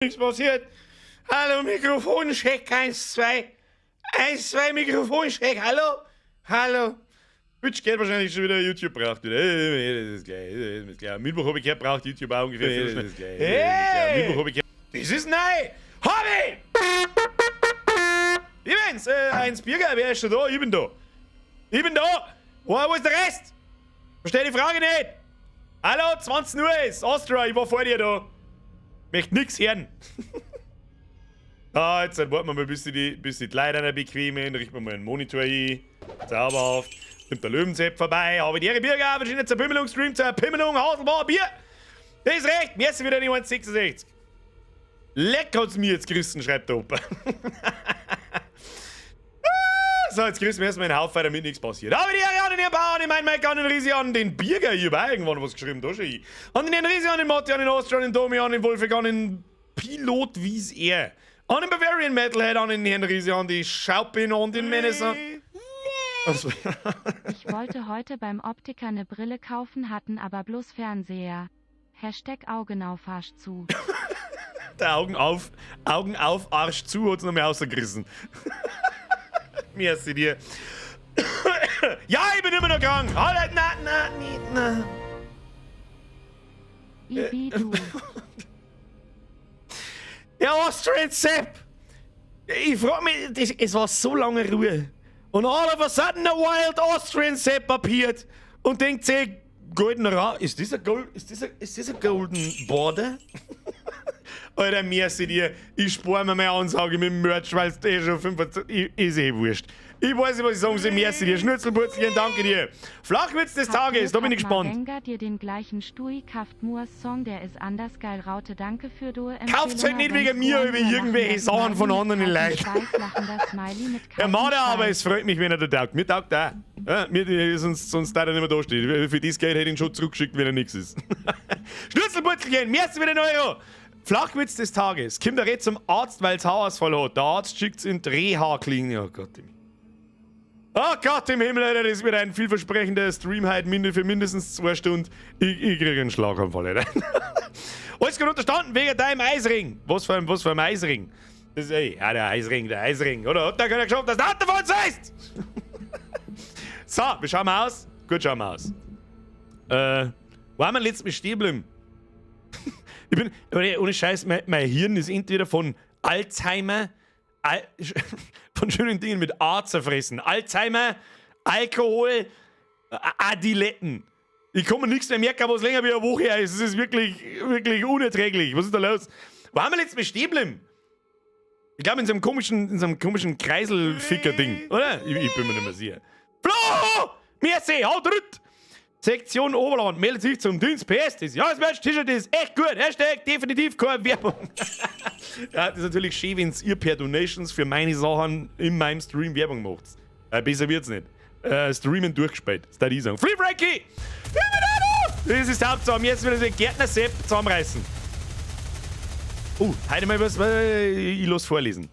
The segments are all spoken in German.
Nichts passiert. Hallo, Mikrofoncheck, 1, 2. 1, 2, Mikrofoncheck, hallo? Hallo? Twitch geht wahrscheinlich schon wieder, YouTube braucht wieder. Das ist gleich, das ist klar. Mittwoch habe ich gehört, braucht YouTube auch ungefähr. Das ist gleich. Hey! Mittwoch habe ich gehört. Das ist neu! Hobby! Übrigens, 1 Bierger, wer ist schon da? Ich bin da. Ich bin da! Wo ist der Rest? Versteh die Frage nicht! Hallo, 20 Uhr ist Astra, ich war vor dir da. Möchte nix hören. Jetzt warten wir mal, bis die Leute bequemen, richten wir mal einen Monitor ein. Zauberhaft. Nimmt der Löwensepp vorbei. Habe ich die Bierger, wir sind jetzt zur Pimmelung-Stream, zur Pimmelung, Haselbar, Bier. Das ist recht, mir ist wieder die 1,66. Leck hat's mir jetzt gerissen, schreibt der Opa. So, jetzt grüßen wir erstmal einen Haufen, damit nichts passiert. Aber die Ariane, den Bauern, ich meine Mike an den Risi an den Bierger, hier war irgendwann was geschrieben, da schon ich. An den Risi, an den Matti, an den Ostro, an den Domi, an den Wolfgang, an den Pilot, wie's er. An den Bavarian Metalhead, an den Herrn Risi, an die Schaupin, an den Menesser. Ich wollte heute beim Optiker eine Brille kaufen, hatten aber bloß Fernseher. Hashtag Augen auf, Arsch zu. Der Augen auf, Arsch zu, hat's noch mehr rausgerissen. Merci dir. Ja, ich bin immer noch krank. Na. Wie du. Ja, Austrian Sepp. Ich frag mich, es war so lange Ruhe. Und all of a sudden a wild Austrian Sepp appeared und denkt sich, goldener Ra, ist das ein Golden Border? Alter, merci dir. Ich spare mir meine Ansage mit dem Merch, weil es eh schon 25... Ist eh wurscht. Ich weiß nicht, was ich sagen soll. Merci dir. Schnitzelpurzelchen, danke dir. Flachwitz des Tages, da bin ich gespannt. Wenger dir den gleichen Stui, kauft Moors Song, der ist anders geil. Raute, danke für du. Kauft's halt nicht wegen mir über irgendwelche Sachen von anderen Leuten. Herr Mader, aber es freut mich, wenn er da taugt. Mir taugt auch. Ja, sonst da er nicht mehr da steht. Für das Geld hätte ich ihn schon zurückgeschickt, wenn er nichts ist. Schnitzelpurzelchen, merci für den Euro. Flachwitz des Tages. Kommt er jetzt zum Arzt, weil es Haarausfall hat. Der Arzt schickt es in die Reha-Klinik. Oh Gott im Himmel. Oh Gott im Himmel, Alter. Das wird ein vielversprechender Stream heute für mindestens 2 Stunden. Ich kriege einen Schlaganfall, Alter. Alles gut unterstanden wegen deinem Eisring. Was für ein Eisring? Das ist, ja, der Eisring. Oder hat der keiner geschafft, dass der Auto von uns heißt? So, wie schauen wir aus? Gut, schauen wir aus. Wo haben wir letztes Mal stehen geblieben? Ohne Scheiß, mein Hirn ist entweder von Alzheimer, von schönen Dingen mit A zerfressen. Alzheimer, Alkohol, Adiletten. Ich kann mir nichts mehr merken, was länger wie eine Woche her ist. Es ist wirklich unerträglich. Was ist da los? Wo haben wir letztes Mal stehen geblieben? Ich glaube in so einem komischen Kreiselficker-Ding, oder? Ich bin mir nicht mehr sicher. Flo! Merci, haut rütt! Sektion Oberland meldet sich zum Dienst. PS, das Jahresmerch-T-Shirt ist echt gut. Hashtag definitiv keine Werbung. Ja, das ist natürlich schön, wenn ihr per Donations für meine Sachen in meinem Stream Werbung macht. Besser wird's nicht. Streamen durchgespielt. Das darf ich sagen. Free Frankie! Das ist der Hauptsache. Jetzt wieder den Gärtner-Sepp zusammenreißen. Heute mal was, ich los vorlesen.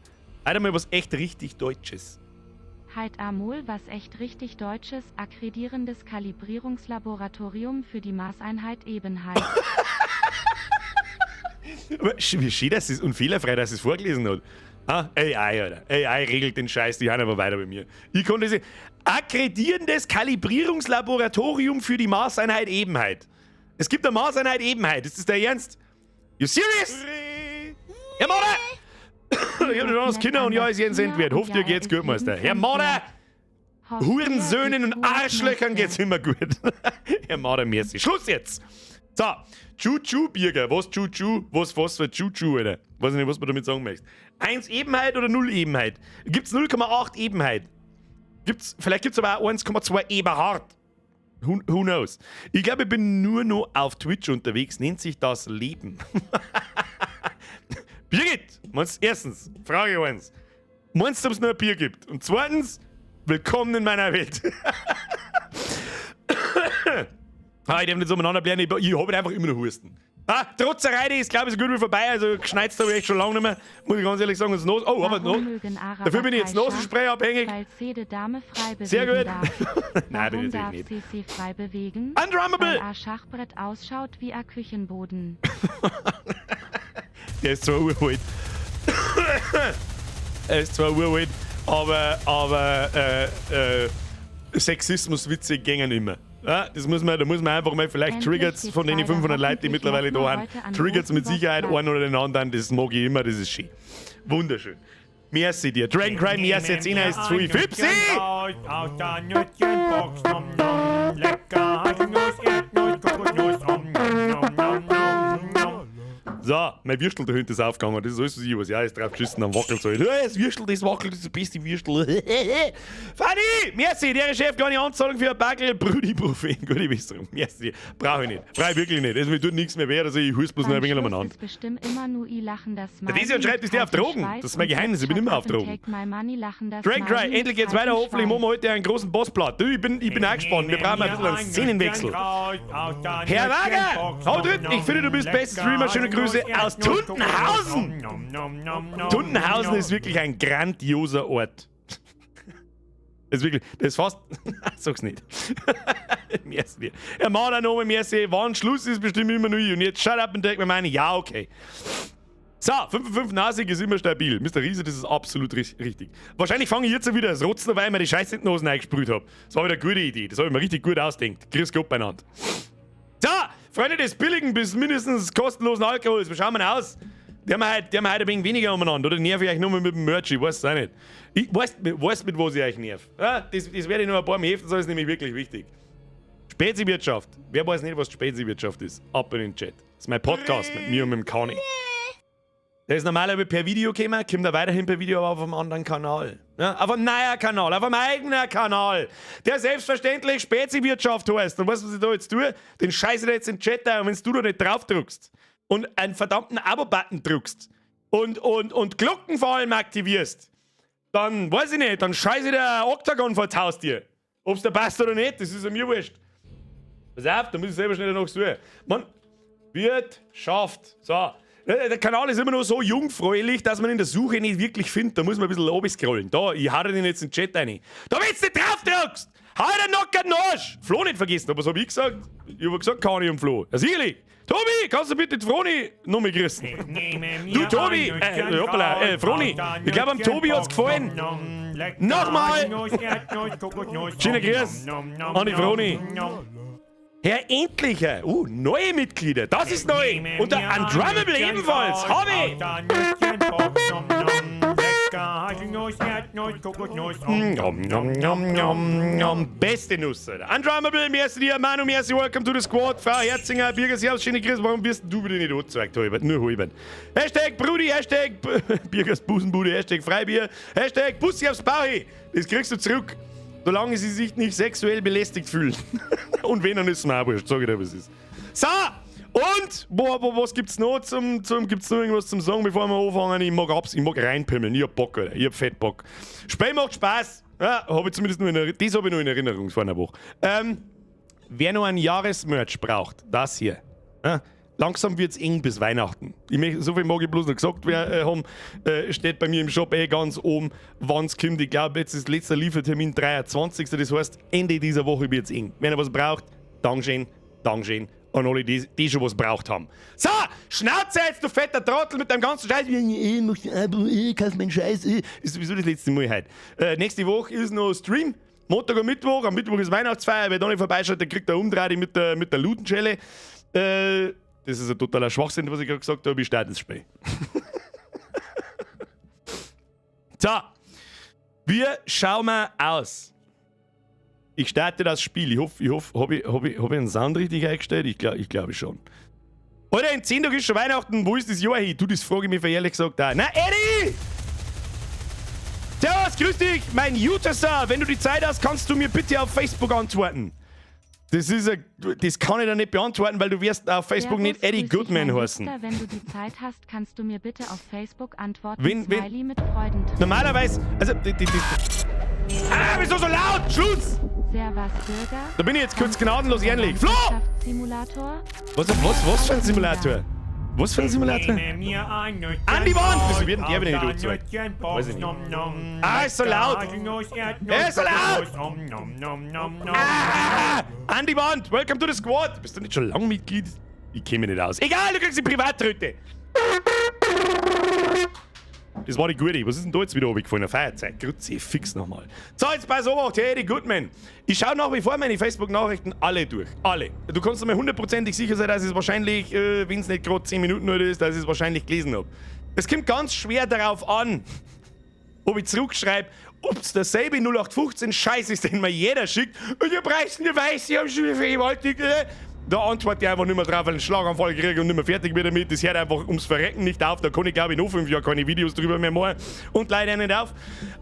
Heute mal was echt richtig Deutsches. Heit Amol, was echt richtig Deutsches, akkredierendes Kalibrierungslaboratorium für die Maßeinheit Ebenheit. Wie schön das ist und fehlerfrei, dass es vorgelesen hat. AI, Alter. AI regelt den Scheiß, die haben aber weiter bei mir. Ich konnte sie. Akkredierendes Kalibrierungslaboratorium für die Maßeinheit Ebenheit. Es gibt eine Maßeinheit Ebenheit. Ist das der Ernst? You serious? Ja, Mann! Ich hab noch das Kinder und ja, ist jeden Cent wert. Hofft dir geht's gut, Meister. Herr Mader! Hurensöhnen und Arschlöchern geht's immer gut. Herr Mader, merci. Schluss jetzt! So, Choo-Choo-Birger. Was Choo-Choo? Was für Choo-Choo, Alter? Weiß ich nicht, was man damit sagen möchte. 1 Ebenheit oder 0 Ebenheit? Gibt's 0,8 Ebenheit? Vielleicht gibt's aber auch 1,2 Eberhard. Who knows? Ich glaube, ich bin nur noch auf Twitch unterwegs. Nennt sich das Leben. Birgit, erstens, Frage 1. Meinst du, ob es nur ein Bier gibt? Und zweitens, willkommen in meiner Welt. Ich darf nicht so umeinander bleiben, ich habe einfach immer noch Husten. Trotzerei, die ist, glaube ich, so gut wie vorbei, also geschneitzt habe ich echt schon lange nicht mehr, muss ich ganz ehrlich sagen. Dafür bin ich jetzt Nasenspray abhängig. Sehr gut. Nein, Warum darf sie sich frei bewegen? Undrummable! Weil ein Schachbrett ausschaut wie ein Küchenboden. Der ist zwar uralt. Er ist zwar uralt, aber Sexismuswitze gängen immer. Ja, da muss man einfach mal vielleicht Triggers von den 500 Leuten, die mittlerweile da haben. Triggers mit Sicherheit einen oder den anderen, das mag ich immer, das ist schön. Wunderschön. Merci dir. Dragon Cry, merci, jetzt einer ist zu. Fipsi! So, mein Würstel da hinten ist aufgegangen. Das ist alles, was ich weiß. Ja, ist drauf geschissen, dann wackelt so. Das Würstel, das wackelt, das ist das beste Würstel. Fanny! Merci! Der Chef kann ich anzahlen für ein Backel. Brudi-Profi. Gute Besserung. Merci. Brauche ich nicht. Brauche ich wirklich nicht. Das mir tut nichts mehr weh, also ich huste bloß noch ein wenig umeinander. Das bestimmt immer nur ich lachen, das Smiley. Der Desi schreibt, ist der auf Drogen. Das ist mein Geheimnis, ich bin immer auf Drogen. Dragon Cry, endlich geht's weiter. Hoffentlich machen wir heute einen großen Bossplot. Du, ich bin auch gespannt. Wir brauchen ein bisschen einen Szenenwechsel. Herr Wager! Hau drin! Ich finde, du bist bester Streamer. Schöne Grüße aus Tuntenhausen! Tuntenhausen ist wirklich ein grandioser Ort. Das ist wirklich, das ist fast. Sag's nicht. Merci. Er macht auch noch merci. Wann Schluss ist, bestimmt immer nur ich. Und jetzt shut up und denk mir meine, ja, okay. So, 5-5 Nasig ist immer stabil. Mr. Riese, das ist absolut richtig. Wahrscheinlich fange ich jetzt wieder das Rotzen, weil ich mir die Scheiße in die Hosen eingesprüht habe. Das war wieder eine gute Idee. Das habe ich mir richtig gut ausdenkt. Grüß Gott beieinander. So, Freunde des billigen bis mindestens kostenlosen Alkohols, wie schauen wir aus? Die haben heute ein wenig weniger umeinander, oder nerv ich euch nur mit dem Merch, ich weiß es auch nicht. Ich weiß mit was ich euch nerv. Ja, das werde ich noch ein paar Mal heften, das ist nämlich wirklich wichtig. Speziwirtschaft. Wer weiß nicht, was Speziwirtschaft ist? Ab in den Chat. Das ist mein Podcast mit mir und mit dem Kani. Der ist normalerweise per Video gekommen, kommt er weiterhin per Video, aber auf einem anderen Kanal. Ja, auf einem neuen Kanal, auf einem eigenen Kanal, der selbstverständlich Speziwirtschaft heißt. Und weißt du, was ich da jetzt tue? Den scheiße ich jetzt in den Chat ein, und wenn du da nicht drauf drückst und einen verdammten Abo-Button drückst und Glocken vor allem aktivierst, dann, weiß ich nicht, dann scheiße der Oktagon vor das Haustier. Ob's da passt oder nicht, das ist ja mir wurscht. Pass auf, da muss ich selber schnell noch tun. Man, wird, schafft. So. Der Kanal ist immer noch so jungfräulich, dass man in der Suche nicht wirklich findet. Da muss man ein bisschen runterscrollen. Da, ich hau den jetzt in den Chat rein. Da, wenn du nicht drauf drückst, hau den Nocker in den Arsch. Flo nicht vergessen, aber was hab ich gesagt? Ich hab gesagt, Kani und Flo. Ja, sicherlich. Tobi, kannst du bitte die Froni noch mal grüßen? Du, Tobi, Froni, ich glaube, am Tobi hat's gefallen. Nochmal. Schöner Grüß an die Froni. Herr Endlicher, neue Mitglieder, das ist neu. Und der Undrummable ebenfalls, Hobby. Beste Nuss, Alter. Undrummable, merci dir, Manu, merci, welcome to the squad. Frau Herzinger, Birgers, ja, schöne Grüße, warum wirst du bitte nicht angezeigt, Holbert? Nur Holbert. Hashtag Brudi, Hashtag Birgers Busenbude, Hashtag Freibier, Hashtag Bussi aufs Bauchi. Das kriegst du zurück. Solange sie sich nicht sexuell belästigt fühlen. Und wenn, dann ist es mir auch wurscht. Sag ich dir, was ist. So! Und, was gibt's noch gibt's noch irgendwas zum Sagen, bevor wir anfangen? Ich mag reinpimmeln. Ich hab Bock, Alter. Ich hab fett Bock. Spiel macht Spaß. Ja, hab ich zumindest nur das habe ich noch in Erinnerung vor einer Woche. Wer noch ein Jahresmerch braucht, das hier. Langsam wird's eng bis Weihnachten. So viel mag ich bloß noch gesagt haben. Steht bei mir im Shop ganz oben, wann's kommt. Ich glaube, jetzt ist letzter Liefertermin 23. Das heißt, Ende dieser Woche wird's eng. Wenn ihr was braucht, Dankeschön. An alle, die schon was braucht haben. So, Schnauze jetzt, du fetter Trottel mit deinem ganzen Scheiß. Ich mach ein Abo, kauf meinen Scheiß. Ist sowieso das letzte Mal heute. Nächste Woche ist noch Stream. Montag und Mittwoch. Am Mittwoch ist Weihnachtsfeier. Wer da nicht vorbeischaut, der kriegt eine Umdrehung mit der Lutenschelle. Das ist ein totaler Schwachsinn, was ich gerade gesagt habe. Ich starte das Spiel. So, wir schauen mal aus. Ich starte das Spiel. Ich hoffe, habe ich einen Sound richtig eingestellt? Ich glaube schon. Alter, in 10 Tagen ist schon Weihnachten. Wo ist das Jahr hin? Du, das frage ich mich ehrlich gesagt auch. Na, Eddie! Servus, grüß dich, mein User. Wenn du die Zeit hast, kannst du mir bitte auf Facebook antworten. Das kann ich dir nicht beantworten, weil du wirst auf Facebook nicht Eddie Goodman heißen. Wenn du die Zeit hast, kannst du mir bitte auf Facebook antworten. Smiley mit Freudentränen. Normalerweise, also wieso so laut? Schluss! Servus, Bürger. Da bin ich jetzt kurz gnadenlos ehrlich. Flo! Simulator? Was für ein Simulator? Was für ein Simulator? An die Wand! Wieso wird denn der wieder nicht angezeigt? Weiß ich nicht. Ist so laut! Ist so laut! An die Wand! Welcome to the squad! Bist du nicht schon lange Mitglied? Ich kenne mich nicht aus. Egal, du kriegst die Privattröte! Das war die gute. Was ist denn da jetzt wieder runtergefallen? Eine Feierzeit. Grüezi, fix nochmal. So, jetzt pass auf, Eddie Goodman. Ich schaue nach wie vor meine Facebook-Nachrichten alle durch. Alle. Du kannst mir hundertprozentig sicher sein, dass ich es wahrscheinlich, wenn es nicht gerade 10 Minuten alt ist, dass ich es wahrscheinlich gelesen habe. Es kommt ganz schwer darauf an, ob ich zurückschreibe, ob es derselbe 0815 Scheiß ist, den mir jeder schickt. Und ihr preist mir weiß, ich habe schon wieder vergewaltigt. Da antworte ich einfach nicht mehr drauf, weil ich einen Schlaganfall kriege und nicht mehr fertig bin damit. Das hört einfach ums Verrecken nicht auf. Da kann ich, glaube ich, noch 5 Jahre keine Videos drüber mehr machen. Und leider nicht auf.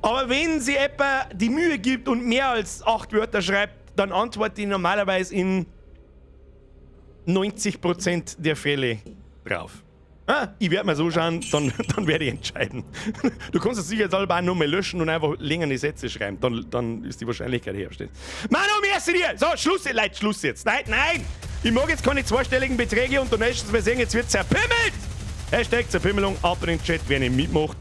Aber wenn sie etwa die Mühe gibt und mehr als 8 Wörter schreibt, dann antworte ich normalerweise in 90% der Fälle drauf. Ich werde mal so schauen, dann werde ich entscheiden. Du kannst es sicher jetzt alle nur mal löschen und einfach längere Sätze schreiben. Dann ist die Wahrscheinlichkeit hergestellt. Manu, merci dir! So, Schluss, Leute, Schluss jetzt. Nein! Ich mag jetzt keine zweistelligen Beträge und Donations mehr sehen, jetzt wird zerpimmelt! Hashtag Zerpimmelung, ab in den Chat, wer nicht mitmacht,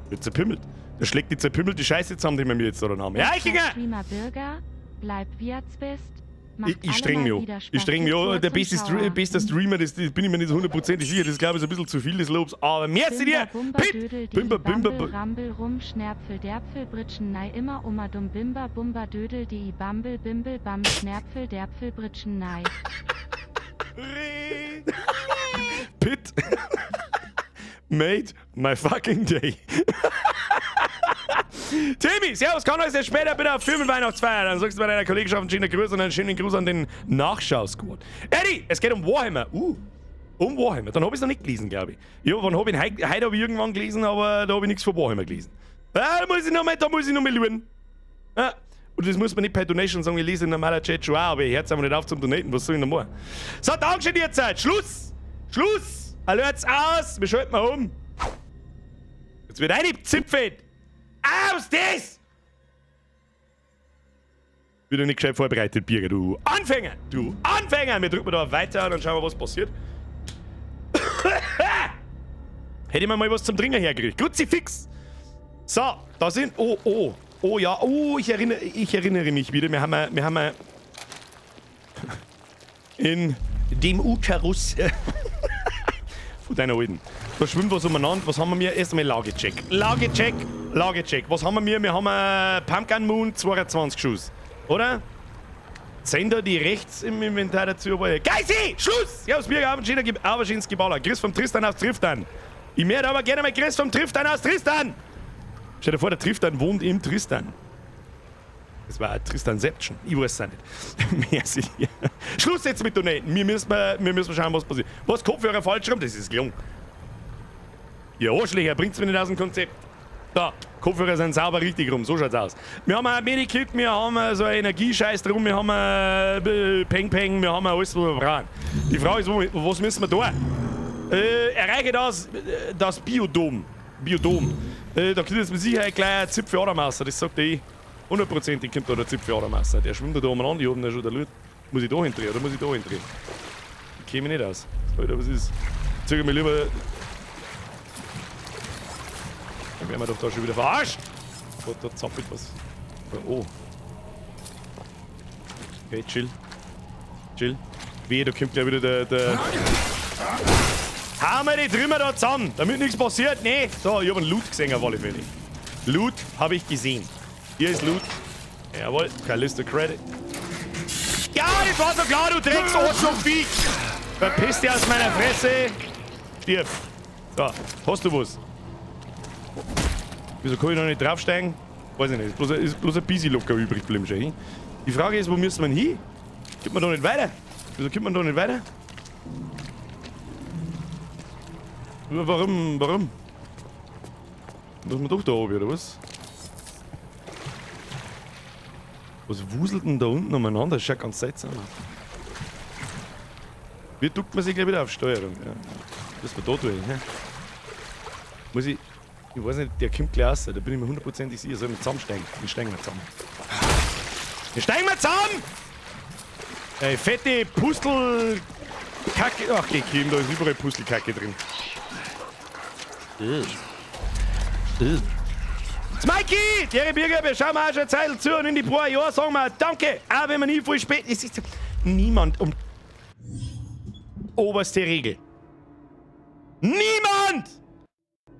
wird zerpimmelt. Der schlägt die zerpimmelte Scheiße zusammen, die wir mir jetzt da haben. Ja, Streamer Bürger, bleib wie du bist. Ich streng mich an. Ich streng mich an. Der beste Streamer, das bin ich mir nicht so hundertprozentig sicher. Das glaube ich ist ein bisschen zu viel des Lobs. Aber merci dir! Pit! Bimber, Rambel, rum, Schnerpfel, Derpfel, Britschen, nei, immer, dumm, Bimber, Bumber, Dödel, die Bambel, Bimbel, Bam, Schnerpfel, Derpfel, Britschen, nei. Pit! Made my fucking day. Timmy, servus, kann euch sehr später bitte auf Firmenweihnachtsfeier. Dann sagst du bei deiner Kollegenschaft einen schönen Gruß und einen schönen Gruß an den Nachschau-Squad. Eddie, es geht um Warhammer. Um Warhammer. Dann habe ich es noch nicht gelesen, glaube ich. Ja, wann habe ich ihn? Heute habe ich irgendwann gelesen, aber da habe ich nichts von Warhammer gelesen. Da muss ich noch mal schauen. Ja. Und das muss man nicht per Donation sagen, ich lese in normaler Chat schon auch, aber ich höre jetzt einfach nicht auf zum Donaten. Was soll ich noch machen? So, Dankeschön dir Zeit. Schluss! Alert's aus! Wir schalten mal um. Jetzt wird eine Zipfeld. Aus das! Wieder nicht gescheit vorbereitet, Birger, du Anfänger! Wir drücken da weiter und dann schauen wir, was passiert. Hätte ich mir mal was zum Trinken hergekriegt. Kruzifix! So, da sind... Oh ja, ich erinnere mich wieder. Wir haben in dem Uterus von deiner Alten. Da schwimmt was umeinander. Was haben wir? Erst einmal Lagecheck. Was haben wir? Wir haben Pumpkin Moon 22 Schuss. Oder? Sender, die rechts im Inventar dazu. Geisi! Schluss! Ja, aus Birger Auberschins Geballer. Chris vom Tristan aus Tristan. Ich möchte aber gerne mal Chris vom Tristan aus Tristan. Stell dir vor, der Tristan wohnt im Tristan. Das war ein Tristanception. Ich weiß es nicht. Merci. Schluss jetzt mit Donaten. Wir müssen schauen, was passiert. Was Kopfhörer falsch rum? Das ist gelungen. Ihr Arschlöcher, bringt's mir nicht aus dem Konzept. Da, Kopfhörer sind sauber richtig rum. So schaut's aus. Wir haben ein Medikit, wir haben so einen Energiescheiß drum, wir haben Peng, wir haben alles, was wir brauchen. Die Frage ist, was müssen wir da? Erreiche das Biodom. Da kommt jetzt mit Sicherheit gleich ein Zipf für Adermaster, das sagt eh. 100%ig kommt da der Zipf für Adermaster. Der schwimmt da umeinander, hier oben der schon der Lut. Muss ich da hindrehen oder muss ich da hindrehen? Ich käme nicht aus. Alter, was ist? Zeig mir lieber. Dann werden wir doch da schon wieder verarscht! Gott, da zappelt was. Oh. Okay, chill. Wehe, da kommt gleich wieder der. Hauen wir die Trümmer da zusammen, damit nichts passiert. Nee. So, ich habe einen Loot gesehen auf alle Fälle. Loot habe ich gesehen. Hier ist Loot. Jawohl, kein Liste Credit. Ja, das war so klar, du Drecks-Arschloch-Viech! Verpiss dich aus meiner Fresse! Stirb! So, hast du was? Wieso kann ich noch nicht draufsteigen? Weiß ich nicht, ist bloß ein bisschen locker übrig geblieben. Schon. Die Frage ist, wo müssen wir hin? Kommt man da nicht weiter? Wieso kommt man da nicht weiter? Warum? Muss man doch da oben, oder was? Was wuselt denn da unten umeinander? Das schaut ganz seltsam aus. Wie duckt man sich gleich wieder auf Steuerung? Ja. Das war da tun, hä? Muss ich weiß nicht, der kommt gleich raus, da bin ich mir hundertprozentig sicher. Sollen wir zusammensteigen? Wir steigen mal zusammen. Ey, fette Pustelkacke. Ach, geh, Kim, da ist überall Pustelkacke drin. Smikey! Thierry Birger, wir schauen mal schon eine Zeit zu und in die paar Jahre sagen wir Danke, auch wenn wir nie voll spät ist. Es ist niemand um oberste Regel. Niemand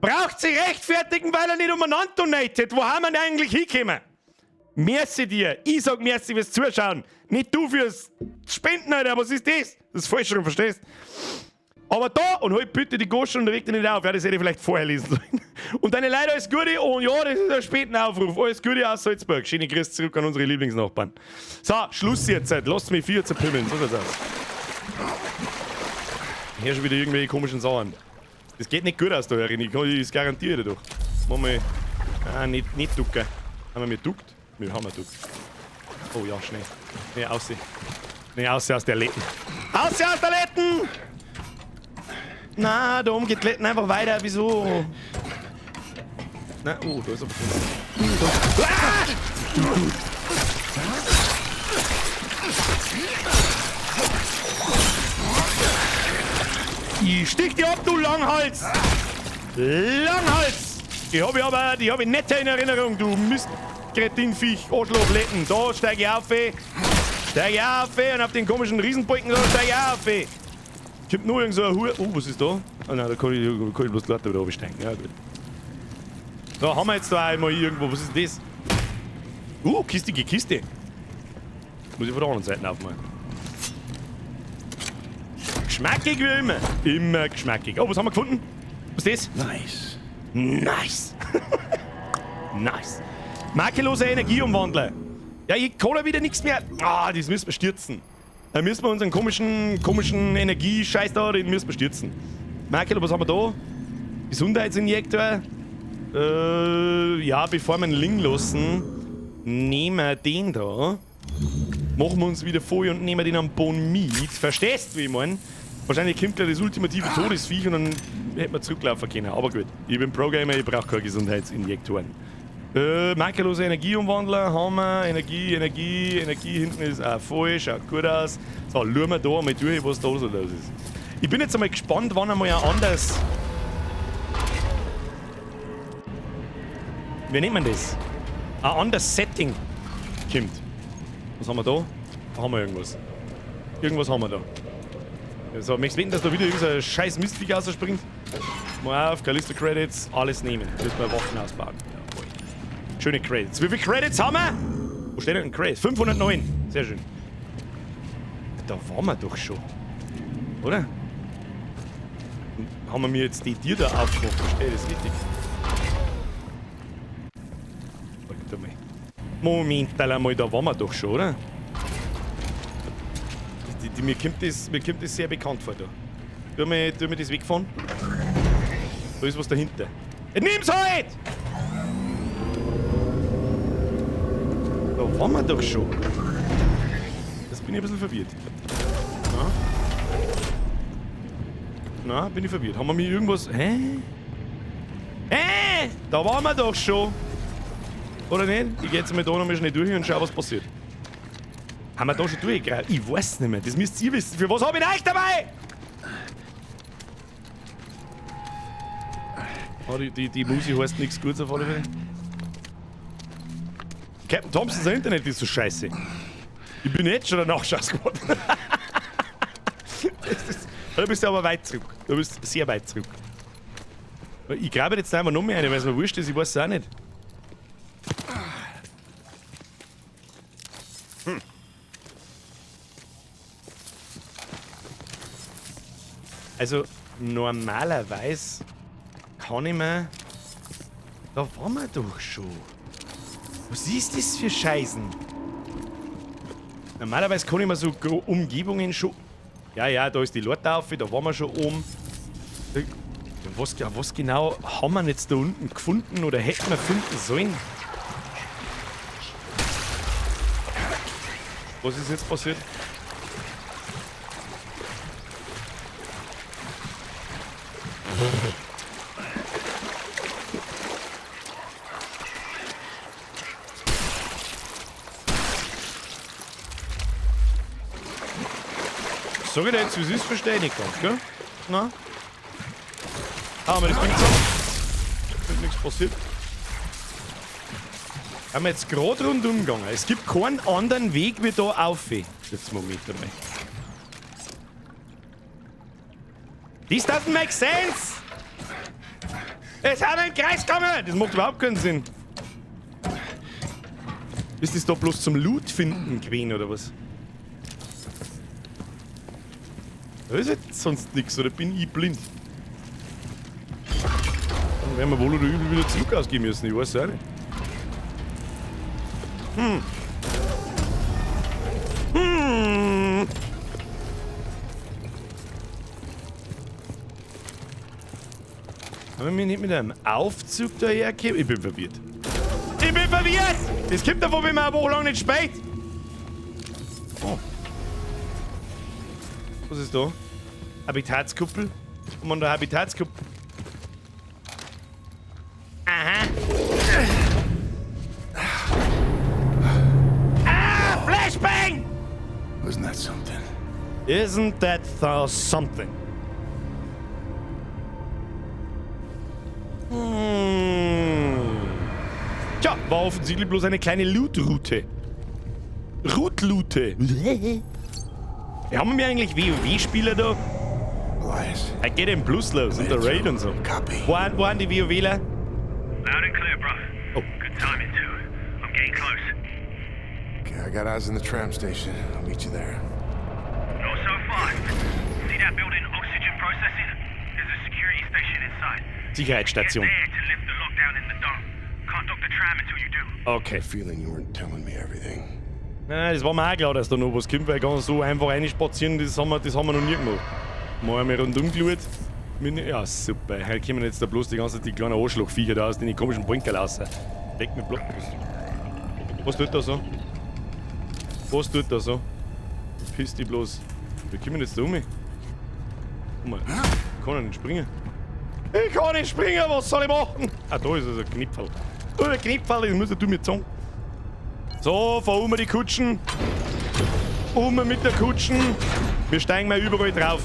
Braucht sich rechtfertigen, weil er nicht umeinander donatet. Wo haben wir denn eigentlich hingekommen? Merci dir. Ich sag merci fürs Zuschauen. Nicht du fürs Spenden, Alter. Was ist das? Das ist falsch schon, verstehst? Aber da, und halt bitte die Goschen und reg dich nicht auf. Ja, das hätte ich vielleicht vorher lesen sollen. Und deine Leute, alles Gute. Und ja, das ist ein Spendenaufruf. Alles Gute aus Salzburg. Schöne Grüße zurück an unsere Lieblingsnachbarn. So, Schluss jetzt. Lasst mich 4 zerpimmeln. So sieht's aus. Hier schon wieder irgendwelche komischen Sachen. Das geht nicht gut aus, da Herrin. Ich das garantiere dir doch. Mach mal. Ah, nicht ducken. Haben wir mir duckt? Wir haben wir duckt. Oh ja, schnell. Nee, aussehen. Nee, aussehen aus der Letten. Aussehen aus der Letten! Na, da oben geht Letten einfach weiter. Wieso? Na, oh, da ist aber was. Ah! Ich stich dir ab, du Langhals! Langhals! Die hab ich nette in Erinnerung, du Mistkretinviech, Arschlochletten. Da steig ich auf, und auf den komischen Riesenbalken da steig ich auf, Kommt nur irgend so ein Hu... Oh, was ist da? Oh nein, da kann ich bloß glatt wieder runtersteigen. Ja, gut. So, haben wir jetzt da einmal irgendwo... Was ist das? Kistige Kiste. Muss ich von der anderen Seite aufmachen. Geschmackig wie immer. Immer geschmackig. Oh, was haben wir gefunden? Was ist das? Nice. Nice. Nice. Makelloser Energieumwandler. Ja, ich kann ja wieder nichts mehr. Ah, das müssen wir stürzen. Dann müssen wir unseren komischen Energiescheiß da, den müssen wir stürzen. Makel, was haben wir da? Gesundheitsinjektor. Ja, bevor wir ihn liegen lassen, nehmen wir den da. Machen wir uns wieder voll und nehmen den am Bon mit. Verstehst du, wie ich mein? Wahrscheinlich kommt gleich das ultimative Todesviech und dann hätten wir zurücklaufen können. Aber gut, ich bin Pro-Gamer, ich brauche keine Gesundheitsinjektoren. Makelloser Energieumwandler haben wir. Energie hinten ist auch voll, schaut gut aus. So, schauen wir da mal durch, was da so los ist. Ich bin jetzt einmal gespannt, wann einmal ein anderes... Wie nennt man das? Ein anderes Setting kommt. Was haben wir da? Da haben wir irgendwas. Irgendwas haben wir da. So, möchtest du wetten, dass da wieder irgendein scheiß Mistviech rausspringt? Mal auf, Callisto Credits, alles nehmen. Müssen wir Waffen ausbauen. Jawohl. Schöne Credits. Wie viele Credits haben wir? Wo steht denn ein Credit? 509. Sehr schön. Da waren wir doch schon. Oder? Haben wir mir jetzt die Tier da aufgemacht? Verstehe das richtig? Warte mal. Moment einmal, da waren wir doch schon, oder? Mir kommt das sehr bekannt vor da. Tu mir das wegfahren. Da ist was dahinter. Nimm's halt! Da waren wir doch schon. Das bin ich ein bisschen verwirrt. Na, bin ich verwirrt. Haben wir mir irgendwas... Hä? Da waren wir doch schon. Oder nicht? Ich geh jetzt mal da nochmal schnell durch und schau, was passiert. Haben wir da schon durchgegraben? Ich weiß nicht mehr. Das müsst ihr wissen. Für was habe ich euch dabei? Oh, die Musi heißt nichts Gutes auf alle Fälle. Captain Thompsons Internet ist so scheiße. Ich bin jetzt schon danach Scheiß geworden. Da bist du aber weit zurück. Du bist sehr weit zurück. Ich grabe jetzt einfach noch mehr eine, weil es mir wurscht ist. Ich weiß es auch nicht. Also, normalerweise kann ich mir... Da waren wir doch schon. Was ist das für Scheißen? Normalerweise kann ich mir so Umgebungen schon... Ja, da ist die Lortaufe, da waren wir schon oben. Was genau haben wir jetzt da unten gefunden oder hätten wir finden sollen? Was ist jetzt passiert? Sag ich dir jetzt, wie es ist, verstehe ich nicht ganz, gell? Na? Aber das bringt nichts. Nichts passiert. Haben wir jetzt gerade rundum gegangen. Es gibt keinen anderen Weg wie da rauf. Jetzt Moment einmal. This doesn't make sense! Es hat einen Kreis gegangen! Das macht überhaupt keinen Sinn. Ist das da bloß zum Loot finden gewesen, oder was? Da ist jetzt sonst nichts, oder bin ich blind? Dann werden wir wohl oder übel wieder zurück ausgehen müssen, ich weiß es auch nicht. Haben wir nicht mit einem Aufzug dahergekommen? Ich bin verwirrt. Ich bin verwirrt! Das kommt davon, wenn man eine Woche lang nicht spät. Oh. Was ist da? Habitatskuppel? Und man da Habitatskuppel. Aha. Ah! Flashbang! Wasn't that something? Isn't that something? Tja, war offensichtlich bloß eine kleine Loot-Route. Route. Ja, haben wir eigentlich WoW-Spieler da? Elias. Er geht im Plus los und der Raid und so. Copy. Wo waren die WoWler? Loud and clear, bro. Oh. Good timing, too. I'm getting close. Okay, I got eyes in the tram station. I'll meet you there. Not so fast. See that building oxygen processing? There's a security station inside. Get Sicherheitsstation. there to lift the lockdown in the dome. Can't dock the tram until you do. Okay. Feeling you weren't telling me everything. Nein, das war mir auch klar, dass da noch was kommt, weil ganz so einfach reinspazieren, das haben wir noch nie gemacht. Mal einmal rundum geschaut. Ja, super. Heute kommen jetzt da bloß die ganze die kleinen Arschlochviecher da aus den komischen Brinkel raus. Weg mit Block. Was tut da so? Was tut da so? Piss die bloß. Wir kommen jetzt da um. Guck mal, ich kann ja nicht springen. Ich kann nicht springen, was soll ich machen? Ah, da ist also ein Knipferl. Oh, ein Knipferl, das muss du mir sagen. So, fahren wir die Kutschen. Mit der Kutschen. Wir steigen mal überall drauf.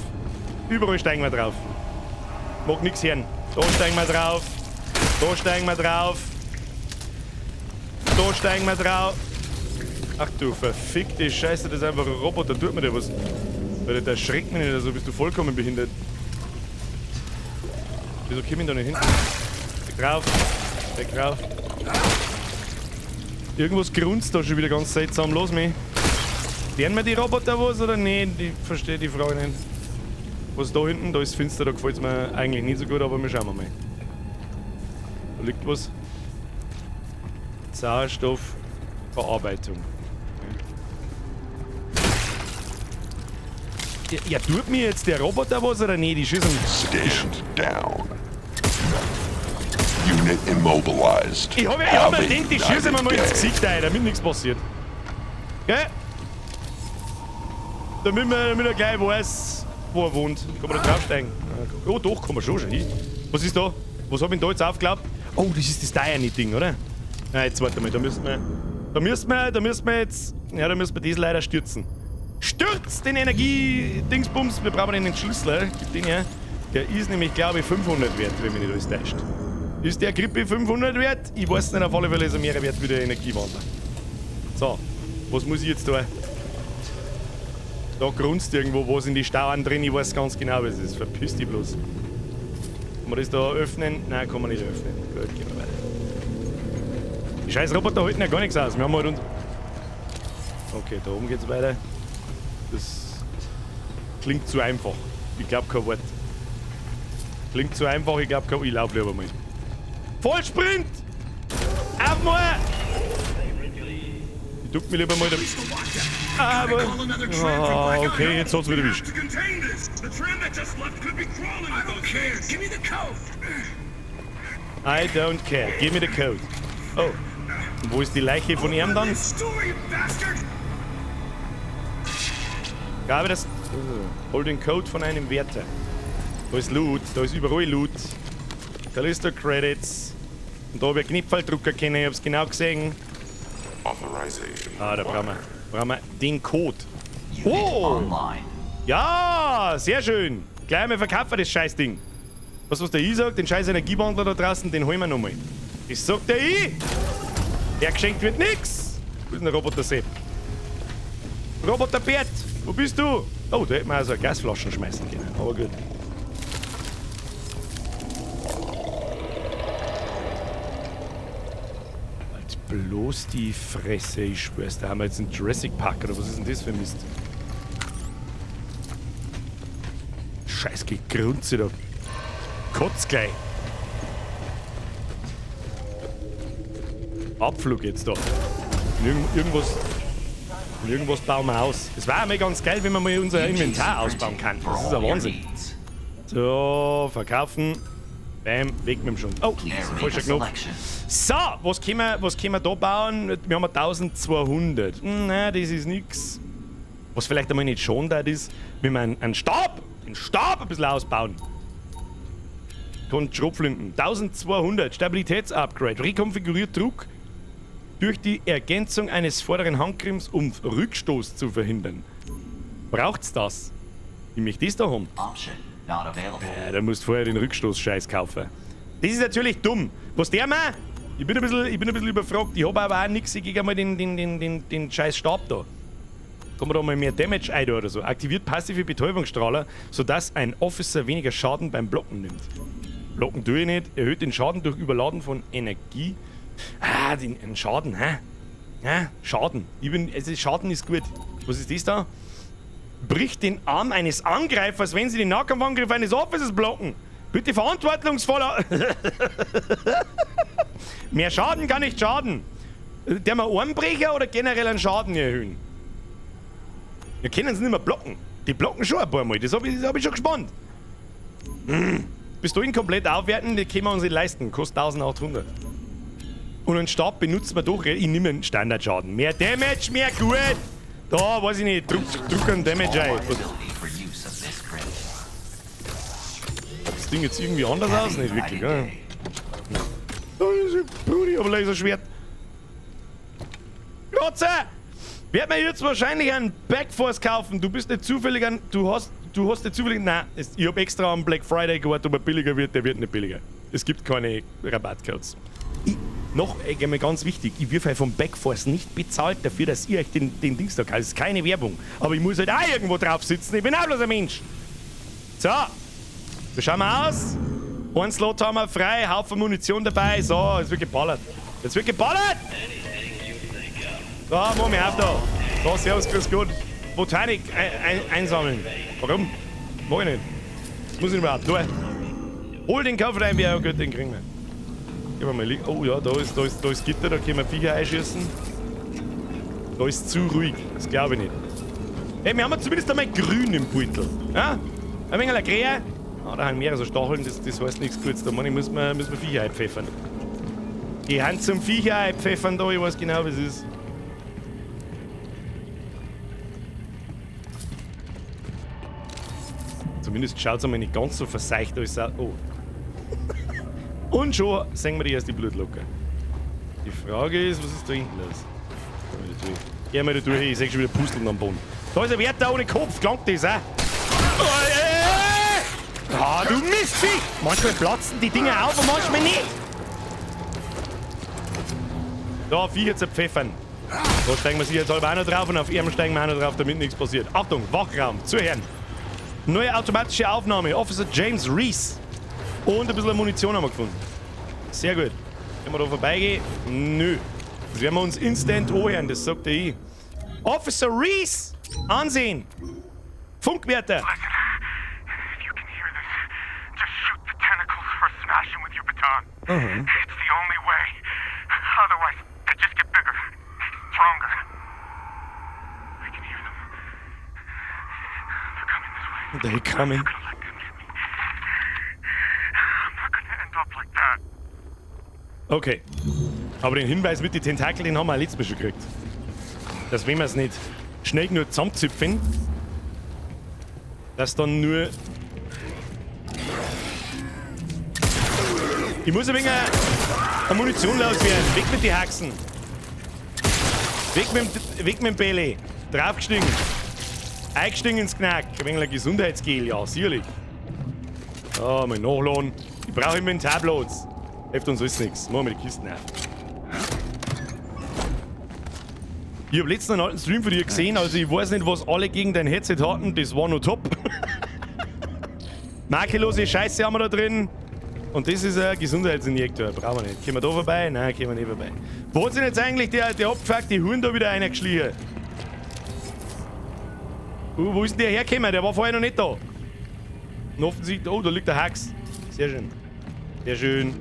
Überall steigen wir drauf. Mag nix hören. Da steigen wir drauf. Da steigen wir drauf. Da steigen wir drauf. Ach du verfickte Scheiße, das ist einfach ein Roboter. Tut mir der was. Weil der erschreckt mich nicht, also bist du vollkommen behindert. Wieso komm ich da nicht hin? Weg drauf. Weg drauf. Irgendwas grunzt da schon wieder ganz seltsam. Los, mich. Werden mir die Roboter was oder nicht? Ich verstehe die Frage nicht. Was ist da hinten? Da ist finster, da gefällt es mir eigentlich nicht so gut, aber wir schauen mal. Da liegt was. Sauerstoffverarbeitung. Ja, tut mir jetzt der Roboter was oder nicht? Die schießen. Stand down. Unit immobilized. Ich hab mir gedacht, die schießen mir mal ins Gesicht ein, damit nichts passiert. Gell? Damit er gleich weiß, wo er wohnt. Kann man da draufsteigen? Oh doch, kann man schon hin. Was ist da? Was hab ich da jetzt aufgeklappt? Oh, das ist das Diany-Ding, oder? Nein, jetzt warte mal, da müssen wir jetzt. Ja, da müssen wir das leider stürzen. Stürzt den Energie-Dingsbums, wir brauchen einen Schlüssel. Gib den her. Der ist nämlich, glaube ich, 500 wert, wenn mich nicht alles täuscht. Ist der Grippe 500 wert? Ich weiß nicht, auf alle Fälle ist er mehr wert wie der Energiewandler. So, was muss ich jetzt tun? Da grunzt irgendwo was in die Stauern drin, ich weiß ganz genau, was es ist. Verpiss dich bloß. Kann man das da öffnen? Nein, kann man nicht öffnen. Gut, gehen wir weiter. Die scheiß Roboter halten ja gar nichts aus. Wir haben halt uns. Okay, da oben geht's weiter. Das klingt zu einfach. Ich glaube kein Wort. Klingt zu einfach, ich glaube kein. Ich lauf lieber mal. Vollsprint! Auf mal! Ich duck mich lieber mal da. Aber. Oh, okay, jetzt hat's wieder erwischt. I don't care. Give me the code. Oh. Und wo ist die Leiche von ihm dann? Gabe das. Hol den Code von einem Wärter. Da ist Loot, da ist überall Loot. Callisto Credits. Und da habe ich einen Knipfaldrucker kennen, ich hab's genau gesehen. Authorization. Ah, da brauchen wir den Code. Oh! Ja, sehr schön. Gleich mal verkaufen das Scheißding. Was der I sagt, den scheiß Energiewandler da draußen, den holen wir nochmal. Das sagt der I. Der geschenkt wird nix. Wo ist denn der Roboter Sepp? Roboter Bert, wo bist du? Oh, da hätten wir also Gasflaschen schmeißen können. Aber gut. bloß die Fresse, ich schwör's, da haben wir jetzt einen Jurassic Park oder was ist denn das für Mist? Scheiß Gegrunze da. Kotz gleich. Abflug jetzt da. Irgendwas bauen wir aus. Es wäre mir ganz geil, wenn man mal unser Inventar ausbauen kann. Das ist ein Wahnsinn. So, verkaufen. Bam, weg mit dem Schund. Oh, falscher Knopf. So, was können wir da bauen? Wir haben 1200. Nein, das ist nix. Was vielleicht einmal nicht schon da ist, wenn wir einen Stab ein bisschen ausbauen. Schrotflinten. 1200. Stabilitätsupgrade. Rekonfiguriert Druck durch die Ergänzung eines vorderen Handgrimms, um Rückstoß zu verhindern. Braucht's das? Ich möchte das da haben. Ja, dann musst du vorher den Rückstoß-Scheiß kaufen. Das ist natürlich dumm. Was der macht? Ich bin ein bisschen überfragt. Ich habe aber auch nichts gegen einmal den scheiß Stab da. Kann man da mal mehr Damage ein oder so. Aktiviert passive Betäubungsstrahler, sodass ein Officer weniger Schaden beim Blocken nimmt. Blocken tue ich nicht. Erhöht den Schaden durch Überladen von Energie. Ah, den Schaden, hä? Ja, Schaden. Schaden ist gut. Was ist das da? Bricht den Arm eines Angreifers, wenn sie den Nahkampfangriff eines Officers blocken. Bitte verantwortungsvoller. Mehr Schaden kann nicht schaden. Der mal Armbrecher oder generell einen Schaden erhöhen? Wir können sie nicht mehr blocken. Die blocken schon ein paar Mal. Das hab ich schon gespannt. Bis dahin komplett aufwerten, das können wir uns nicht leisten. Kostet 1800. Und einen Stab benutzen wir doch. Ich nehme einen Standardschaden. Mehr Damage, mehr gut. Da, weiß ich nicht, druck einen Damage ein. Das Ding jetzt irgendwie anders aus? Nicht wirklich, ja. Da ist ein Brudi, aber Laserschwert. Grotze! Werd mir jetzt wahrscheinlich einen Backforce kaufen. Du bist nicht zufällig an. Du hast nicht zufällig. Nein, ich hab extra am Black Friday gewartet, ob er billiger wird. Der wird nicht billiger. Es gibt keine Rabattcodes. Noch einmal ganz wichtig, ich wirf vom Backforce nicht bezahlt dafür, dass ihr euch den Dings da kauft. Das ist keine Werbung. Aber ich muss halt auch irgendwo drauf sitzen. Ich bin auch bloß ein Mensch. So, so schauen wir aus. Einen Slot haben wir frei, Haufen Munition dabei. So, jetzt wird geballert. Jetzt wird geballert! So, machen wir auf da. So, servus, grüß Gott. Botanik einsammeln. Warum? Mach ich nicht. Das muss ich überhaupt tun. Hol den Koffer rein, ja gut, den kriegen wir. Gehen wir mal liegen. Oh ja, da ist Gitter, da können wir Viecher einschießen. Da ist zu ruhig, das glaube ich nicht. Hey, wir haben zumindest einmal grün im Beutel. Ja? Ein wenig Krähe. Ah, da haben mehrere so Stacheln, das heißt nichts Gutes. Da muss man Viecher einpfeffern. Die Hand zum Viecher einpfeffern da, ich weiß genau, wie es ist. Zumindest schaut es einmal nicht ganz so verseicht aus. Oh. Und schon sehen wir die erste Blutlucke. Die Frage ist, was ist da hinten los? Geh mal da durch, ich sehe schon wieder Pusteln am Boden. Da ist ein Wärter ohne Kopf, klangt das, auch? Ah, du Mistvieh! Manchmal platzen die Dinger auf und manchmal nicht. Da, Viecher zerpfeffern. Da steigen wir sicher halb auch noch drauf und auf ihrem steigen wir auch noch drauf, damit nichts passiert. Achtung, Wachraum, zuhören. Neue automatische Aufnahme, Officer James Reese. Und ein bisschen Munition haben wir gefunden. Sehr gut. Können wir da vorbeigehen? Nö. Das werden wir uns instant anhören, das sagt er eh. Officer Reese! Ansehen! Funkwärter! Listen, if you can hear this, just shoot the tentacles or smash them with your baton. It's the only way. Otherwise, they just get bigger, stronger. I can hear them. They're coming this way. They're coming. I'm not gonna let them get me. I'm not gonna end up like that. Okay. Aber den Hinweis mit den Tentakeln, den haben wir letztes Mal schon gekriegt. Dass wenn wir es nicht schnell nur zusammenzüpfen, dass dann nur... Ich muss ein wenig eine Munition loswerden. Weg mit den Haxen. Weg mit dem Belly. Draufgestiegen. Eingestiegen ins Knack. Ein wenig Gesundheitsgel, ja, sicherlich. Ah, mal nachladen. Ich brauche Inventarplatz. Hilft uns alles nichts. Machen wir die Kisten auf. Ich habe letztens einen alten Stream von dir gesehen, also ich weiß nicht, was alle gegen dein Headset hatten. Das war noch top. Makellose Scheiße haben wir da drin. Und das ist ein Gesundheitsinjektor. Brauchen wir nicht. Können wir da vorbei? Nein, können wir nicht vorbei. Wo hat sich jetzt eigentlich der abgefuckte Huhn da wieder reingeschlichen? Wo ist denn der hergekommen? Der war vorher noch nicht da. Und offensichtlich... Oh, da liegt der Hax. Sehr schön. Sehr schön.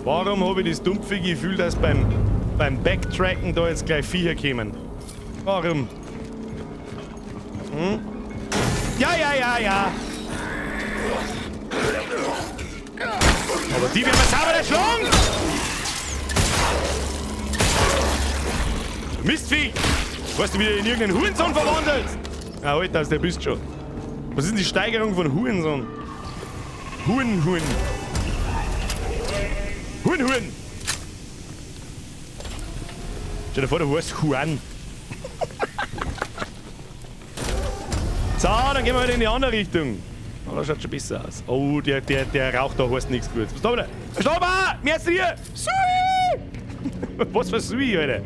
Warum habe ich das dumpfe Gefühl, dass beim Backtracken da jetzt gleich Viecher kommen? Warum? Hm? Ja. Aber die werden wir sauber erschlagen! Mistvieh! Hast du wieder in irgendeinen Hurensohn verwandelt? Ah, Alter, der bist schon. Was ist denn die Steigerung von Hurensohn? Huren. Huren. Stell dir vor, du heißt Juan. So, dann gehen wir wieder in die andere Richtung. Oh, das schaut schon besser aus. Oh, der Rauch da heißt nichts Gutes. Was ist da wieder? Stopper! Merci dir! Sui! Was für Sui, Alter?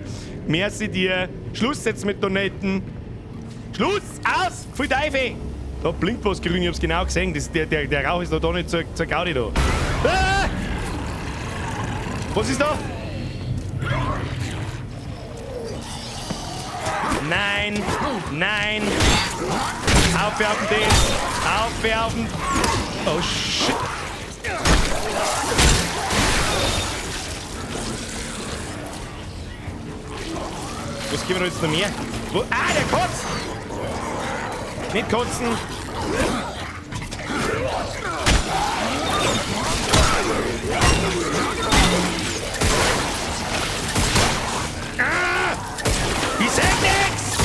Merci dir. Schluss jetzt mit Donaten. Schluss! Aus! Voll Teufel! Da blinkt was grün, ich hab's genau gesehen. Der Rauch ist da nicht zur Gaudi da. Ah! Was ist da? Nein! Aufwerfen den! Aufwerfen! Oh shit! Was geben wir jetzt noch mehr? Wo? Ah, der kotzt! Nicht kotzen! Ich sag nix!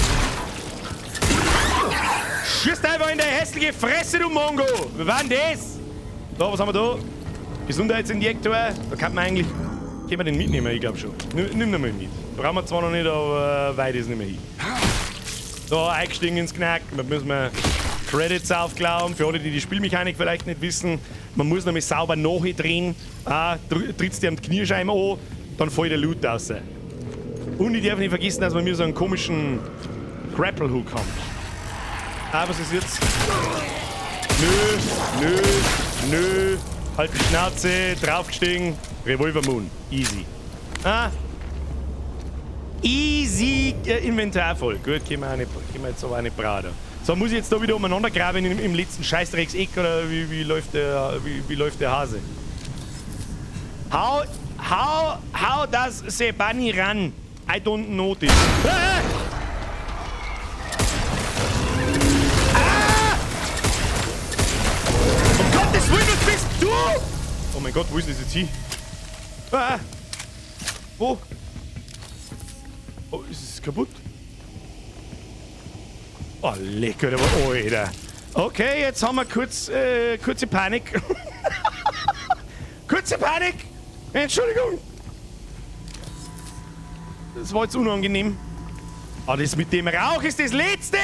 Schießt einfach in der hässliche Fresse, du Mongo! Wir waren das! So, was haben wir da? Gesundheitsinjektor. Da kann man eigentlich... Können wir den mitnehmen? Ich glaube schon. Nimm den mal mit. Brauchen wir zwar noch nicht, aber weit ist nicht mehr hin. So, eingestiegen ins Knack. Da müssen wir Credits aufklauen. Für alle, die die Spielmechanik vielleicht nicht wissen. Man muss nämlich sauber nachdrehen. Tritt's dir am Kniescheiben an, dann fällt der Loot raus. Und ich darf nicht vergessen, dass wir mir so einen komischen Grapple-Hook haben. Was ist jetzt? Nö. Halt die Schnauze, draufgestiegen. Revolver Moon. Easy. Easy Inventar voll. Gut, können wir jetzt aber auch nicht braten. So, muss ich jetzt da wieder umeinander graben im letzten Scheißdreckseck oder wie läuft der Hase? How does the bunny run? I don't notice. Um Gottes Willen, was bist du? Oh mein Gott, wo ist das jetzt hin? Wo? Oh, ist es kaputt? Oh, lecker, aber Alter. Okay, jetzt haben wir kurze Panik. Kurze Panik! Entschuldigung! Das war jetzt unangenehm. Ah, das mit dem Rauch ist das Letzte!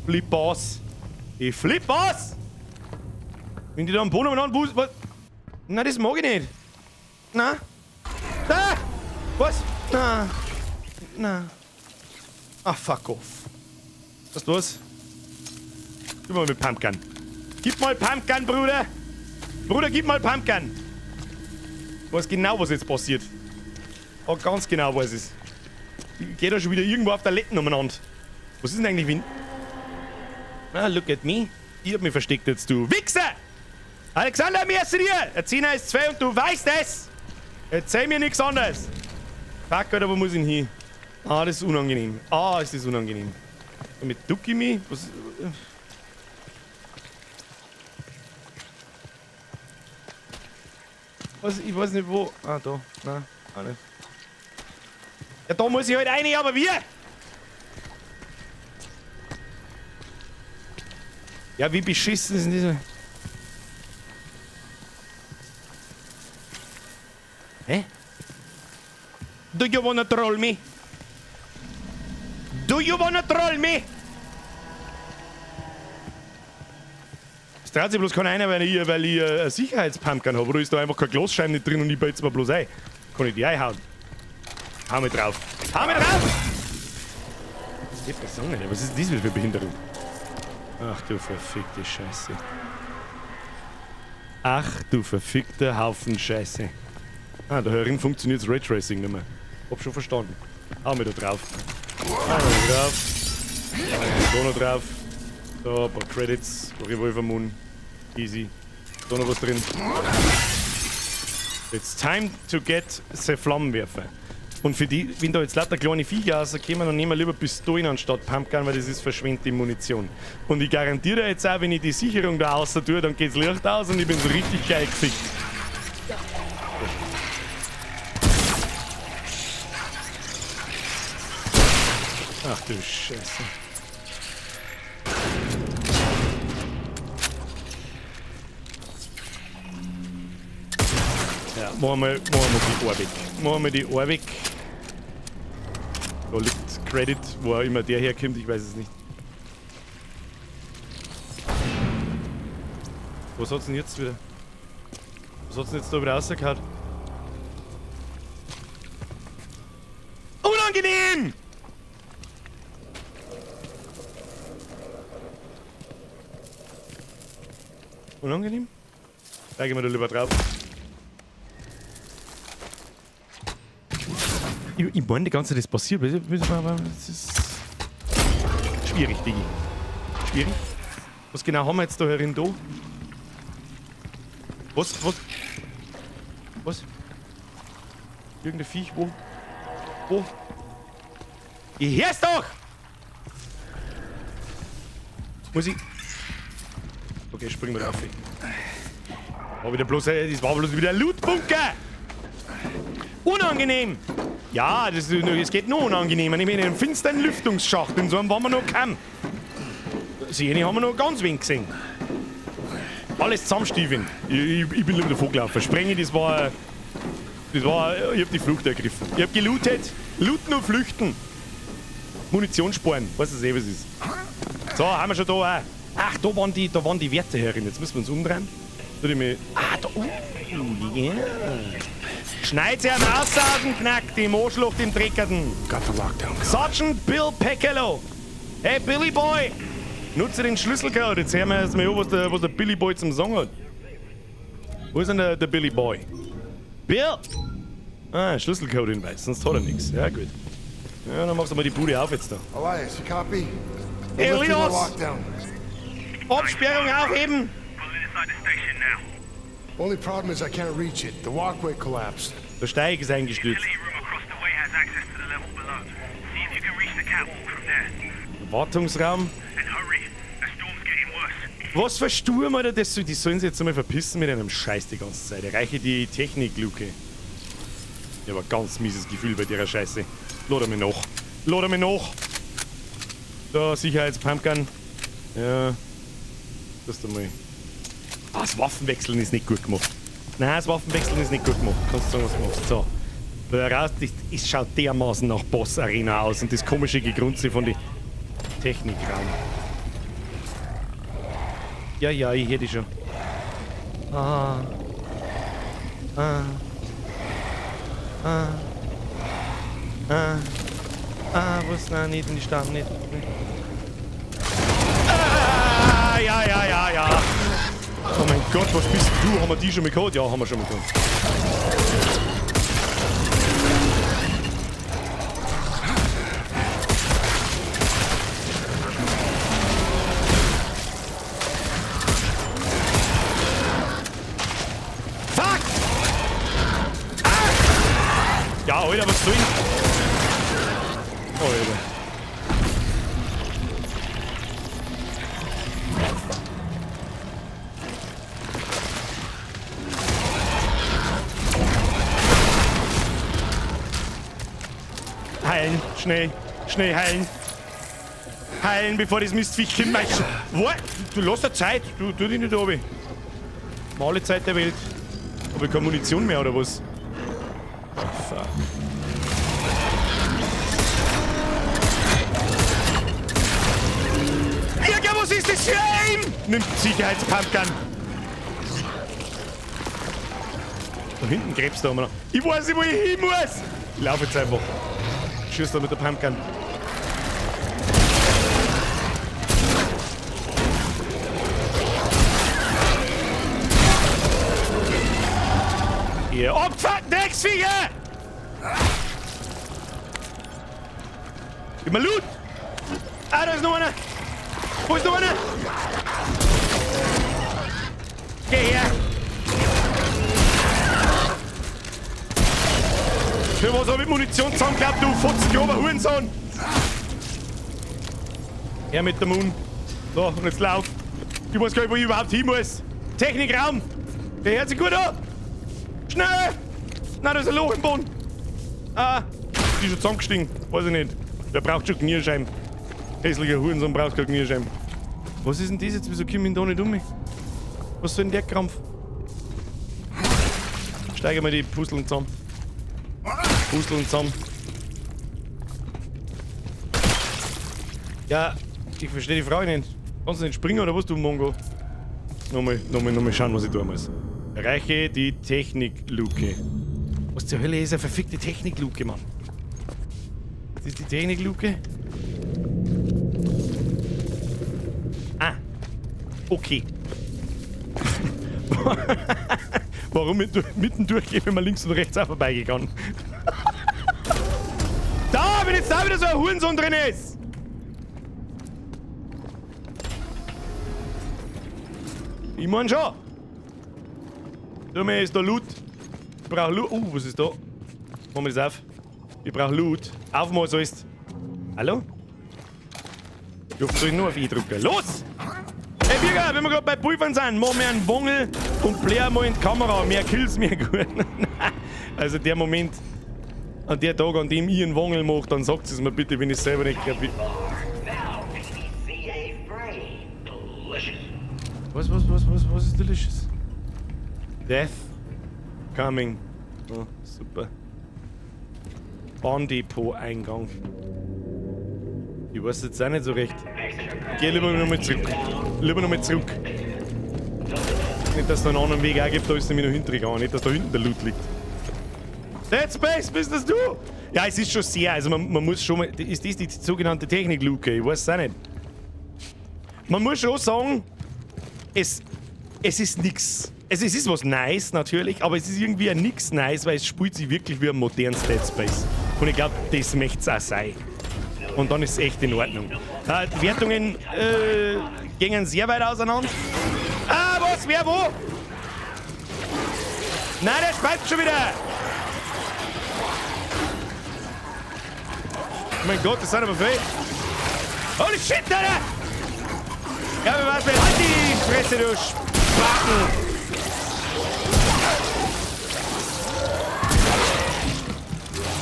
Flip aus. Ich flip aus! Wenn die da am Boden umeinander was? Nein, das mag ich nicht. Na? Da! Was? Na. Ah, fuck off. Was ist los? Gib mal mit Pumpgun. Gib mal Pumpgun, Bruder! Bruder, gib mal Pumpgun! Ich weiß genau, was jetzt passiert. Oh, ganz genau weiß ich es. Ich geh da schon wieder irgendwo auf der Letten umeinander. Was ist denn eigentlich Wind? Ah, look at me. Ich hab mich versteckt jetzt, du Wichser! Alexander, merci dir! Der 10er ist 2 und du weißt es! Erzähl mir nichts anderes! Fuck, Alter, wo muss ich denn hin? Ah, das ist unangenehm. Ah, ist das unangenehm. Damit duck ich mich? Was? Ich weiß nicht wo. Ah, da. Nein, auch nicht. Ja, da muss ich halt rein, aber wir! Ja, wie beschissen sind diese... Hä? Do you wanna troll me? Do you wanna troll me? Es traut sich bloß keiner einer, weil ich einen Sicherheitspumpgun habe. Oder ist da einfach kein Glasscheiben nicht drin und ich beiz mir bloß ein? Kann ich die einhauen? Hau mir drauf! Hau mir drauf! Ich hab das sagen, was ist das für Behinderung? Ach du verfickte Scheiße. Ach du verfickter Haufen Scheiße. Ah, da herin funktioniert das Raytracing nicht mehr. Hab schon verstanden. Hau mir da drauf. Hau mir da drauf. Da noch drauf. Da, ein paar Credits. Revolvermund. Easy. Da noch was drin. It's time to get the Flammenwerfer. Und für die, wenn da jetzt lauter kleine Viecher rauskommen, dann nehmen wir lieber Pistolen anstatt Pumpgun, weil das ist verschwendete Munition. Und ich garantiere dir jetzt auch, wenn ich die Sicherung da außer tue, dann geht's Licht aus und ich bin so richtig geil gefickt. Ach du Scheiße. Ja, machen wir die Ohr weg. Machen wir die Ohr weg. Da liegt Credit, wo auch immer der herkommt, ich weiß es nicht. Was hat's denn jetzt wieder? Was hat's denn jetzt da wieder rausgehauen? Unangenehm! Unangenehm? Zeige mir da lieber drauf. Ich meine die ganze Zeit, das passiert. Das ist schwierig, Diggi. Schwierig. Was genau haben wir jetzt da herin da? Was? Irgendein Viech? Wo? Ich hör's doch! Muss ich... Okay, springen wir drauf. Das war bloß wieder ein Lootbunker! Unangenehm! Ja, das geht noch unangenehmer. Ich meine, in einem finsteren Lüftungsschacht, in so einem waren wir noch kein. Sehne haben wir noch ganz wenig gesehen. Alles zusammenstiefeln. Ich bin lieber der Vogelaufer. Sprenge, das war. Ich hab die Flucht ergriffen. Ich hab gelootet. Looten und flüchten. Munition sparen. Weißt du, was es ist. So, haben wir schon da auch. Ach, da waren die Werte herin. Jetzt müssen wir uns umdrehen. Da da. Yeah. Schneid sie raus aus dem Knack, die Moschlucht im Dreckerten. Sergeant Bill Peckello. Hey, Billy Boy. Nutze den Schlüsselcode. Jetzt hören wir erst mal an, was der Billy Boy zum Sagen hat. Wo ist denn der Billy Boy? Bill! Ah, Schlüsselcode hinweis, sonst hat er nichts. Ja, gut. Ja, dann machst du mal die Bude auf jetzt da. Elias, you copy? Elias! Absperrung aufheben! Only problem is I can't reach it. The walkway collapsed. Der Steig ist eingestürzt. Wartungsraum. Was für Sturm, Alter? Die sollen sich jetzt einmal verpissen mit einem Scheiß die ganze Zeit. Erreiche die Technik-Luke. Ich hab ein ganz mieses Gefühl bei der Scheiße. Lade mich nach. Da, Sicherheitspumpgun. Ja. Das da mal. Ah, das Waffenwechseln ist nicht gut gemacht. Nein, das Waffenwechseln ist nicht gut gemacht. Kannst du sagen, was du machst. So. Es schaut dermaßen nach Boss-Arena aus und das komische Gegrunze von den Technikraum. Ja, ich hätte schon. Was? Nein, nicht in die Stamm, nicht. Ja. Oh mein Gott, was bist du? Haben wir die schon mal gehabt? Ja, haben wir schon mal gehabt. Fuck! Ja, Alter, was soll ich? Alter. Heilen, schnell heilen. Heilen, bevor das Mistviech kommt. What? Du lass dir Zeit, du dich nicht runter. Mal alle Zeit der Welt. Hab ich keine Munition mehr oder was? Oh, fuck. Irga, was ist das für ein? Nimmt Sicherheitspumpgun. Da hinten gräbst du noch. Ich weiß nicht, wo ich hin muss. Ich laufe jetzt einfach. Schieß da mit der Pumpgun. Ihr Opfer, Drecksviecher! Gib mal Loot! Ah, da ist noch einer! Wo ist noch einer? Geh her! Für was hab ich Munition zusammengeklappt, du 40 Jahre Hurensohn! Her mit dem Mund. So, und jetzt lauf. Ich weiß gar nicht, wo ich überhaupt hin muss. Technikraum! Der hört sich gut an! Schnell! Nein, da ist ein Loch im Boden. Ah, die ist schon zusammengestiegen. Weiß ich nicht. Der braucht schon Knierscheiben. Hässlicher Hurensohn braucht keine Knierscheiben. Was ist denn das jetzt? Wieso komme ich da nicht um mich? Was soll denn der Krampf? Steigen wir die Puzzeln zusammen. Puzzeln zusammen. Ja, ich verstehe die Frage nicht. Kannst du nicht springen oder was, du Mongo? Nochmal schauen, was ich tun muss. Erreiche die Technikluke. Was zur Hölle ist eine verfickte Technikluke, Mann? Das ist die Technikluke? Ah. Okay. Warum mittendurch gehen, wenn man links und rechts auch vorbeigegangen? Da, wenn jetzt da wieder so ein Hurensohn drin ist! Ich mein schon. Da mehr ist da Loot. Ich brauch Loot. Was ist da? Machen wir das auf. Ich brauch Loot. Aufmal so ist. Hallo? Ich hoffe, soll ich nur auf I drücken. Los! Hey Birger, wenn wir gerade bei Pulvern sind, machen wir einen Wongel und blären mal in die Kamera. Mehr Kills, mehr gut. Also der Moment, an der Tag, an dem ich einen Wongel mache, dann sagt es mir bitte, wenn ich es selber nicht kapiere. Was ist delicious? Death coming. Oh, super. Bahndepot-Eingang. Ich weiß jetzt auch nicht so recht. Geh lieber nochmal zurück. Nicht, dass es da einen anderen Weg auch gibt, da ist nämlich noch hintergegangen. Nicht, dass da hinten der Loot liegt. Dead Space, bist das du? Ja, es ist schon sehr. Also man muss schon mal. Ist das die sogenannte Technikluke? Ich weiß es auch nicht. Man muss schon sagen, es ist nix. Also es ist was nice natürlich, aber es ist irgendwie ein nix nice, weil es spielt sich wirklich wie ein modernes Dead Space. Und ich glaube, das möchte es auch sein. Und dann ist es echt in Ordnung. Die Wertungen gingen sehr weit auseinander. Ah, was? Wer wo? Nein, der spaltet schon wieder! Oh mein Gott, das sind aber viele. Holy shit, Alter! Ja, wir warten. Halt die Fresse, du Spaten!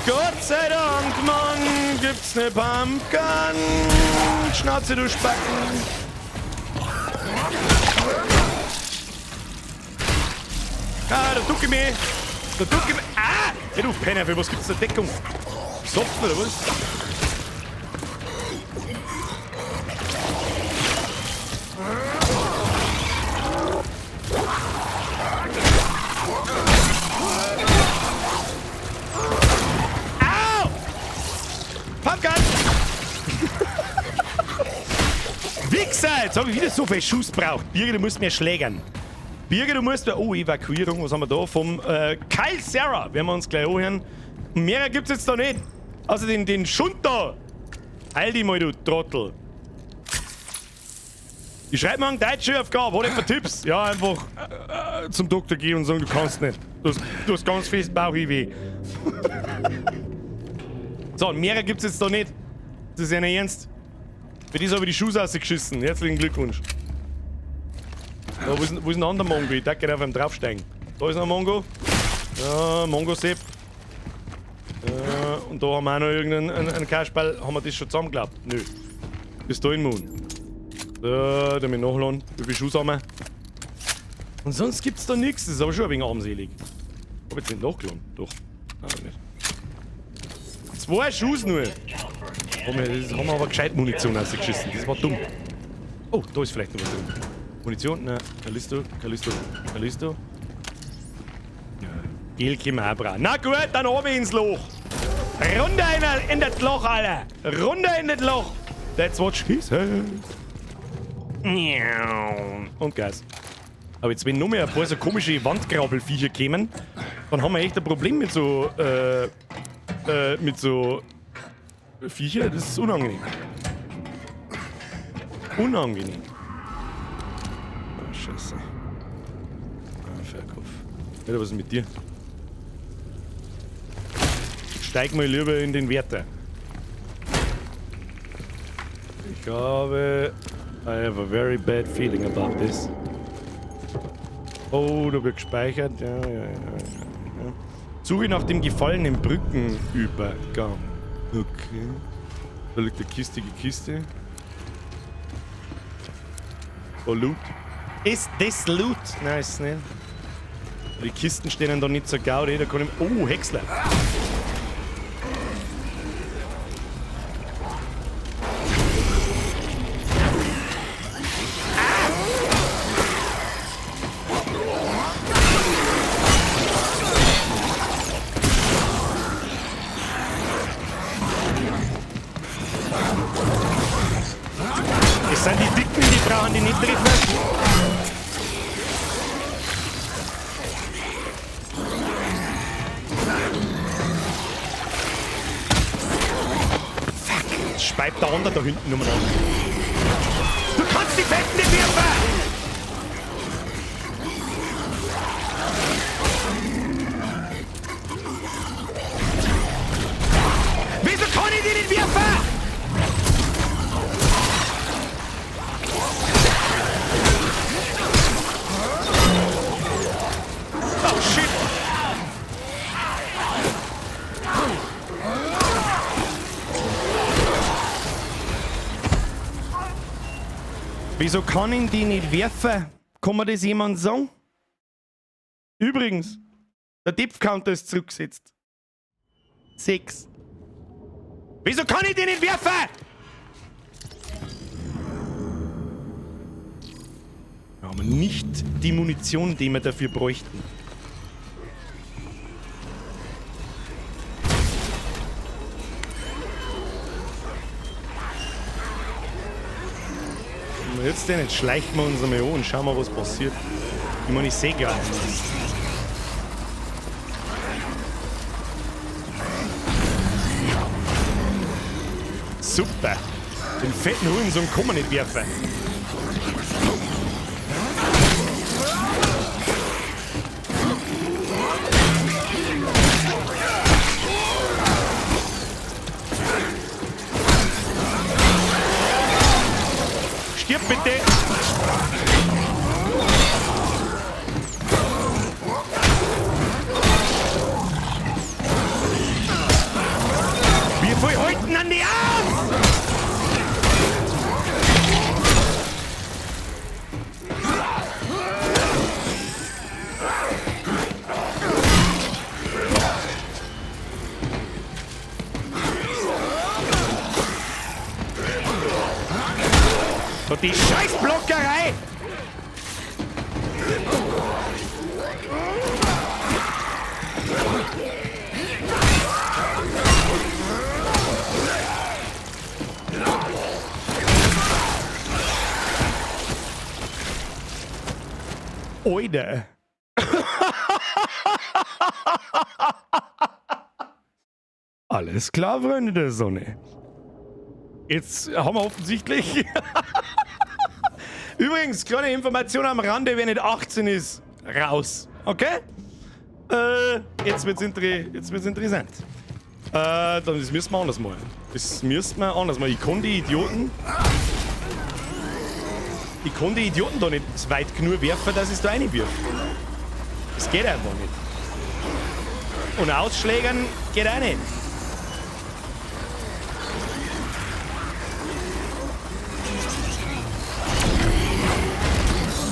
Gott sei Dank, Mann, gibt's ne Pumpgun. Schnauze, du Spacken. Ah, da ducke mir. Ah! Hey, du Penner, für was gibt's da Deckung? Sopfen oder was? Wichser! Jetzt habe ich wieder so viel Schuss braucht. Birger, du musst mir schlägern. Birger, du musst... Oh, Evakuierung. Was haben wir da? Vom Kyle Sarah. Werden wir uns gleich anhören. Mehr gibt's jetzt da nicht. Also den Schund da. Heil dich mal, du Trottel. Ich schreibe mir einen deutschen Aufgabe. Hat etwa Tipps? Ja, einfach zum Doktor gehen und sagen, du kannst nicht. Du hast ganz fest Bauchweh. So, mehr gibt's jetzt da nicht. Das ist ja nicht ernst. Für das habe ich die Schuhe rausgeschissen. Herzlichen Glückwunsch. Ja, wo ist ein anderer Mongo? Ich darf gerne auf einem draufsteigen. Da ist noch ein Mongo. Ja, Mongo-Sepp. Und da haben wir auch noch irgendeinen Kasperl. Haben wir das schon zusammengeklappt? Nö. Bis da in den Mund. So, damit nachladen. Wie viele Schuhe haben wir? Und sonst gibt's da nichts. Das ist aber schon ein wenig armselig. Hab ich jetzt nicht nachgeladen? Doch. Nein, nicht. 2 Schuhe nur. Haben wir aber gescheit Munition rausgeschissen. Das war dumm. Oh, da ist vielleicht noch was drin. Munition? Nein. Callisto. Ja. Gel können wir auch brauchen. Na gut, dann oben ins Loch. Runter in das Loch, Alter. Runter in das Loch. That's what she said. Und Gas. Aber jetzt, wenn noch mehr ein paar so komische Wandgrabbelviecher kämen, dann haben wir echt ein Problem mit so Viecher. Das ist unangenehm. Unangenehm. Ah, scheiße. Ah, Verkauf. Alter, was ist mit dir? Steig mal lieber in den Wärter. Ich habe... I have a very bad feeling about this. Oh, da wird gespeichert. Ja. Suche nach dem gefallenen Brückenübergang. Okay. Da liegt eine kistige Kiste. Oh, Loot. Ist das Loot? Nein, ist es nicht. Die Kisten stehen da nicht so gaudi. Da kann ich... Oh, Häcksler. Es sind die Dicken, die brauchen die nicht treffen. Fuck, jetzt speibt der andere da hinten umeinander. Du kannst die Fetten nicht werfen! Wieso kann ich die nicht werfen? Oh shit! Wieso kann ich die nicht werfen? Kann mir das jemand sagen? Übrigens, der Depth-Counter ist zurückgesetzt. 6. Wieso kann ich die nicht werfen? Wir haben nicht die Munition, die wir dafür bräuchten. Jetzt denn, jetzt schleichen wir uns einmal an und schauen wir, was passiert. Ich meine, ich sehe gar nichts. Super! Den fetten Hurensohn kann man nicht werfen. Stirb bitte! Wir voll halten an die Arme! So die Scheißblockerei! Oide! Alles klar, Freunde der Sonne. Jetzt haben wir offensichtlich... Übrigens, kleine Information am Rande, wer nicht 18 ist, raus. Okay? Jetzt wird's interessant. Das müssen wir anders machen. Das müssen wir anders machen. Ich kann die Idioten da nicht weit genug werfen, dass ich es da reinwirf. Das geht einfach nicht. Und Ausschlägern geht auch nicht.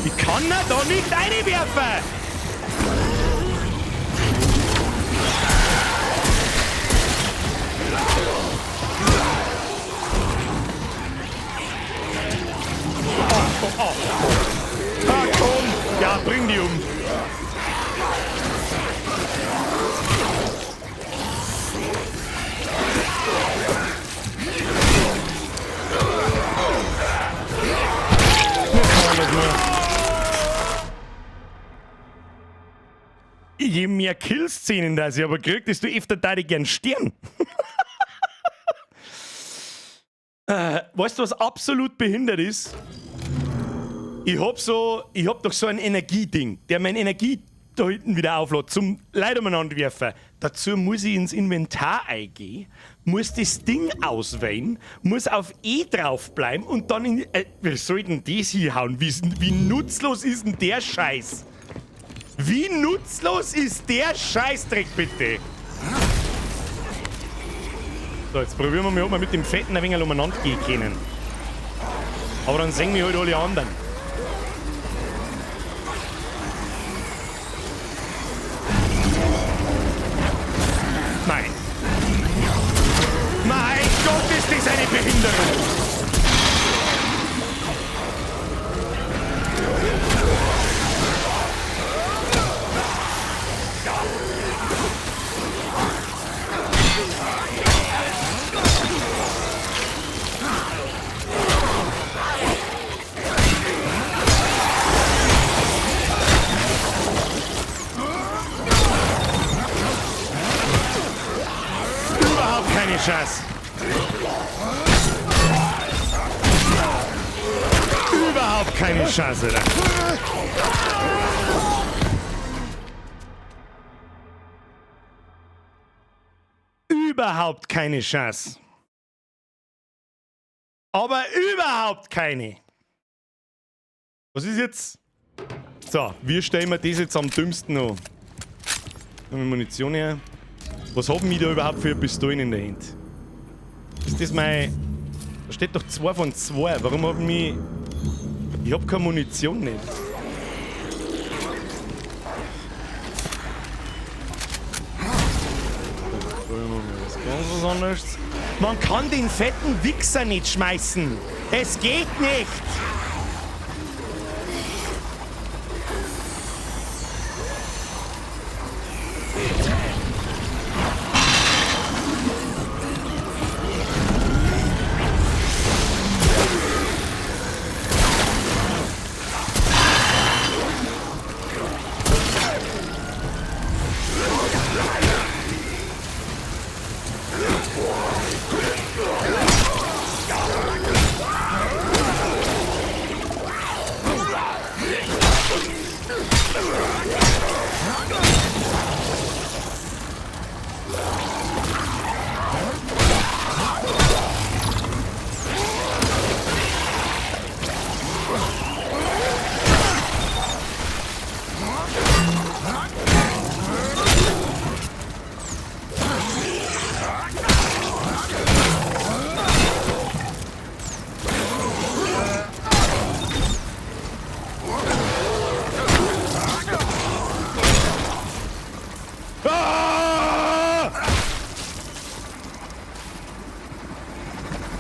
Ich kann er da nicht reinwerfen! Oh. Ah, komm! Ja, bring die um! Je mehr Killszenen das ich aber krieg, desto öfter da ich gern Stern. Weißt du, was absolut behindert ist? Ich hab doch so ein Energieding, der meine Energie da hinten wieder auflädt, zum Leid umeinander werfen. Dazu muss ich ins Inventar eingehen, muss das Ding auswählen, muss auf E draufbleiben und dann in. Wie soll denn das hier hauen? Wie nutzlos ist denn der Scheiß? Wie nutzlos ist der Scheißdreck bitte? So, jetzt probieren wir mal, ob wir mit dem Fetten ein wenig umeinander gehen können. Aber dann sehen wir halt alle anderen. Nein. Mein Gott, ist das eine Behinderung! Keine Chance. Überhaupt keine Chance. Überhaupt keine Chance. Aber überhaupt keine. Was ist jetzt? So, wie stellen wir das jetzt am dümmsten an? Nehmen wir Munition her. Was haben wir da überhaupt für Pistolen in der Hand? Ist das mein... Da steht doch 2 von 2. Warum haben wir... Ich hab keine Munition nicht. Was ganz was anderes. Man kann den fetten Wichser nicht schmeißen. Es geht nicht.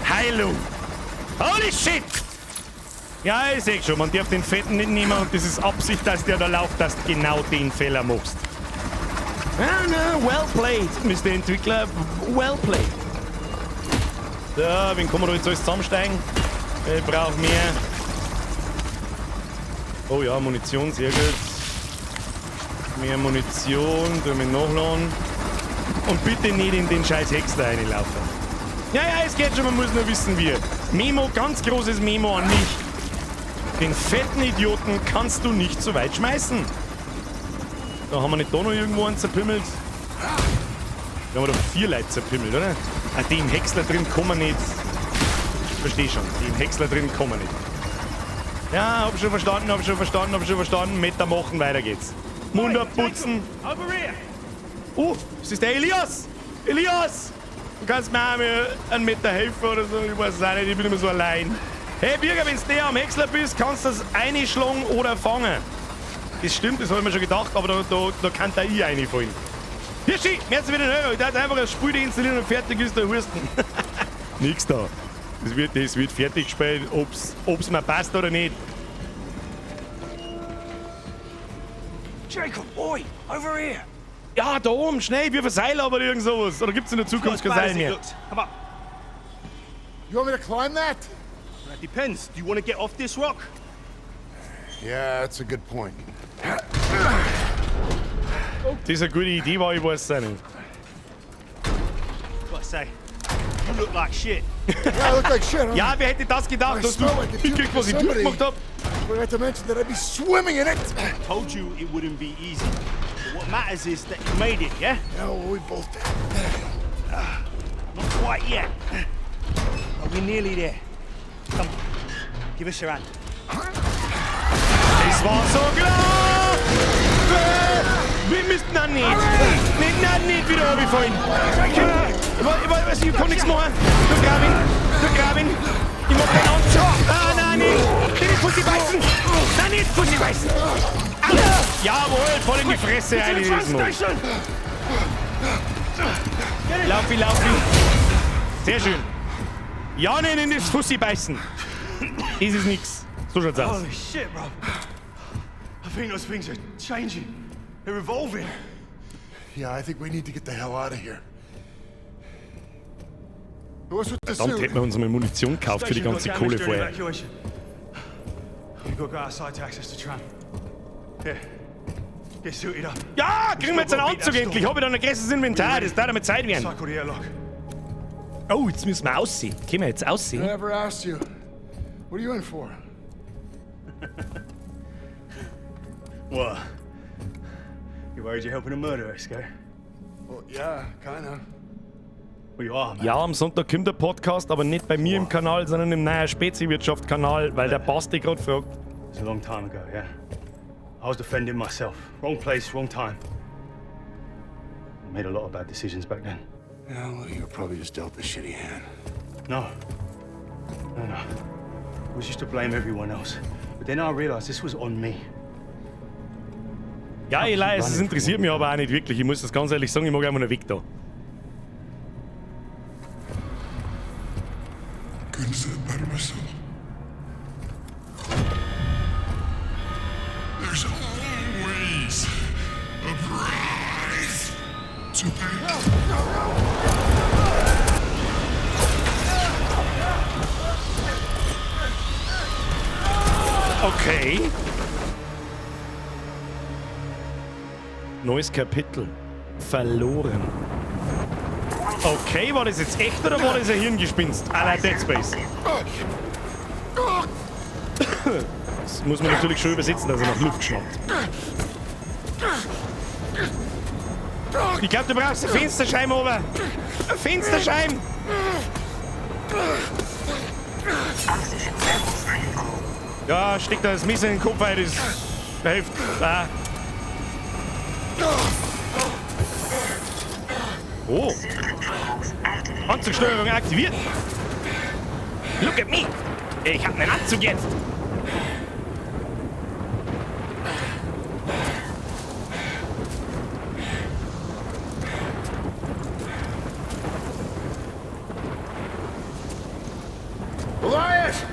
Heilung! Holy shit! Ja, ich seh schon, man darf den Fetten nicht nehmen und das ist Absicht, dass der da läuft, dass du genau den Fehler machst. Ah, no, well played, Mr. Entwickler, well played. So, wen kann man da jetzt alles zusammensteigen? Ich brauche mehr. Oh ja, Munition, sehr gut. Mehr Munition, tun wir nachladen. Und bitte nicht in den scheiß Hexer reinlaufen. Ja, es geht schon, man muss nur wissen wie. Memo, ganz großes Memo an mich. Den fetten Idioten kannst du nicht so weit schmeißen. Da haben wir nicht da noch irgendwo einen zerpimmelt. Da haben wir doch 4 Leute zerpimmelt, oder? Ah, die im Häcksler drin kommen nicht. Ich versteh schon, die im Häcksler drin kommen nicht. Ja, hab schon verstanden. Meter machen, weiter geht's. Mund abputzen. Das ist der Elias! Elias! Du kannst mir auch mal einen Meter helfen oder so, ich weiß es auch nicht, ich bin immer so allein. Hey Bürger, wenn du näher am Häcksler bist, kannst du das einschlagen oder fangen. Das stimmt, das habe ich mir schon gedacht, aber da kann der I reinfallen. Hirschi, merkst du wieder höher, ich darf einfach ein Spiel installieren und fertig ist der Husten. Nix da. Das wird fertig gespielt, ob's mir passt oder nicht. Jacob, oi, over here. Ja, da oben, schnell, wir verseilen aber irgend sowas. Oder gibt's in der Zukunft kein Seil mehr? Come on. You want me to climb that? That depends. Do you want to get off this rock? Yeah, that's a good point. das eine gute Idee war, ich weiß es auch nicht. Gotta say, you look like shit. Yeah, I look like shit, huh? Ja, wer hätte das gedacht, I dass du smell like a mitgekriegt, was ich somebody. durchgemacht hab? Forgot to mention that I'd be swimming in it. Told you it wouldn't be easy. But what matters is that you made it, yeah? Yeah, well, we both did. Not quite yet. But we're nearly there. Come on, give us your hand. Es war so klar! Wir müssten dann nicht! Nicht wieder runterfallen! Ich kann nichts machen! Du grab ihn! Ich mach den Anschau! Ah, nein, nicht! Nicht Pussy beißen! Nein, nicht Pussy beißen! Jawohl, voll in die Fresse rein in dieses Mal! Laufi! Sehr schön! Ja, nicht in das Pussy beißen! Das ist nix! So schaut's aus! Holy shit, bro. I think those things are changing. They're evolving. Yeah, I think we need to get the hell out of here. What's with the Verdammt, suit? hätten wir uns mal Munition gekauft für die ganze Kohle vorher. Evacuation. We've got to go outside to access the tram. Here, get suited up. Ja, kriegen wir jetzt einen Anzug endlich. Hab ich dann ein größeres Inventar. Das darf damit Zeit werden. Cycle the airlock. Oh, jetzt müssen wir aussehen. Können wir jetzt I aussehen? never asked you. What are you in for? What? You worried you're helping a murderer, Sky? Well, yeah, kinda. Well, you are, man. Ja, am Sonntag kommt der Podcast, aber nicht bei mir im Kanal, sondern im neuen Speziwirtschaft-Kanal, weil der Basti gerade fragt. It's a long time ago, yeah. I was defending myself. Wrong place, wrong time. I made a lot of bad decisions back then. Yeah, well, you were probably just dealt a shitty hand. No. I was used to blame everyone else. But then I realized this was on me. Ja, Elias, es interessiert mich aber auch nicht wirklich. Ich muss das ganz ehrlich sagen, ich mag einfach einen Weg da. Couldn't have said it better myself. There's always a price to pay. Okay. Neues Kapitel. Verloren. Okay, war das jetzt echt oder war das ein Hirngespinst? Ah, nein, Dead Space. Das muss man natürlich schon übersetzen, dass er nach Luft schnappt. Ich glaube, du brauchst eine Fensterscheibe oben. Eine Fensterscheibe. Ja, steck da das Messer in den Kopf ein, das hilft. Ah. Oh. Anzugsteuerung aktiviert. Look at me. Ich hab einen Anzug jetzt. Elias!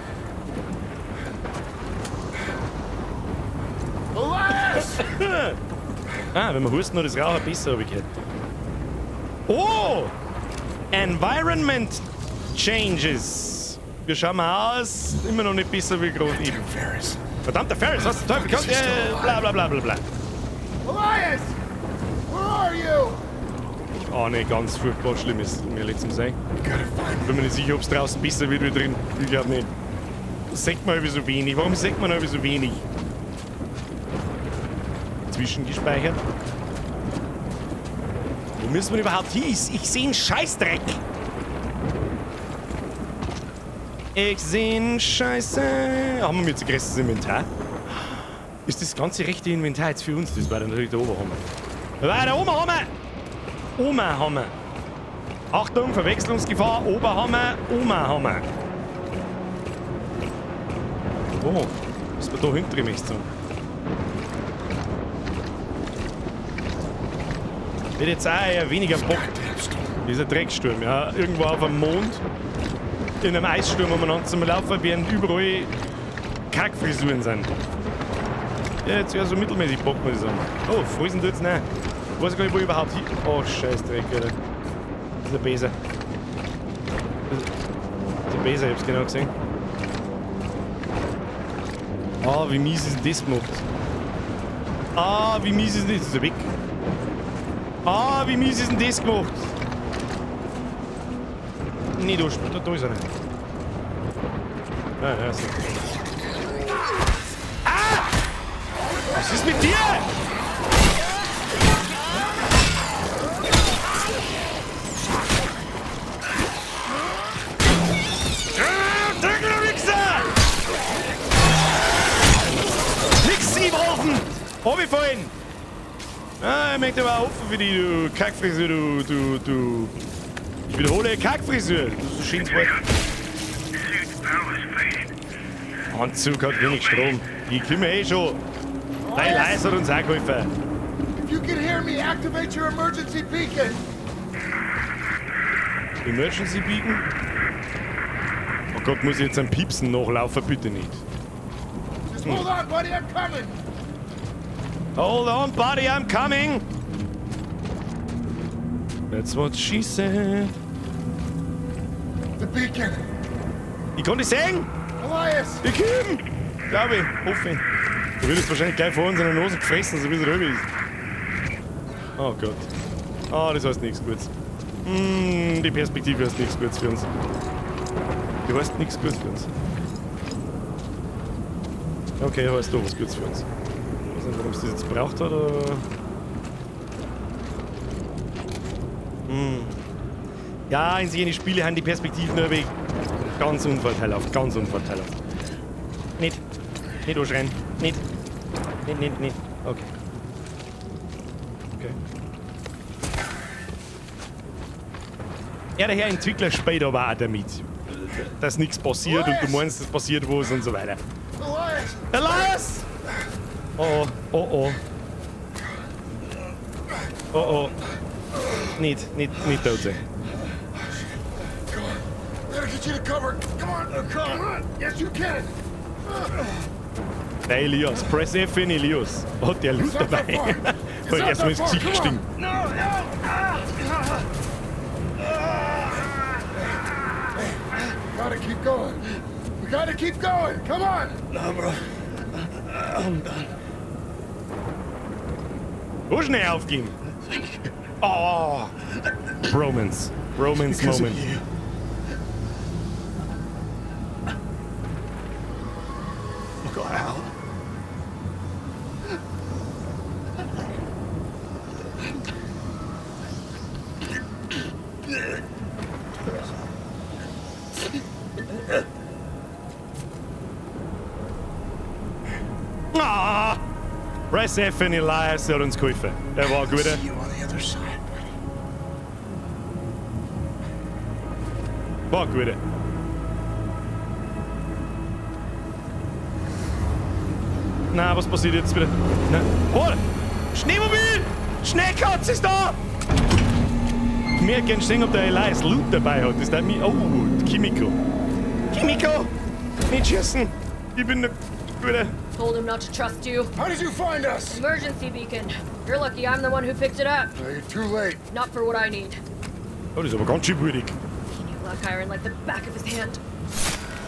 Elias! Ah, wenn man husten, noch das Rauchen besser, habe ich gehört. Oh! Environment Changes. Wir schauen mal aus. Immer noch nicht besser wie gerade eben. Ferris. Verdammter Ferris, was zum Teufel kommt? Bla bla bla bla bla. Elias! Where are you? Ich ahne ganz furchtbar Schlimmes, um ehrlich zu sein. Gotta find Ich bin mir nicht sicher, ob es draußen besser wird wie drin. Ich glaube nicht. Sagt man irgendwie so wenig. Warum sagt man irgendwie so wenig? Zwischengespeichert. Wo müssen wir überhaupt hin? Ich sehe einen Scheißdreck. Ich sehe einen Scheiße. Haben wir jetzt ein größtes Inventar? Ist das ganze rechte Inventar jetzt für uns? Das war dann natürlich der Oberhammer. Der Oberhammer! Oma-Hammer. Achtung, Verwechslungsgefahr. Oberhammer, Oma-Hammer. Oh, was wir da hinter ihm ist. Wird jetzt auch eher weniger Bock. Dieser Drecksturm, ja. Irgendwo auf dem Mond. In einem Eissturm umeinander zum Laufen, während überall Kackfrisuren sind. Ja, jetzt wäre so mittelmäßig Bock, muss ich sagen. Oh, Frisen tut's nicht. Ich weiß gar nicht, wo ich überhaupt hin. Oh, Scheißdreck, Alter. Das ist ein Beser. Das ist ein Beser, ich hab's genau gesehen. Ah, wie mies ist denn das gemacht? Ah, wie mies ist das? Ist er weg? Ah, wie mies ist denn das gemacht? Nee, da ist er nicht. Ja, so. Ah! Was ist mit dir? Nix geworfen! Runterfallen! Ah, ich möchte aber hoffen für die, du Kackfrisur, du. Ich wiederhole, Kackfrisur. Das ist ein schönes Wort. Anzug hat wenig Strom. Ich kümmere eh schon. Dein Leis hat uns auch geholfen. If you can hear me, activate your emergency beacon. Emergency Beacon? Oh Gott, muss ich jetzt ein Piepsen nachlaufen? Bitte nicht. Just hold on, buddy, I'm coming. Hold on, buddy, I'm coming. That's what she said. The beacon. Ich kann dich sehen. Elias. Ich komm. Glaube ich. Hoffe ich. Du wirst wahrscheinlich gleich vor uns in der Nase gefressen, so wie es rüber ist. Oh Gott. Ah, das heißt nichts Gutes. Die Perspektive heißt nichts Gutes für uns. Die heißt nichts Gutes für uns. Okay, heißt doch was Gutes für uns. Ich weiß nicht, warum es das jetzt braucht hat, oder... Ja, in solchen Spielen haben die Perspektiven nur weg. Ganz unvorteilhaft, ganz unvorteilhaft. Nicht anschreien. Nicht. Okay. Ja, der Herr Entwickler spielt aber auch damit, dass nichts passiert und du meinst, es passiert was und so weiter. Elias! Oh. Oh. Nicht tot sein. Gotta get you to cover. Come on. Yes, you can. Der Elias, press F in Elias. Hat der Lust dabei? Weil er so ins Gesicht gestimmt. Gotta keep going. We gotta keep going. Come on. No, bro. I'm done. So schnell aufgeben. Oh. Bromance Moment. I got out. Ah. Press F in Elias hat uns geholfen. Der war gut. See you on the other side, buddy. War gut. Na, was passiert jetzt wieder? Na, oh! Schneemobil! Schneekatze ist da! Wir können sehen, ob der Elias Loot dabei hat. Ist der mi? Oh, Kimiko! Nicht schießen! Ich bin der Gute. Told him not to trust you. How did you find us? Emergency beacon. You're lucky I'm the one who picked it up. You're too late. Not for what I need. Oh, das ist aber ganz schön blutig. He knew Black Iron like the back of his hand.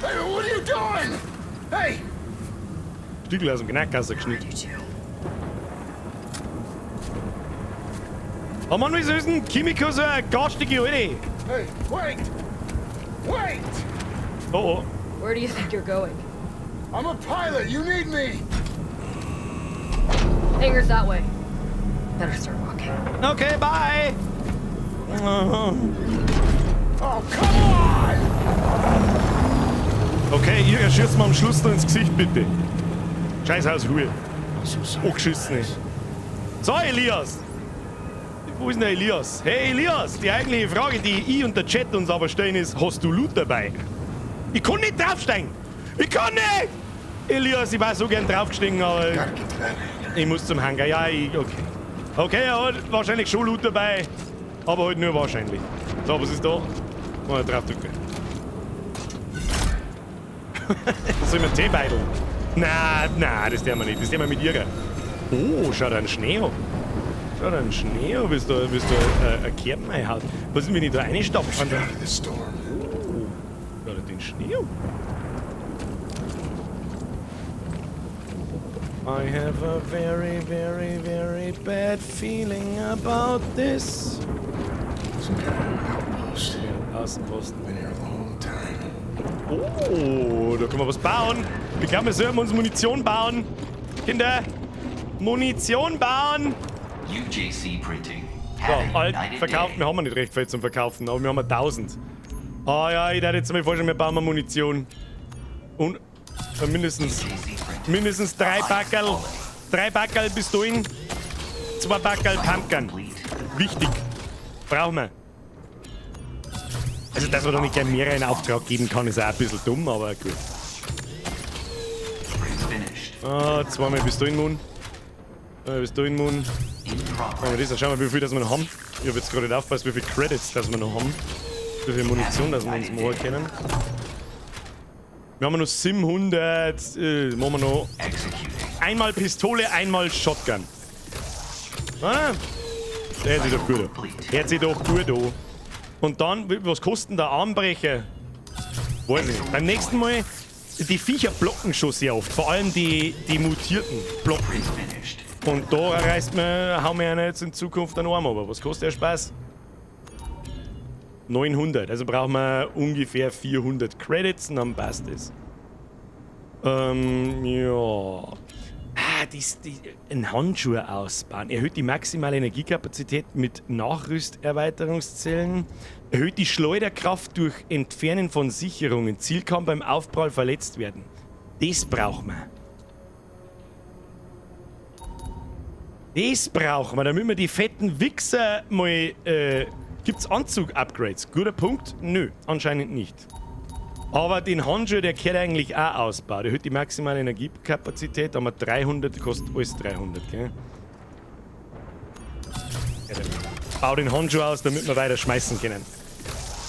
Hey, what are you doing? Hey! Stückel aus dem Knackkasse geschnitten. You too. Oh Mann, wieso ist denn Kimiko so eine garstige Alte? Hey, wait! Wait! Oh. Where do you think you're going? I'm a pilot. You need me. Hangar's that way. Better start walking. Okay, bye! Oh, come on! Okay, ihr schießt mir am Schluss noch ins Gesicht, bitte. Scheißhaus, Ruhe. Angeschissen ist. So, Elias! Wo ist denn der Elias? Hey, Elias! Die eigentliche Frage, die ich und der Chat uns aber stellen, ist: Hast du Loot dabei? Ich kann nicht draufsteigen! Ich kann nicht! Elias, ich war so gern draufgestiegen, aber Gotta get to that. ich muss zum Hangar. Ja, okay. Okay, er hat wahrscheinlich schon Loot dabei, aber halt nur wahrscheinlich. So, was ist da? Mal draufdrücken. Soll ich mir Teebeutel? Nein, das tun wir nicht. Das tun wir mit ihr. Oh, schau da einen Schnee an. Schau da einen Schnee an, willst du ein Kerben reinhauen? Was ist, wenn ich da reinstapfe? Get out of this storm. Schau da den Schnee an. I have a very, very, very bad feeling about this. Ja, Außenposten. Been here a long time. Oh, da können wir was bauen. Ich glaube, wir sollten uns Munition bauen. Kinder, Munition bauen. UJC Printing. So, alt, verkauft. Wir haben nicht recht viel zum Verkaufen, aber wir haben 1000. Ah ja, ich dachte jetzt mal vorstellen, wir bauen mal Munition. Und mindestens 3 Backerl. 3 Backerl Pistolen. 2 Backerl Pumpgun. Wichtig. Brauchen wir. Also, dass man da nicht gleich mehrere in Auftrag geben kann, ist auch ein bisschen dumm, aber gut. Ah, 2 Pistolenmund. Pistolenmund. Schauen wir, wie viel das wir noch haben. Ich habe jetzt gerade nicht aufgepasst, wie viel Credits das wir noch haben. Wie viel Munition, dass wir uns machen können. Wir haben noch 700. Machen wir noch. Einmal Pistole, einmal Shotgun. Ah, der hört sich doch gut an. Hört sich doch gut an. Und dann, was kosten der Armbrecher? Weiß ich nicht. Beim nächsten Mal, die Viecher blocken schon sehr oft. Vor allem die Mutierten blocken. Und da reißt man, hauen wir ja jetzt in Zukunft einen Arm, aber was kostet der Spaß? 900. Also brauchen wir ungefähr 400 Credits und dann passt es. Ja. Ein Handschuh ausbauen. Erhöht die maximale Energiekapazität mit Nachrüsterweiterungszellen. Erhöht die Schleuderkraft durch Entfernen von Sicherungen. Ziel kann beim Aufprall verletzt werden. Das brauchen wir. Das brauchen wir, damit wir die fetten Wichser mal... Gibt's Anzug-Upgrades? Guter Punkt? Nö, anscheinend nicht. Aber den Handschuh, der gehört eigentlich auch ausbauen. Der erhöht die maximale Energiekapazität, haben wir 300, kostet alles 300, gell? Ja, dann bau den Handschuh aus, damit wir weiter schmeißen können.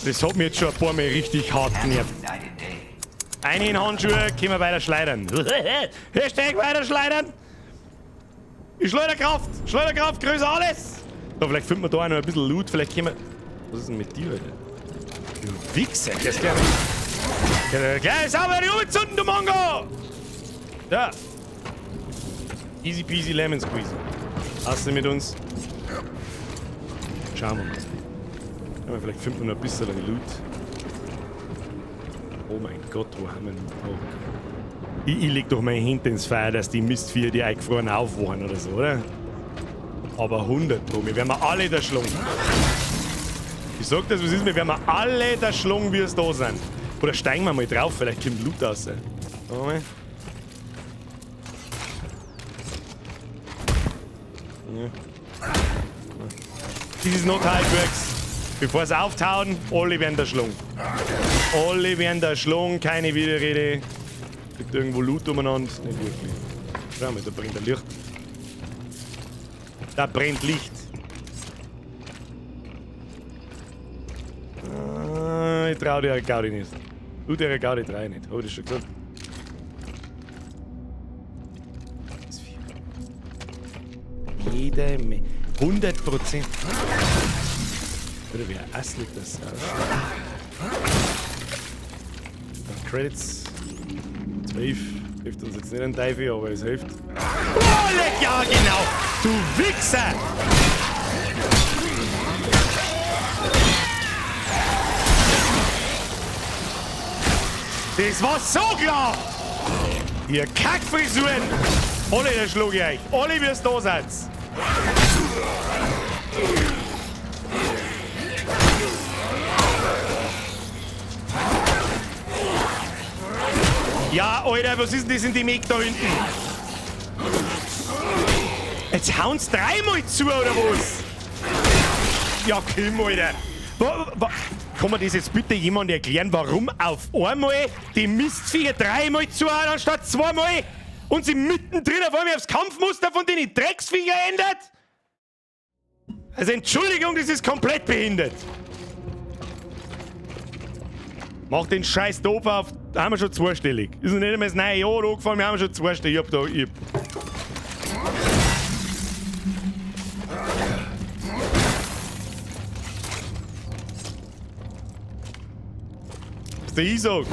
Das hat mir jetzt schon ein paar Mal richtig hart genervt. Eine in Handschuhe, können wir weiter schleudern. Hashtag weiter schleudern! Die Schleuderkraft! Schleuderkraft, größer alles! So, vielleicht finden wir da auch noch ein bisschen Loot, vielleicht können wir... Was ist denn mit dir, Alter? Du Wichser, der ist gleich... Gleich sauber die umzünden, du Mongo! Da! Easy peasy lemon squeezy. Hast du mit uns? Schauen wir mal. Ja, vielleicht finden wir noch ein bisschen Loot. Oh mein Gott, wo haben wir denn... Oh. Ich leg doch meine Hände ins Feuer, dass die Mistviecher die eingefroren aufwachen oder so, oder? Aber 100 Pro, wir werden alle da schlungen. Ich sag das, was ist, wir werden alle da schlungen, wie es da sind. Oder steigen wir mal drauf, vielleicht kommt Loot raus. Mal. Ja. Das ist not how it works. Bevor sie auftauen, alle werden da schlungen. Alle werden da schlungen, keine Widerrede. Gibt irgendwo Loot umeinander? Nicht wirklich. Schau mal, da brennt ein Licht. Da brennt Licht. Ich trau der Gaudi nicht. Du der Gaudi 3 nicht. Hab ich das schon gesagt? 100%. Oder wie asslig das ausschaut. Credits 12. Hilft uns jetzt nicht ein Teufel, aber es hilft. Oh, ja, genau! Du Wichser! Das war so klar! Ihr Kackfrisuren! Alle, da schlug ich euch! Alle, wie es da seid! Ja, Alter, was ist denn das in dem Eck da hinten? Jetzt hauen's dreimal zu, oder was? Ja, Kim, Alter. Kann mir das jetzt bitte jemand erklären, warum auf einmal die Mistviecher dreimal zuhauen anstatt zweimal und sie mittendrin auf einmal aufs Kampfmuster von den Drecksviecher ändert? Also Entschuldigung, das ist komplett behindert. Mach den scheiß Doof auf, da haben wir schon zweistellig. Ist noch nicht einmal das neue Jahr angefallen, wir haben schon zweistellig. Das ist der Isaac.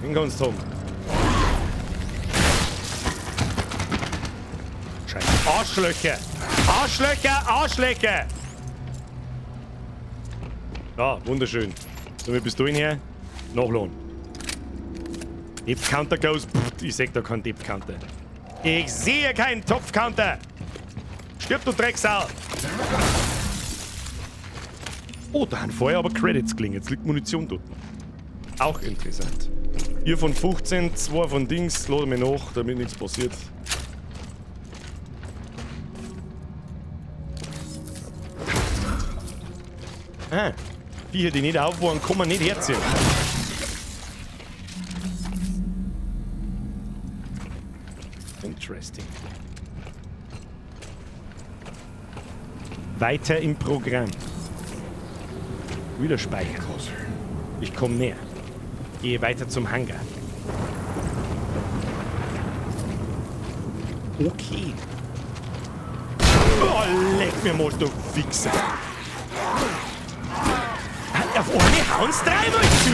Den kannst du haben. Scheiße. Arschlöcher! Arschlöcher! Arschlöcher! Ja, wunderschön. So, mit Pistolen her. Nachladen. Depth-Counter goes. Ich seh da keinen Depth-Counter. Ich sehe keinen Topf-Counter! Stirb, du Drecksau! Oh, da haben vorher aber Credits gelingen. Jetzt liegt Munition dort. Auch interessant. 4 von 15, 2 von Dings. Lade mich nach, damit nichts passiert. Ah, Viecher, die nicht aufwachen, kann man nicht herziehen. Interesting. Weiter im Programm. Wieder speichern. Ich komme näher. Gehe weiter zum Hangar. Okay. Oh, leck mir mal, du Wichser. Auf eine hauen es dreimal zu.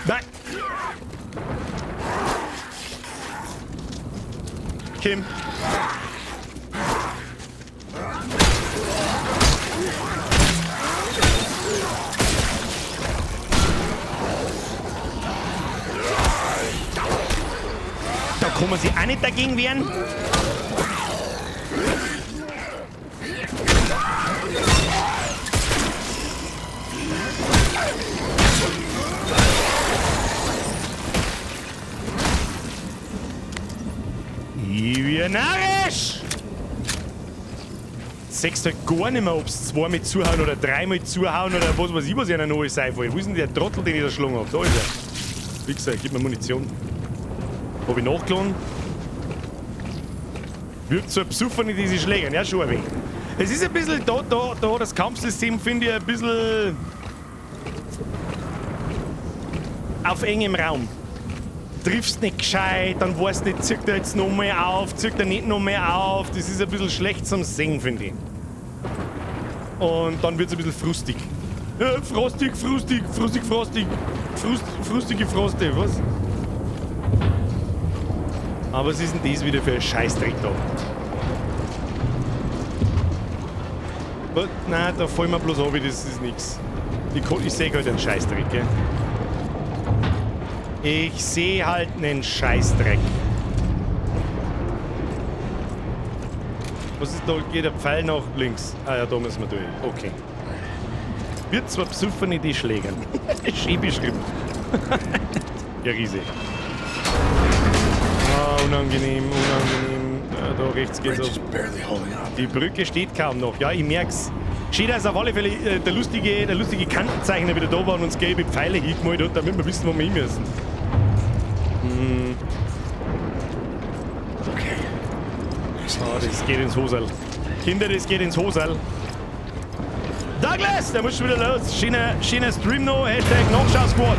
Nein. Kim. Da kann man sich auch nicht dagegen wehren. Ich bin narrisch! Sechst halt gar nicht mehr, ob es zweimal zuhauen oder dreimal zuhauen oder was weiß ich, was einer noch alles sein will. Wo ist denn der Trottel, den ich da geschlagen habe? Da ist er. Wie gesagt, gib mir Munition. Hab ich nachgeladen? Wirkt so ein Besucher in diese Schläger, ja schon ein wenig. Es ist ein bisschen, da das Kampfsystem finde ich ein bisschen auf engem Raum. Triffst nicht gescheit, dann weißt nicht, zieht er jetzt noch mehr auf, zieht er nicht noch mehr auf. Das ist ein bisschen schlecht zum Singen, finde ich. Und dann wird es ein bisschen frustig. Frostig, frustig, frustig, frostig. Frustige Froste, was? Aber was ist denn das wieder für ein Scheißdreck da? Was? Nein, da fallen wir bloß ab, das ist nix. Ich sehe halt einen Scheißdreck, gell? Ich sehe halt einen Scheißdreck. Was ist da? Geht der Pfeil nach links? Ah ja, da müssen wir durch. Okay. Wird zwar besoffen in die Schlägern. Schön beschrieben. Ja, Riese. Ah, unangenehm, unangenehm. Da rechts geht's auf. Die Brücke steht kaum noch. Ja, ich merk's. Schön, dass auf alle Fälle der lustige Kantenzeichner wieder da war und uns gelbe Pfeile hingemalt hat, damit wir wissen, wo wir hin müssen. Okay. Oh, das geht ins Hosal. Kinder, das geht ins Hosal. Douglas, der muss schon wieder los. Schöner Stream noch. Hashtag Nachschau-Squad.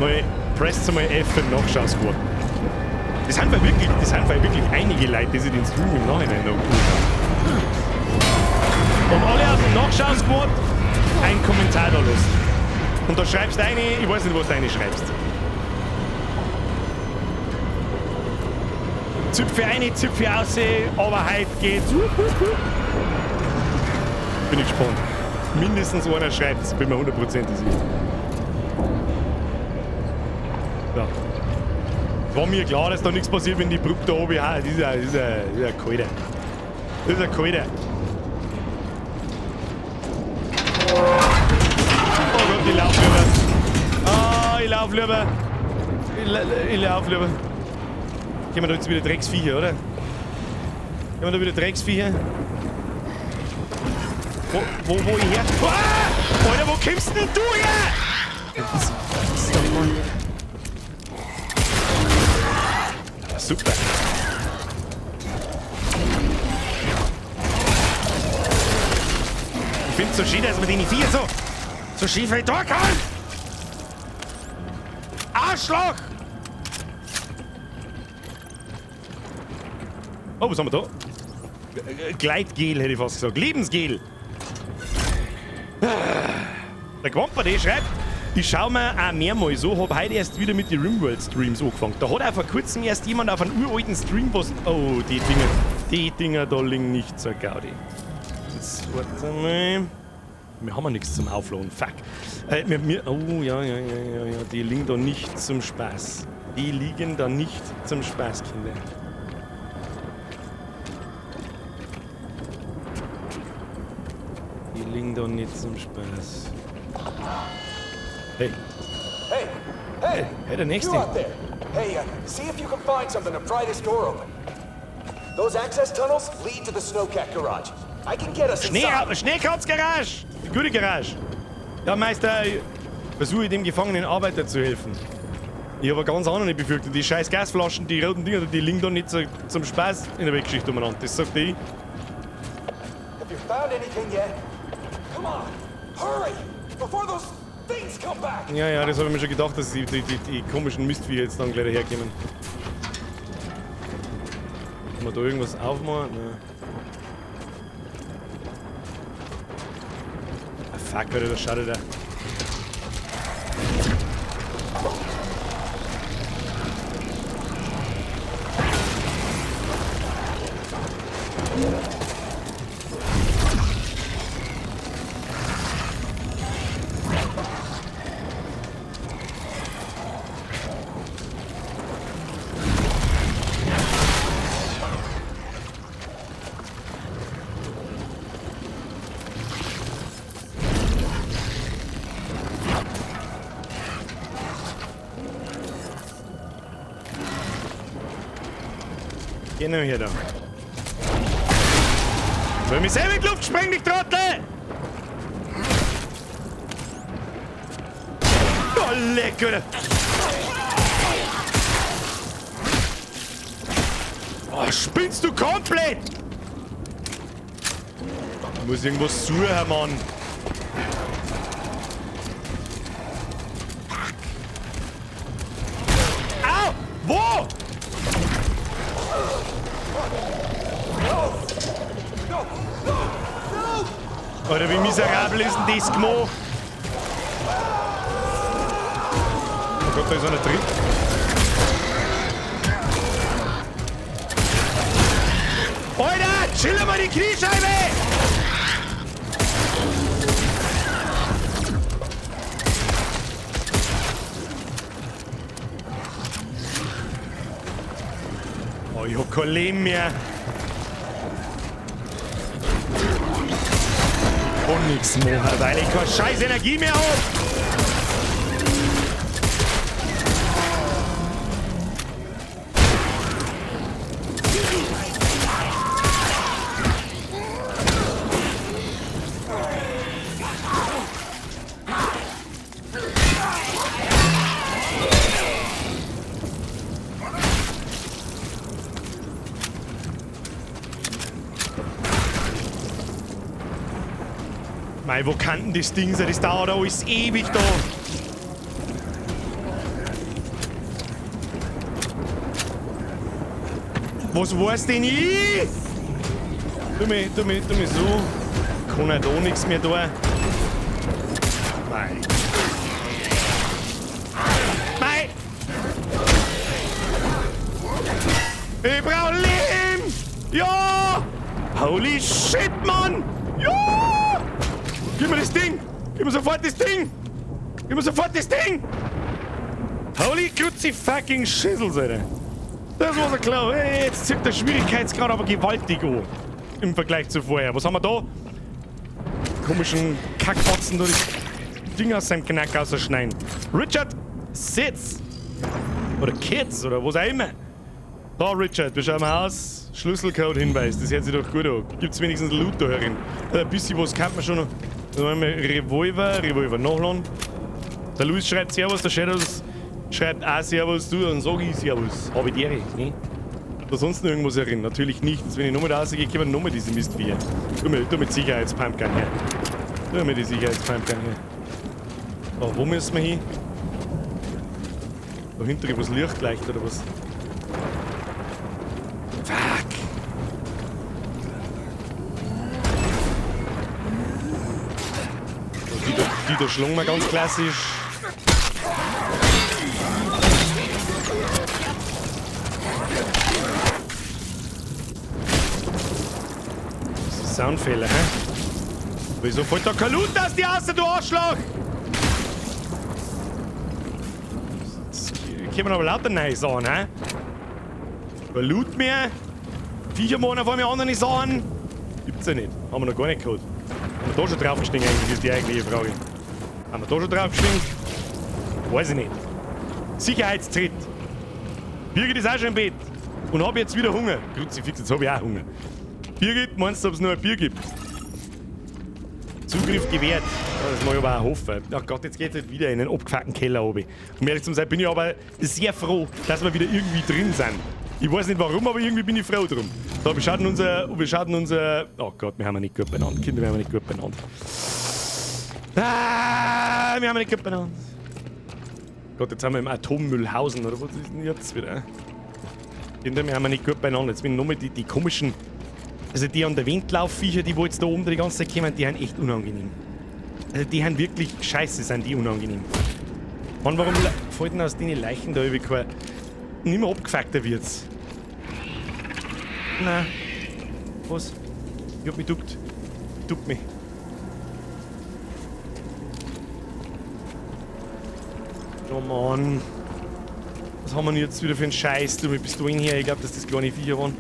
Mal presst mal F für Nachschau-Squad. Das sind wirklich einige Leute, die sich den Stream im Nachhinein noch gut haben. Und alle aus dem Nachschau-Squad einen Kommentar da los. Und da schreibst du eine, ich weiß nicht, was du eine schreibst. Züpfe eine, Züpfe aus, aber heute geht's. Bin ich gespannt. Mindestens einer schreibt's, bin mir 100% sicher. Ja. War mir klar, dass da nichts passiert, wenn die Brücke da oben hat. Das ist ein Kalter. Das ist ein Kalter. Oh Gott, ich lauf lieber. Ah, ich lauf lieber. Ich lauf lieber. Gehen wir da jetzt wieder Drecksviecher, oder? Gehen wir da wieder Drecksviecher? Wo ich her? Ah! Alter, wo kommst denn du her? Super. Ich find's so schön, dass man den Viecher so schief halt da kann. Arschloch! Oh, was haben wir da? Gleitgel hätte ich fast gesagt. Lebensgel. Der Quamper, der schreibt, ich schaue mir auch mehrmals so, habe heute erst wieder mit den Rimworld-Streams angefangen. Da hat auch vor kurzem erst jemand auf einen uralten Stream was... Oh, die Dinger da liegen nicht zur Gaudi. Jetzt warte mal. Wir haben ja nichts zum Aufladen, fuck. Oh, ja, die liegen da nicht zum Spaß. Die liegen da nicht zum Spaß, Kinder. Die liegen da nicht zum Spaß. Hey. Hey, der Nächste. You out there. Hey, see if you can find something to pry this door open. Those access tunnels lead to the Snowcat garage. I can get us inside. Schneekatz-Garage! Die gute Garage. Ja, Meister, ich versuche dem gefangenen Arbeiter zu helfen. Ich habe ganz andere befürchtet. Die scheiß Gasflaschen, die roten Dinger, die liegen da nicht so, zum Spaß in der Weggeschichte umeinander. Das sagt ich. Have you found anything yet? Come on, hurry, before those things come back. Ja, das habe ich mir schon gedacht, dass die komischen Mistviecher jetzt dann gleich daherkommen. Kann man da irgendwas aufmachen? Nein. Ah, fuck, Alter, das schadet da. Genau hier da. Soll mich selber in die Luft sprengen, ich Trottel! Oh, lecker! Oh, spinnst du komplett? Ich muss irgendwas suchen, Mann. Au! Wo? Oder wie miserabel ist denn das gemacht? Oh Gott, da ist einer drin. Alter, chill mal die Kniescheibe! Oh, ich hab kein Leben mehr. Ich kann nichts machen, weil ich keine scheiß Energie mehr habe. Mei, wo kann denn das Ding sein? Das dauert alles ewig da. Was weiß denn ich? Tu mich so. Kann halt auch nichts mehr tun. Mei. Mei! Ich brauch Leben! Ja! Holy shit, Mann! Ja! Gib mir das Ding! Gib mir sofort das Ding! Gib mir sofort das Ding! Holy Cruci-fucking Schissels, Alter! Das war's ja klar. Hey, jetzt zieht der Schwierigkeitsgrad aber gewaltig an. Im Vergleich zu vorher. Was haben wir da? Komischen Kackfotzen, da das Ding aus seinem Knack ausschneiden. Richard, sitz! Oder Kids, oder was auch immer. Da, Richard, wir schauen mal aus. Schlüsselcode-Hinweis, das hört sich doch gut an. Gibt's wenigstens Loot da herin. Ein bisschen was kann man schon noch. Dann haben wir Revolver nachladen. Der Luis schreibt Servus, der Shadows schreibt auch Servus, du, dann sag ich Servus. Habe ich die recht, ne? Oder sonst noch irgendwas herin? Natürlich nicht. Wenn ich nochmal da rausgehe, kommen nochmal diese Mistviecher. Tu mit Sicherheitspumpgun her. Tu mit die Sicherheitspumpgun her. Oh, wo müssen wir hin? Da hinten was Licht leicht oder was? Fuck! die da schlagen wir ganz klassisch. Das ist Soundfehler, hä? Wieso fällt da kein Loot aus die Außen, du Arschloch? Jetzt können wir aber lauter neue Sachen, hä? Kein Loot mehr. Viecher machen vor mir andere Sachen. Gibt's ja nicht. Haben wir noch gar nicht gehabt. Haben wir da schon draufgestiegen eigentlich, ist die eigentliche Frage. Haben wir da schon draufgestiegen? Weiß ich nicht. Sicherheitstritt. Birgit ist auch schon im Bett. Und hab jetzt wieder Hunger. Kruzifix, jetzt hab ich auch Hunger. Birgit, meinst du, ob es noch ein Bier gibt? Zugriff gewährt. Ja, das mag ich aber auch hoffen. Ach Gott, jetzt geht's halt wieder in den abgefuckten Keller oben. Um ehrlich zu sein, bin ich aber sehr froh, dass wir wieder irgendwie drin sind. Ich weiß nicht warum, aber irgendwie bin ich froh drum. So, wir schauen unser... Oh Gott, wir haben ihn nicht gut benannt. Kinder, wir haben ihn nicht gut benannt. Ah, wir haben ihn nicht gut benannt. Gott, jetzt haben wir im Atommüllhausen, oder was ist denn jetzt wieder? Kinder, wir haben ihn nicht gut benannt. Jetzt bin ich nochmal die komischen... Also die an der Windlaufviecher, die wo jetzt da oben die ganze Zeit kommen, die haben echt unangenehm. Also die haben wirklich scheiße, sind die unangenehm. Mann, warum fällt denn aus den Leichen da über kein... Nicht mehr abgefuckter wird's. Nein. Was? Ich hab mich duckt. Duckt mich. Oh Mann. Was haben wir denn jetzt wieder für einen Scheiß? Du bist du hin her? Ich glaube, dass das kleine Viecher waren.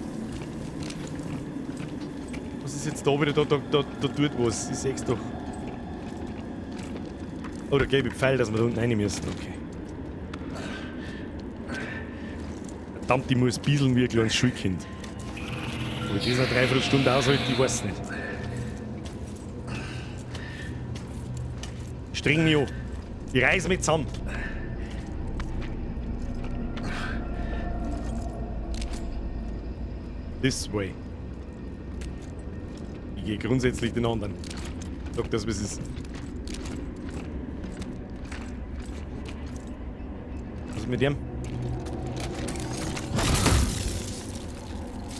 Was ist jetzt da wieder? Da tut was. Ich seh's doch. Oh, da gebe ich Pfeil, dass wir da unten rein müssen. Okay. Verdammt, ich muss bieseln wie ein kleines Schulkind. Ob ich das eine Dreiviertelstunde aushalte, ich weiß nicht. Streng mich an. Ich reiß mich zusammen. This way. Ich gehe grundsätzlich den anderen. Sag das, was es ist. Was ist mit dem?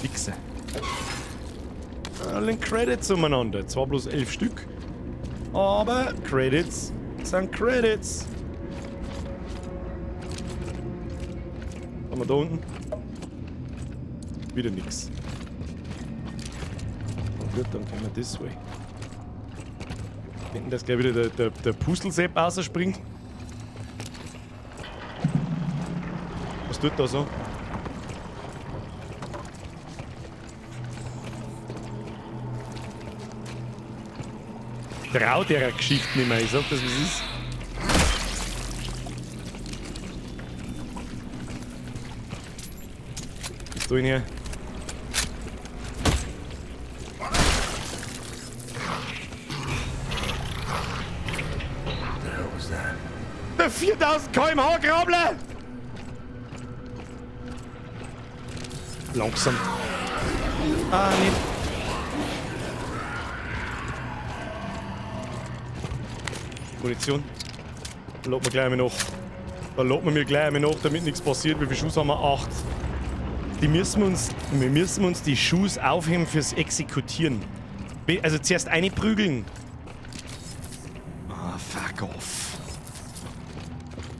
Wichse. Alle Credits umeinander. Zwar bloß 11 Stück. Aber Credits sind Credits. Was haben wir da unten? Wieder nix. Oh gut, dann können wir this way. Denken, dass gleich wieder der Pustelsepp rausspringt. Was tut da so? Traut der Geschichte nicht mehr, ich sag das, was ist. Bist du in hier? Der 4000 km/h Grabler! Langsam. Ah, nicht. Munition. Da lädt man gleich einmal nach. Da lädt man mir gleich einmal nach, damit nichts passiert. Wie viele Schuss haben wir? 8. Wir müssen uns die Schuss aufheben fürs Exekutieren. Also zuerst eine prügeln. Ah, fuck off.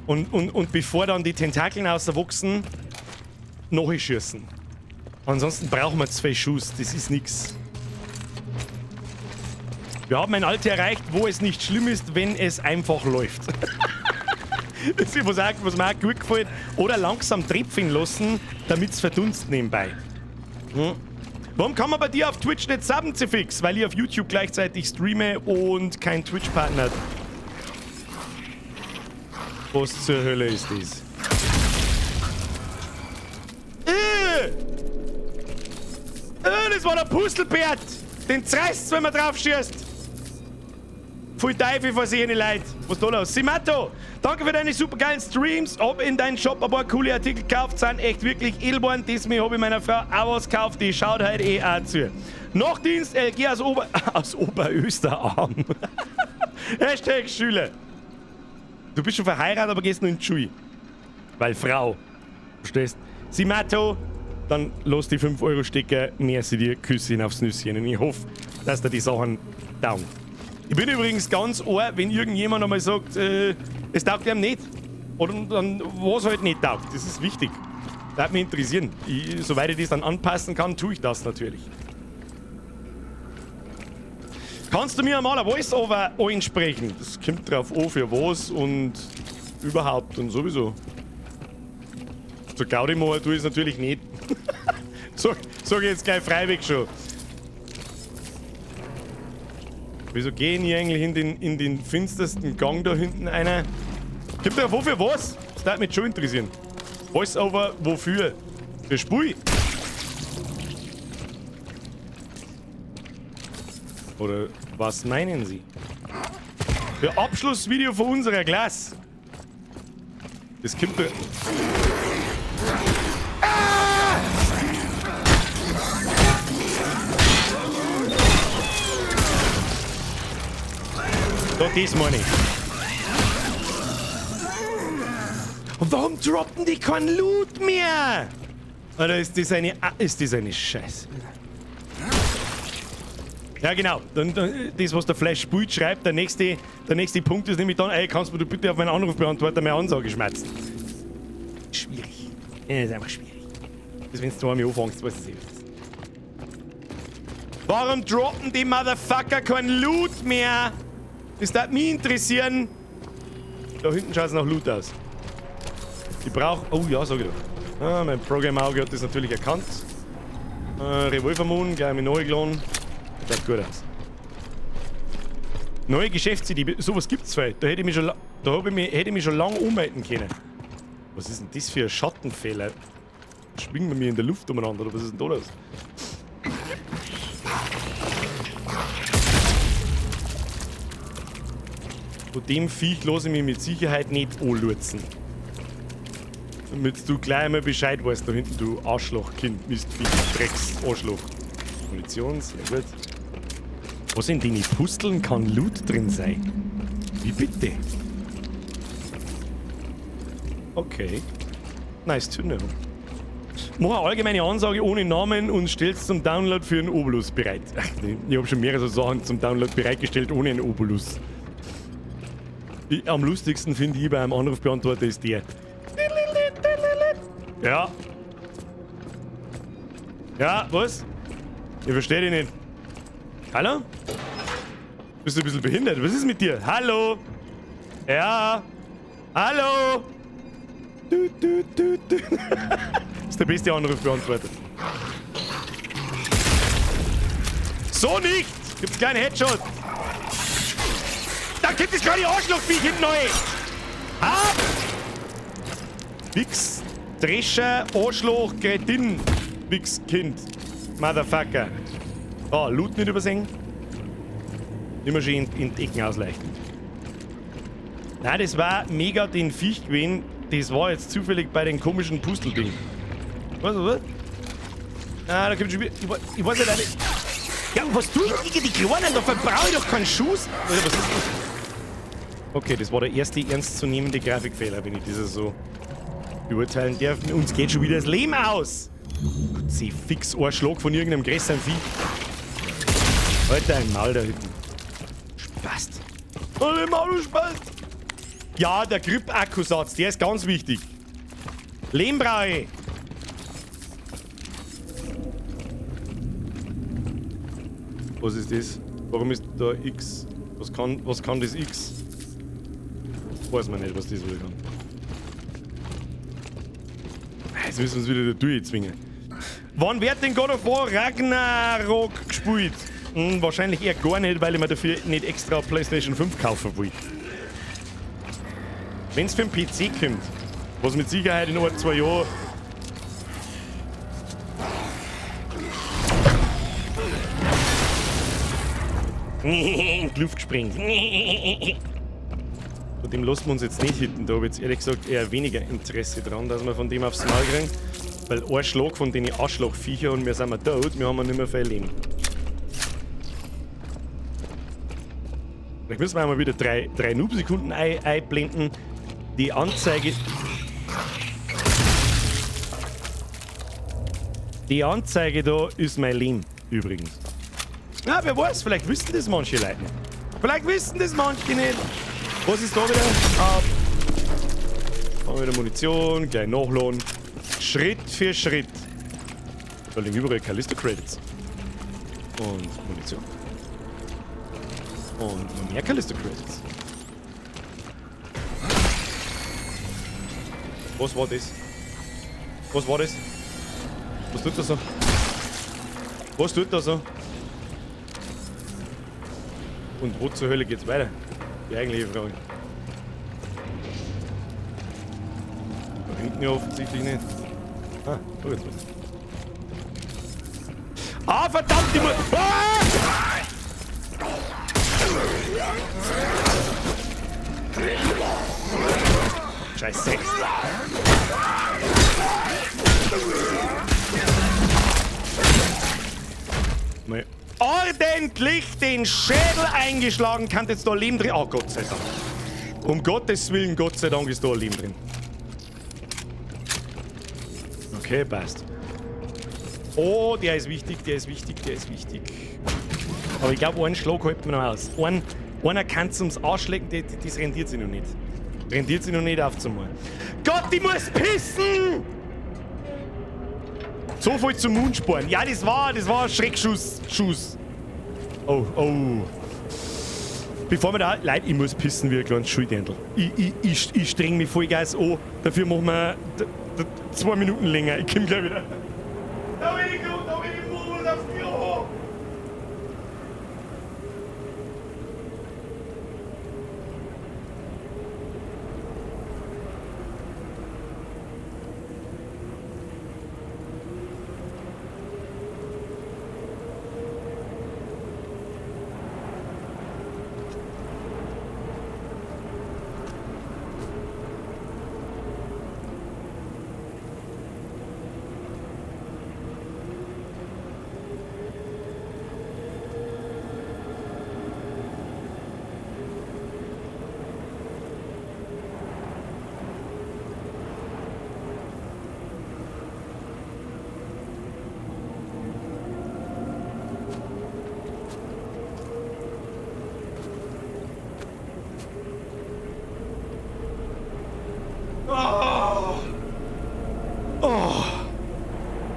Und bevor dann die Tentakeln auswachsen, noch schießen. Ansonsten brauchen wir 2 Schuss. Das ist nix. Wir haben ein Alter erreicht, wo es nicht schlimm ist, wenn es einfach läuft. Das ist was mir auch gut gefällt. Oder langsam tröpfeln lassen, damit es verdunst nebenbei. Warum kann man bei dir auf Twitch nicht subben, Zifix? Weil ich auf YouTube gleichzeitig streame und kein Twitch-Partner hat. Was zur Hölle ist das? Das war der Pustelbert! Den zerreißt's, wenn man drauf schießt! Voll Teufel versehene Leute. Was ist da los? Simato, danke für deine super geilen Streams. Hab in deinen Shop ein paar coole Artikel gekauft, sind echt wirklich edelborn. Diesmal habe ich meiner Frau auch was gekauft, die schaut halt eh auch zu. Nachtdienst LG aus Oberösterarm. Hashtag Schüler. Du bist schon verheiratet, aber gehst nur in die Schule. Weil Frau. Verstehst? Simato, dann lass die 5 Euro stecken, näher sie dir, Küsschen aufs Nüsschen. Und ich hoffe, dass dir die Sachen dauern. Ich bin übrigens ganz ohr, wenn irgendjemand einmal sagt, es taugt ihm nicht. Oder dann, was halt nicht taugt. Das ist wichtig. Das würde mich interessieren. Soweit ich das dann anpassen kann, tue ich das natürlich. Kannst du mir einmal ein Voice-Over einsprechen? Das kommt drauf an, für was und überhaupt und sowieso. So Gaudi-Moor tue ich es natürlich nicht. Sag ich jetzt gleich freiweg schon. Wieso gehen die eigentlich in den finstersten Gang da hinten einer? Gibt drauf an, für was? Das würde mich schon interessieren. Voice-Over wofür? Für Spui? Oder was meinen Sie? Für Abschlussvideo von unserer Klasse. Das kommt da. Da, das meine ich. Und warum droppen die kein Loot mehr? Oder ist das eine Scheiße? Ja, genau. Das, was der Flash Spielt schreibt, der nächste Punkt ist nämlich dann, ey, kannst du bitte auf meinen Anrufbeantworter meine Ansage schmerzen? Schwierig. Ja, das ist einfach schwierig. Das, wenn du einmal anfängst, weißt du es. Warum droppen die Motherfucker kein Loot mehr? Das darf mich interessieren. Da hinten schaut es nach Loot aus. Ich brauche... Oh ja, sag ich doch. Ah, mein Programm-Auge hat das natürlich erkannt. Revolvermund, gleich mit neu geladen. Schaut gut aus. Neue Geschäftsidee, sowas gibt's viel. Da hätte ich mich schon lange umhalten können. Was ist denn das für ein Schattenfehler? Schwingen wir mir in der Luft umeinander, oder was ist denn da los? Von dem Viech lasse ich mich mit Sicherheit nicht anlutzen. Damit du gleich mal Bescheid weißt, da hinten, du Arschlochkind, Mistviech, Drecks, Arschloch. Munition, sehr gut. Was in den Pusteln kann Loot drin sein? Wie bitte? Okay. Nice to know. Mach eine allgemeine Ansage ohne Namen und stell's zum Download für einen Obolus bereit. Ich habe schon mehrere so Sachen zum Download bereitgestellt ohne einen Obolus. Am lustigsten finde ich bei einem Anrufbeantworter ist der. Ja. Ja, was? Ich verstehe dich nicht. Hallo? Bist du ein bisschen behindert? Was ist mit dir? Hallo? Ja? Hallo? Das ist der beste Anrufbeantworter. So nicht! Gibt's keinen Headshot! Da gibt es gerade Arschlochviech hinten neu! Ah! Wix, Drescher, Arschloch, Kretin, Wix, Kind, Motherfucker. Ah, Loot nicht übersehen. Immer schön in die Ecken ausleichen. Nein, das war mega den Viech gewesen. Das war jetzt zufällig bei den komischen Pustelding. Was? Ah, da kommt schon wieder. Ich weiß nicht. Ja, was tun die Kleinen? Da verbrauche ich doch keinen Schuss. Oder was ist das? Okay, das war der erste ernstzunehmende Grafikfehler, wenn ich das so beurteilen darf. Uns geht schon wieder das Leben aus. Gott, sie fix Arschlag von irgendeinem größeren Vieh. Alter, ein Maul da hinten. Spast. Alter, Maul, du Spast. Ja, der Grip-Akkusatz, der ist ganz wichtig. Lehm brauche ich. Was ist das? Warum ist da X? Was kann das X? Weiß man nicht, was das wohl kann. Jetzt müssen wir uns wieder da durchzwingen. Wann wird denn God of War Ragnarok gespielt? Wahrscheinlich eher gar nicht, weil ich mir dafür nicht extra PlayStation 5 kaufen will. Wenn es für den PC kommt, was mit Sicherheit in 1-2 Jahren. In die Luft gesprengt. Von dem lassen wir uns jetzt nicht hitten. Da habe ich jetzt ehrlich gesagt eher weniger Interesse dran, dass wir von dem aufs Maul kriegen. Weil ein Schlag von den Arschlochviecher und wir sind tot, wir haben nicht mehr viel Leben. Vielleicht müssen wir einmal wieder 3 Noob-Sekunden einblenden. Die Anzeige. Die Anzeige da ist mein Leben, übrigens. Na, wer weiß, vielleicht wissen das manche Leute nicht. Vielleicht wissen das manche nicht. Was ist da wieder? Haben wir wieder Munition, gleich nachladen. Schritt für Schritt. Da liegen überall Callisto-Credits. Und Munition. Und noch mehr Callisto-Credits. Was war das? Was war das? Was tut das so? Was tut das so? Und wo zur Hölle geht's weiter? Die eigentliche Frage. Da hinten ja offensichtlich nicht. Ah, da geht's was. Ah, verdammt, die muss... Ah! Scheiße. Mal ordentlich den Schädel eingeschlagen, kann jetzt da Leben drin. Oh, Gott sei Dank. Um Gottes Willen, Gott sei Dank ist da Leben drin. Okay, passt. Oh, der ist wichtig, der ist wichtig, der ist wichtig. Aber ich glaube, einen Schlag halten wir noch aus. Einer kann es ums Ausschlecken, das rendiert sich noch nicht. Rendiert sich noch nicht aufzumachen. Gott, ich muss pissen! So viel zum Mundsporen. Ja, das war ein Schreckschuss. Oh, oh. Bevor wir da... Leute, ich muss pissen wie ein kleines Schultendl. Ich streng mich Vollgas an. Dafür machen wir 2 Minuten länger. Ich komm gleich wieder. Da bin ich gut, da bin ich wohl auf die Klo.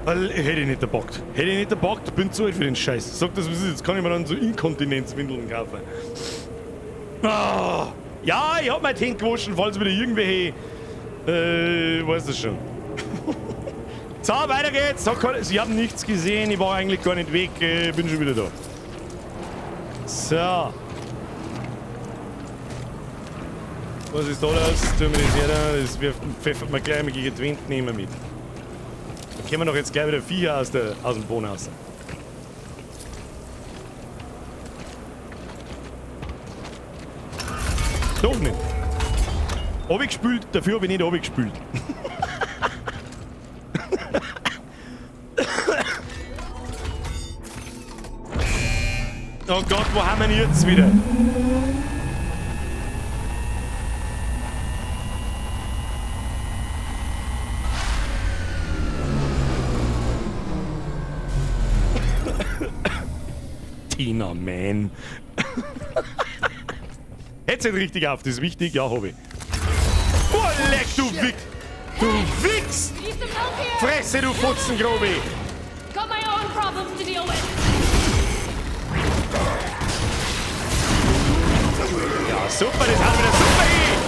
Hätte ich nicht gebockt. Hätte ich nicht gebockt, bin zu alt für den Scheiß. Sag das, was ist. Jetzt kann ich mir dann so Inkontinenzwindeln kaufen. Oh. Ja, ich hab mein Tank gewaschen, falls wieder irgendwelche... weißt du schon. So, weiter geht's. Sie haben nichts gesehen, ich war eigentlich gar nicht weg. Bin schon wieder da. So. Was ist da das? Tun wir das her da. Das pfeffert man gleich mal gegen die Wind nehmen mit. Da kommen doch jetzt gleich wieder Viecher aus dem Boden raus. Doch nicht. Runtergespült, dafür habe ich nicht runtergespült. Oh Gott, wo haben wir ihn jetzt wieder? Tina, man. Jetzt nicht richtig auf, das ist wichtig, ja, hab ich. Oh, leck, du Wichs! Du Wichs! Fresse, du Futzengrobi! Got my own problems to deal with. Ja, super, das haben wir super hin!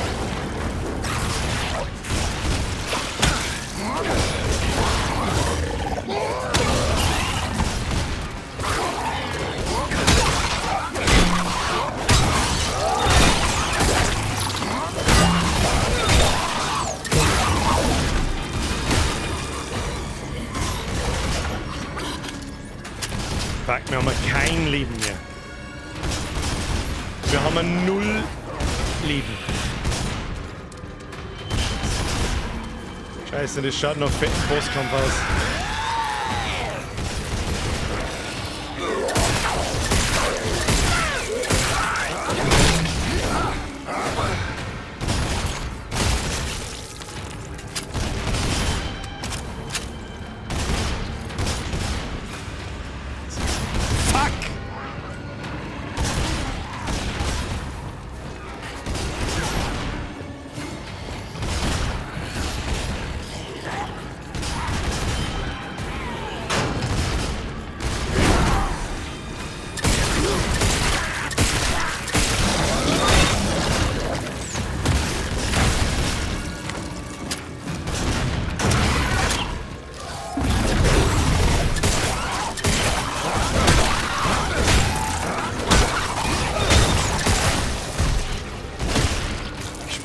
Fuck, wir haben kein Leben mehr. Wir haben 0 Leben. Scheiße, das schaut nach fetten Bosskampf aus.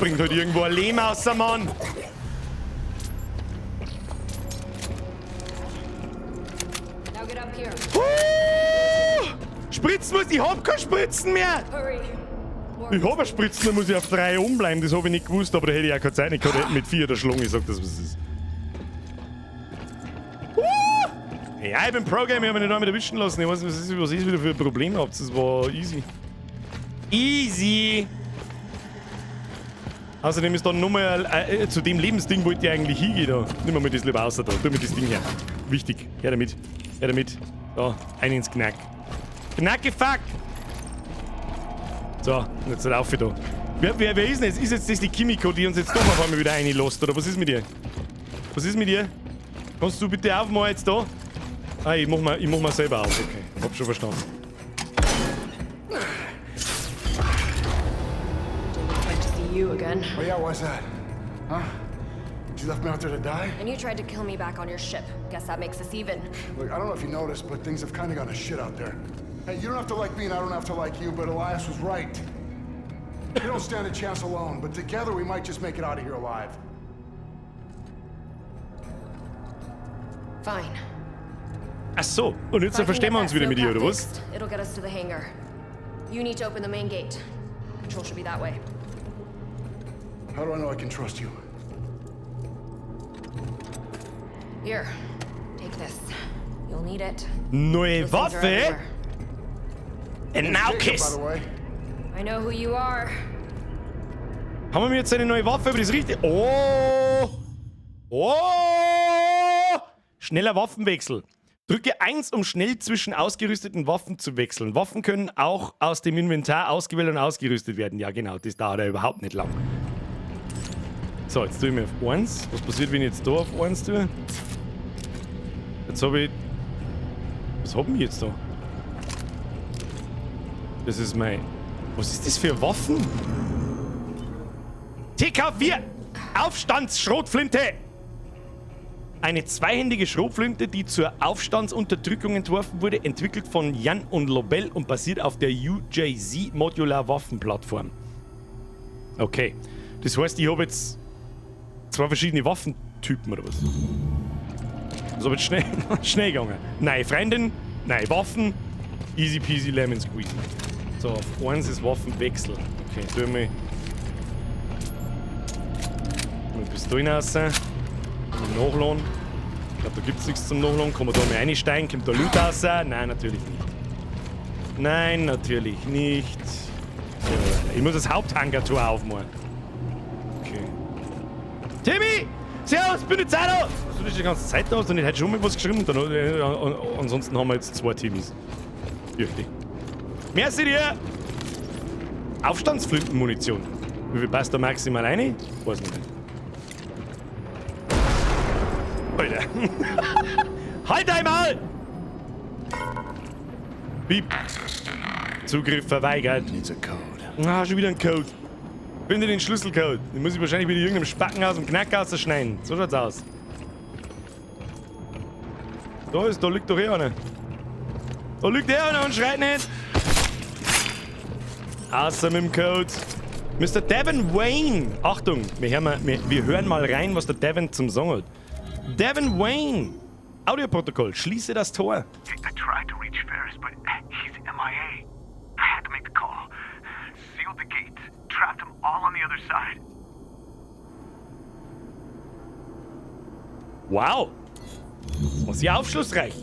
springt halt irgendwo ein Lehm aus, Mann. Now get up here. Spritzen muss, ich hab keine Spritzen mehr. Hurry. Ich hab eine Spritzen, da muss ich auf 3 umbleiben, das hab ich nicht gewusst, aber da hätte ich auch keine Zeit nicht gehabt, mit 4 der Schlange, ich sag das, was es ist. Ja, ich bin Pro-Gamer, ich hab mich nicht damit erwischen lassen, ich weiß nicht, was ist wieder für ein Problem habt, das war easy. Easy! Außerdem ist dann nochmal, zu dem Lebensding wollte ich eigentlich hingehen da. Nimm mal das lieber außer da, tu mir das Ding her. Wichtig, her damit, her damit. Da, ein ins Knack. Knacke fuck! So, jetzt halt auf da. Wer ist denn jetzt? Ist jetzt das die Kimiko, die uns jetzt doch auf einmal wieder reinlässt, oder was ist mit dir? Was ist mit dir? Kannst du bitte aufmachen jetzt da? Ah, ich mach mal selber auf, okay. Hab schon verstanden. Good to see you again. Oh yeah, why's that? Huh? You left me out there to die? And you tried to kill me back on your ship. Guess that makes us even. Look, I don't know if you noticed, but things have kind of gone to shit out there. Hey, you don't have to like me and I don't have to like you, but Elias was right. We don't stand a chance alone, but together we might just make it out of here alive. Fine. Ach so, und jetzt verstehen wir uns wieder mit dir, oder was? It'll get us to the hangar. You need to open the main gate. Control should be that way. How do I know I can trust you? Here, take this. You'll need it. Neue Those things are Waffe? everywhere. And now Jacob, kiss! by the way. I know who you are. Haben wir mir jetzt eine neue Waffe, aber das ist richtig. Oh! Oh! Schneller Waffenwechsel. Drücke 1, um schnell zwischen ausgerüsteten Waffen zu wechseln. Waffen können auch aus dem Inventar ausgewählt und ausgerüstet werden. Ja, genau, das dauert ja überhaupt nicht lang. So, jetzt tue ich mir auf 1. Was passiert, wenn ich jetzt da auf 1 tue? Jetzt habe ich... Was haben wir jetzt da? Das ist mein... Was ist das für Waffen? TK4! Aufstandsschrotflinte! Eine zweihändige Schrotflinte, die zur Aufstandsunterdrückung entworfen wurde, entwickelt von Jan und Lobel und basiert auf der UJZ Modular Waffenplattform. Okay. Das heißt, ich habe jetzt 2 verschiedene Waffentypen oder was? Das ist jetzt schnell gegangen. Neue Freundin, neue Waffen, easy peasy lemon squeezy. So, auf 1 ist Waffenwechsel. Okay, tue ich mal Pistolen raus. Nachladen. Ich glaube, da gibt es nichts zum Nachladen. Kann man da mal einsteigen? Kommt da Loot raus? Nein, natürlich nicht. Nein, natürlich nicht. Ja, ich muss das Haupthangar-Tor aufmachen. Okay. Timmy! Servus, bin jetzt auch da! Hast du das die ganze Zeit da? Hast du nicht heute schon mal was geschrieben? Dann, ansonsten haben wir jetzt 2 Timmys. Wirklich. Merci dir! Aufstandsflintenmunition. Wie viel passt da maximal rein? Weiß nicht. Alter. Halt einmal! Piep. Zugriff verweigert. Ah, schon wieder ein Code. Finde den Schlüsselcode. Den muss ich wahrscheinlich wieder irgendeinem Spacken aus dem Knackhaus schneiden. So schaut's aus. Da liegt doch eh einer. Da liegt eh einer und schreit nicht. Außer mit dem Code. Mr. Devin Wayne. Achtung, wir hören mal rein, was der Devin zum Song hat. Devin Wayne. Audioprotokoll. Schließe das Tor. I tried to reach Ferris, but he's MIA. I had to make the call. Sealed the gate. Trapped them all on the other side. Wow. Das war sehr aufschlussreich.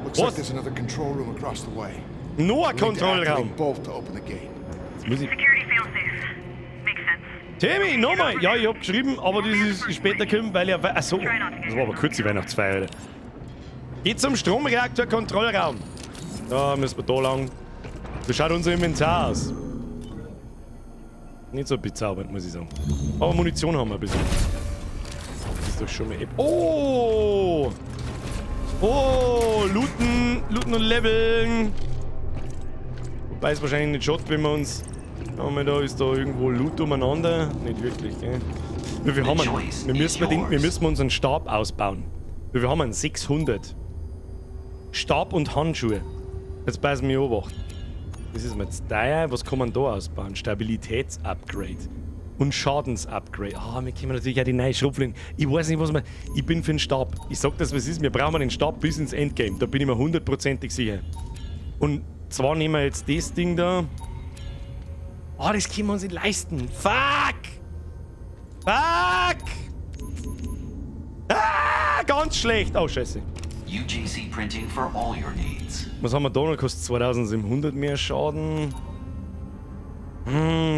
Looks like there's another control room across the way. Nur We need to Kontrollraum. activate both to open the gate. Muss ich... Security failsafe. Makes sense. Timmy, nochmal! Ja, ich hab geschrieben, aber das ist später gekommen, weil ich... Achso, das war aber kurze Weihnachtsfeier, Alter. Geht zum Stromreaktor-Kontrollraum. Da müssen wir da lang. Wie schaut unser Inventar aus? Nicht so bezaubernd, muss ich sagen. Aber Munition haben wir ein bisschen. Das ist doch schon mal... Oh! Oh! Looten und leveln. Wobei es wahrscheinlich nicht schaut, wenn wir uns... Da ist da irgendwo Loot umeinander. Nicht wirklich, gell? Wie viel haben wir? Wir müssen unseren Stab ausbauen. Wie viel haben wir? 600. Stab und Handschuhe. Jetzt passen wir beobachten. Das ist mir jetzt teuer. Was kann man da ausbauen? Stabilitätsupgrade. Und Schadensupgrade. Ah, wir können natürlich auch die neue Schrotflinten. Ich weiß nicht, was man. Ich bin für den Stab. Ich sag das, was ist. Wir brauchen den Stab bis ins Endgame. Da bin ich mir 100%ig sicher. Und zwar nehmen wir jetzt das Ding da. Oh, das können wir uns nicht leisten. Fuck! Fuck! Ah, ganz schlecht. Oh, scheiße. UJC printing for all your needs. Was haben wir da noch? Kostet 2700 mehr Schaden.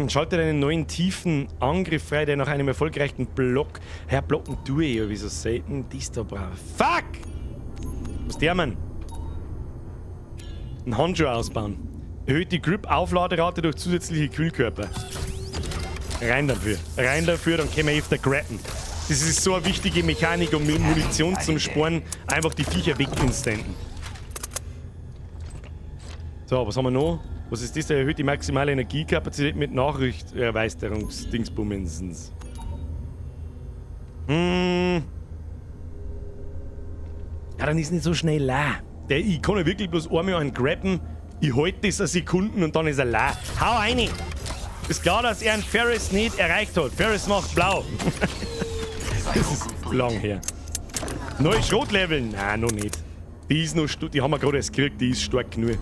Schaltet einen neuen tiefen Angriff frei, der nach einem erfolgreichen Block. Herr, blocken tue ich ja wie so selten. Dies da brauche. Fuck! Was der, Mann? Ein Handschuh ausbauen. Erhöht die Grip-Aufladerate durch zusätzliche Kühlkörper. Rein dafür. Rein dafür, dann können wir öfter grabben. Das ist so eine wichtige Mechanik, um mit Munition zum Sporen einfach die Viecher weginstanten. So, was haben wir noch? Was ist das? Der erhöht die maximale Energiekapazität mit Nachrichterweiterungsdingsbummensens. Ja, dann ist nicht so schnell la. Ich kann ja wirklich bloß einmal einen grabben. Ich halte das eine Sekunde und dann ist er la. Hau rein! Ist klar, dass er einen Ferris nicht erreicht hat. Ferris macht blau. Das ist lang her. Neue Schrotleveln? Nein, noch nicht. Die ist noch die haben wir gerade erst gekriegt, die ist stark genug.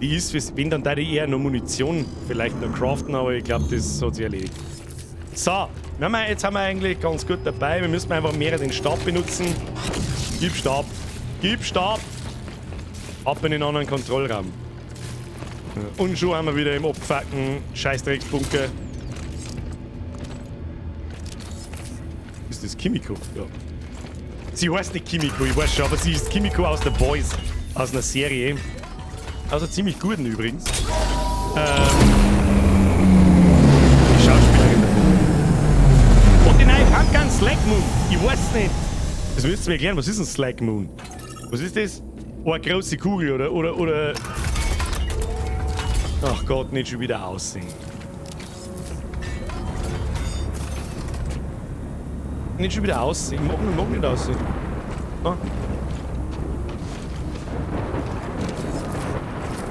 Die ist, wenn dann da die eher noch Munition vielleicht noch craften, aber ich glaube, das hat sich erledigt. So, jetzt haben wir eigentlich ganz gut dabei. Wir müssen einfach mehr den Stab benutzen. Gib Stab. Gib Stab. Ab in den anderen Kontrollraum. Und schon haben wir wieder im abgefuckten Scheißdrecksbunker. Ist das Kimiko? Ja. Sie heißt nicht Kimiko, ich weiß schon, aber sie ist Kimiko aus The Boys. Aus einer Serie. Also ziemlich guten übrigens. Die Schauspielerin. Und die neue Pumpgun Slack Moon. Ich weiß nicht. Das willst du mir erklären, was ist ein Slack Moon? Was ist das? Oh, eine große Kugel oder. Ach Gott, nicht schon wieder aussehen. Nicht schon wieder aussehen. Ich mag nicht aussehen. Ah.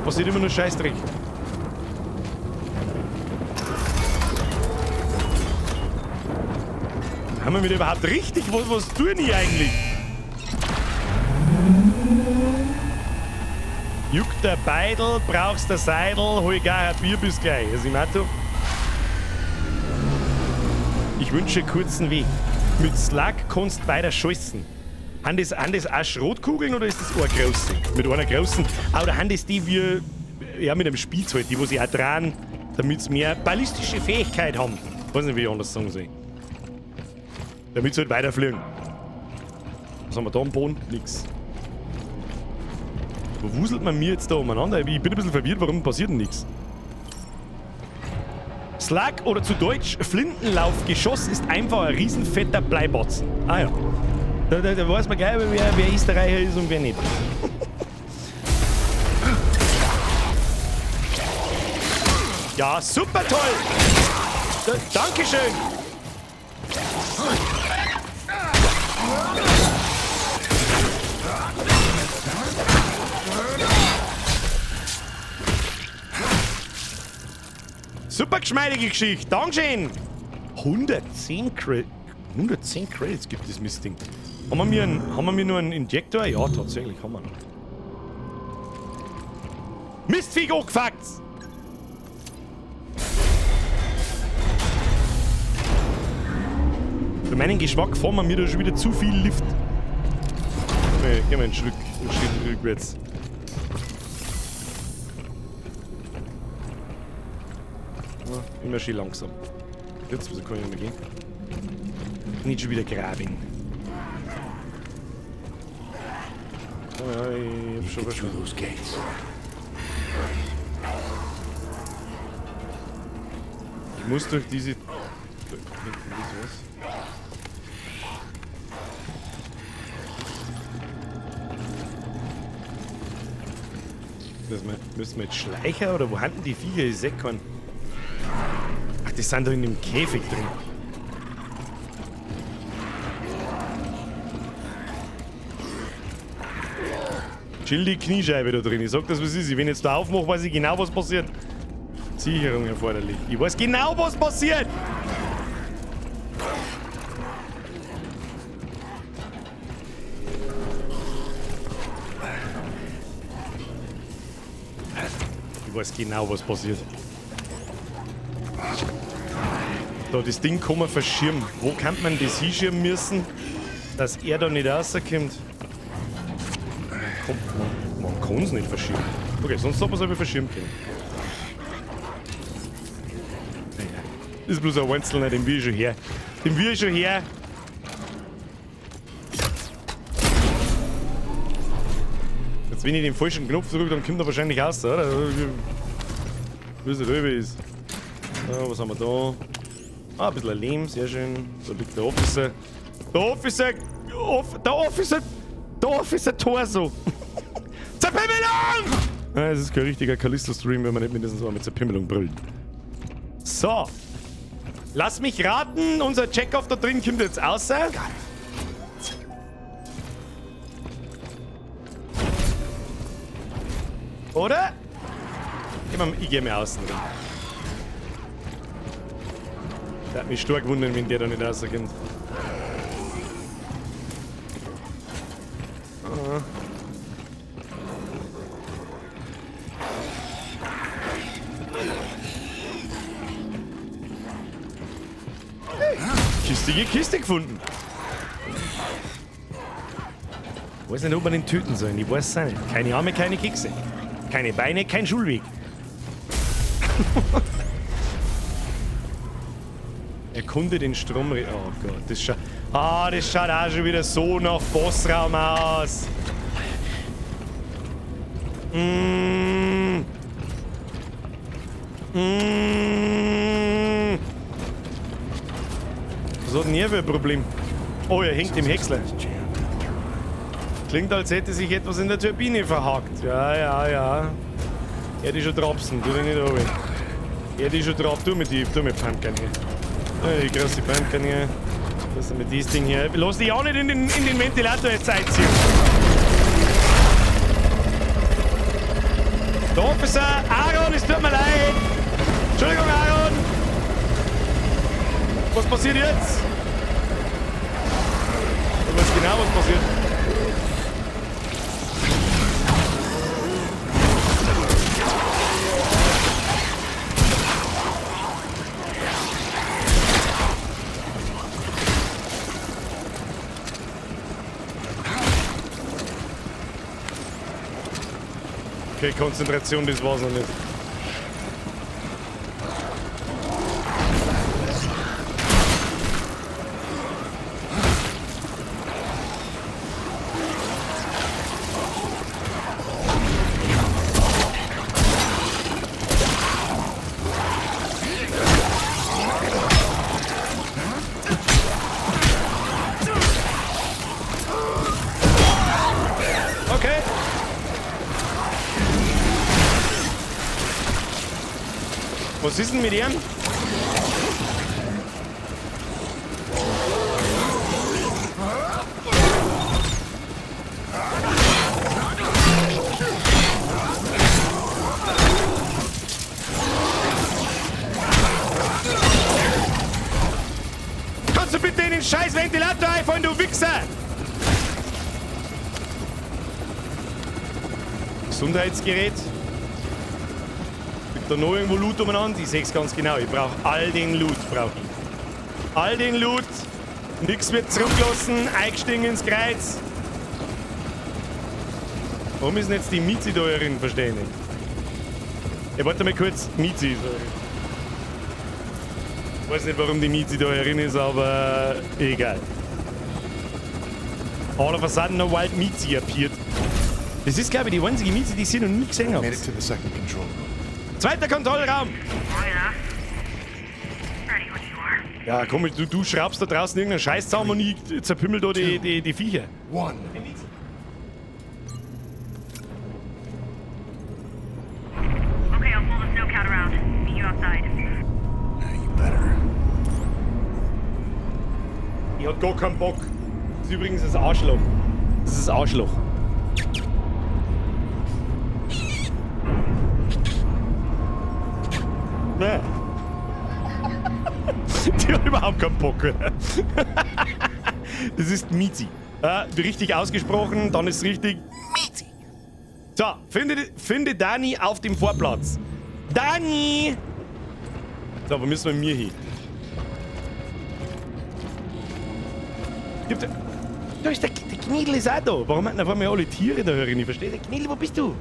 Passiert immer nur Scheißdreck. Haben wir wieder überhaupt richtig? Was tun die eigentlich? Juckt der Beidel, brauchst der Seidel, hol gar ein Bier bis gleich. Asimato. Ich wünsche kurzen Weg. Mit Slug kannst du weiter schießen. Haben das auch Schrotkugeln oder ist das eine große? Mit einer großen. Oder haben das die wie. Ja, mit einem Spitz halt, die wo sie auch drehen, damit sie mehr ballistische Fähigkeit haben. Ich weiß nicht, wie ich anders sagen soll. Damit sie halt weiterfliegen. Was haben wir da am Boden? Nix. Wo wuselt man mir jetzt da umeinander? Ich bin ein bisschen verwirrt, warum passiert denn nichts? Slug oder zu Deutsch Flintenlaufgeschoss ist einfach ein riesenfetter Bleibatzen. Ah ja. Da weiß man gleich, wer Österreicher ist und wer nicht. Ja, super toll! Dankeschön! Super geschmeidige Geschichte, Dankeschön! 110 Credits gibt das Mistding. Haben wir nur einen Injektor? Ja, tatsächlich haben wir noch. Mistvieh angefuckt! Für meinen Geschmack fahren wir mir da schon wieder zu viel Lift. Gehen wir einen Schritt rückwärts. Ja, immer schön langsam. Jetzt, wieso kann ich nicht mehr gehen? Nicht schon wieder graben. Oh ja, ich hab schon verstanden. Ich muss durch diese... Müssen wir jetzt schleichen oder wo haben die Viecher? Ich sehe keinen. Ach, die sind da in dem Käfig drin. Chill die Kniescheibe da drin. Ich sag das, was ist. Wenn ich jetzt da aufmache, weiß ich genau, was passiert. Sicherung erforderlich. Ich weiß genau, was passiert. Ich weiß genau, was passiert. Da, das Ding kann man verschirmen. Wo kann man das hinschirmen müssen, dass er da nicht rauskommt? Man kann es nicht verschirmen. Okay, sonst hat man es aber verschirmen können. Das ist bloß ein Einzelner, den will ich schon her. Den will ich schon her. Jetzt, wenn ich den falschen Knopf drücke, dann kommt er wahrscheinlich raus, oder? Wie es rüber ist. So, was haben wir da? Ah, ein bisschen Lehm, sehr schön. Da liegt der Officer. Der Officer Torso. Zerpimmelung! Ah, das ist kein richtiger Callisto-Stream, wenn man nicht mindestens mal mit Zerpimmelung brüllt. So. Lass mich raten, unser Checkoff da drin kommt jetzt raus. Oder? Ich geh mal außen drin. Der hat mich stark wundern, wenn der da nicht rauskommt. Kiste gefunden. Ich weiß nicht, ob wir den töten sollen. Ich weiß es nicht. Keine Arme, keine Kekse. Keine Beine, kein Schulweg. Erkunde den Strom... Oh Gott, das schaut... Ah, das schaut auch schon wieder so nach Bossraum aus. Was hat denn hier für ein Problem? Oh, er hängt im Häcksler. Klingt, als hätte sich etwas in der Turbine verhakt. Ja. Er die schon trapsen, tu dich nicht runter. Er die schon drauf, tu mit Pumpkin hier. Ja, die große Pumpkin hier. Lass mit dieses Ding hier. Lass dich auch nicht in den Ventilator jetzt einziehen. Der Officer, Aaron, es tut mir leid. Entschuldigung, Aaron. Was passiert jetzt? Ich weiß genau, was passiert. Okay, Konzentration, das war's noch nicht. Was ist denn mit ihm? Kannst du bitte in den scheiß Ventilator einfallen, du Wichser! Gesundheitsgerät. Da noch irgendwo Loot umeinander? Ich sehe es ganz genau. Ich brauche all den Loot. All den Loot. Nix wird zurückgelassen. Eingestiegen ins Kreuz. Warum ist denn jetzt die Mizi-Deuerin verständigt? Ja, warte mal kurz. Mizi. Ich weiß nicht, warum die Mizi-Deuerin ist, aber egal. All of a sudden a Wild Mizi appeared. Das ist, glaube ich, die einzige Mizi, die ich noch nie gesehen habe. Made it to the second control room. Zweiter Kontrollraum! Ja, komm, du schraubst da draußen irgendeinen Scheiß zusammen und ich zerpümmel da die Viecher. One. Okay, I'll pull the snowcat around. Meet you outside. Yeah, you better. Ich hab gar keinen Bock. Das ist übrigens das Arschloch. Das ist das Arschloch. Nein. Die hat überhaupt keinen Bock. Das ist Mizi. Richtig ausgesprochen, dann ist es richtig Mizi. So, finde Dani auf dem Vorplatz. Dani! So, wo müssen wir mit mir hin? Da ist der Knidl ist auch da. Warum hatten auf einmal alle Tiere da hören? Ich verstehe. Der Knidl, wo bist du?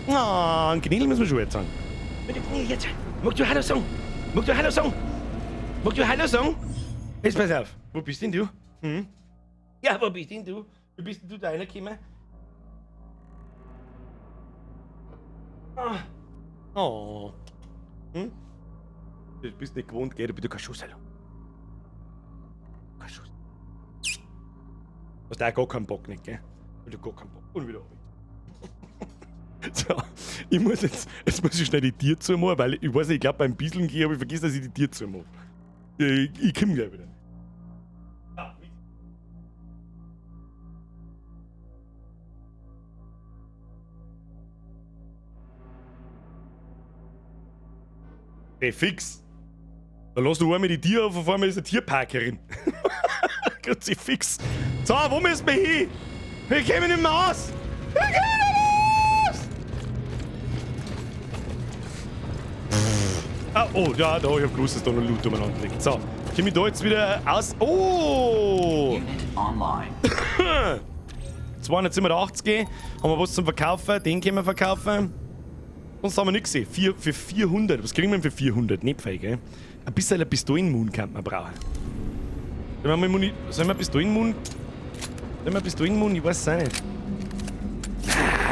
Ah, ein Knidl müssen wir schon jetzt sagen. Mit dem Knidl jetzt. Magst du Hallo sagen? Magst du Hallo sagen? Magst du Hallo sagen? Jetzt pass auf. Wo bist denn du? Hm? Ja, wo bist denn du? Wie bist denn du da reingekommen? Oh. Hm? Du bist nicht gewohnt, gell? Du bist kein Schuss, hallo. Kein Schuss. Du hast auch gar keinen Bock nicht, gell? Du hast gar keinen Bock. Und wieder so, ich muss jetzt muss ich schnell die Tür zumachen, weil ich weiß nicht, ich glaube beim Bisseln gehe, aber ich vergesse, dass ich die Tür zumache. Ich komme gleich wieder. Hey, fix! Da lass du einmal die Tiere auf einmal ist eine Tierparkerin. Grüezi fix! So, wo müssen wir hin? Wir kommen nicht mehr aus! Wir kommen nicht mehr aus! Ah, oh, ja, da, ich hab gewusst, dass da noch Loot umeinander liegt. So, komme ich da jetzt wieder aus. Oh! Unit online. 280 haben wir was zum Verkaufen, den können wir verkaufen. Sonst haben wir nichts gesehen. Für 400. Was kriegen wir denn für 400? Nicht fein, gell? Ein bisschen ein Pistolenmund kann man brauchen. Sollen wir Pistolenmund? Ich weiß es auch nicht.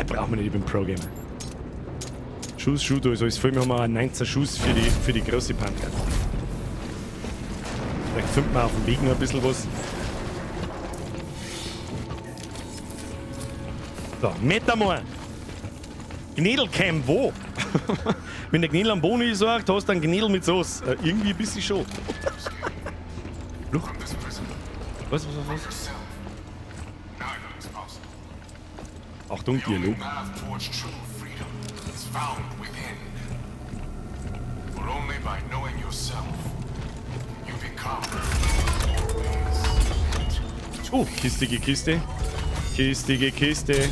Brauchen wir nicht, ich bin Pro-Gamer. Schuss, da ist alles voll. Wir haben auch 19 Schuss für die große Panther. Vielleicht finden wir auf dem Weg noch ein bisschen was. So, Metamor. Gnädelcam, wo? Wenn der Gnädel am Boden ist, sagt, hast du einen Gnädel mit Sauce. Irgendwie ein bisschen schon. Luch. Was? Achtung, Dialog. Oh, kistige Kiste. Kistige Kiste.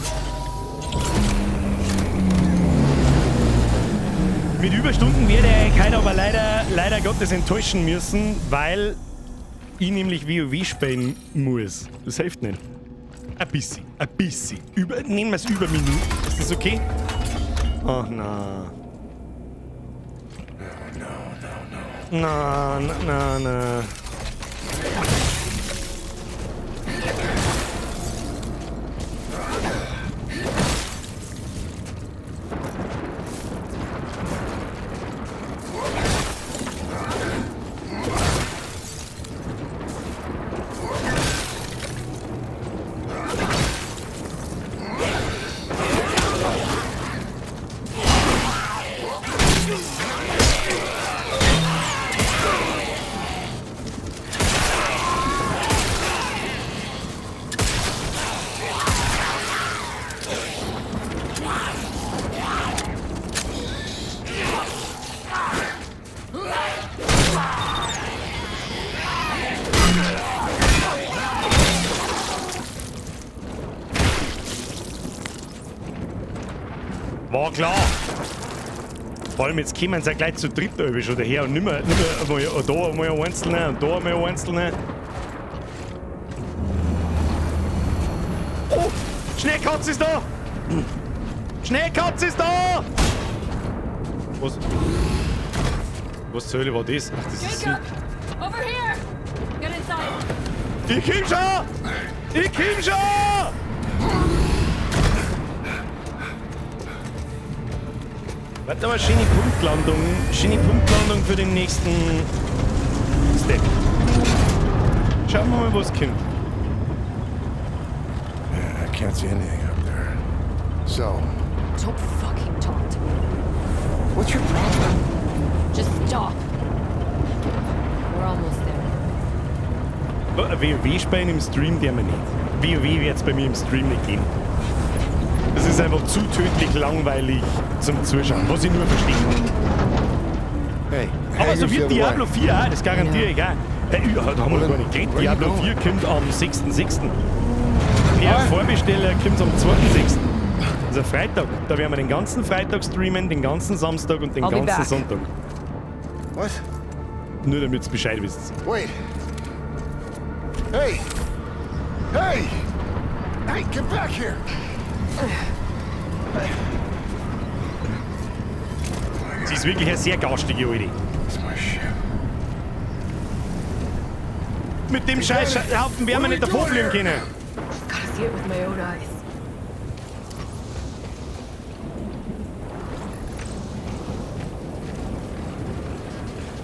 Mit Überstunden werde ich heute aber leider Gottes enttäuschen müssen, weil ich nämlich WoW spielen muss. Das hilft nicht. Ein bisschen. Nehmen wir es über Minuten. Ist das okay? Ach, na. Na. War klar. Vor allem jetzt kommen sie ja gleich zu dritt schon daher und nicht mehr da einmal ein Einzelner und da einmal ein Einzelner. Oh! Schneekatze ist da! Schneekatze ist da! Was zur Hölle war das? Ach, das ist Jacob! Over here! Get inside! Ich komm schon! Warte mal, schöne Punktlandung für den nächsten Step. Schauen wir mal, was kommt. I can't see anything up there. So, Don't fucking taunt. what's your problem? Just stop. We're almost there. WoW spielen im Stream, der wir nicht. WoW wird es bei mir im Stream nicht gehen. Das ist einfach zu tödlich langweilig zum Zuschauen, was ich nur verstehe. Hey, Aber so here's the wie other Diablo way. 4 auch, das garantiere ich auch. Hey, da haben wir noch gar nicht geredet. Where you Diablo going? 4 kommt am 6.6. Per Vorbesteller kommt am 2.6. Also Freitag. Da werden wir den ganzen Freitag streamen, den ganzen Samstag und den I'll be ganzen back. Sonntag. What? Nur damit ihr Bescheid wisst. Wait. Hey! Hey! Hey, get back here! Sie ist wirklich eine sehr garstige Alte. It's my ship. Mit dem scheiß Haufen werden wir nicht davon fliegen können. Gotta see it with my own eyes.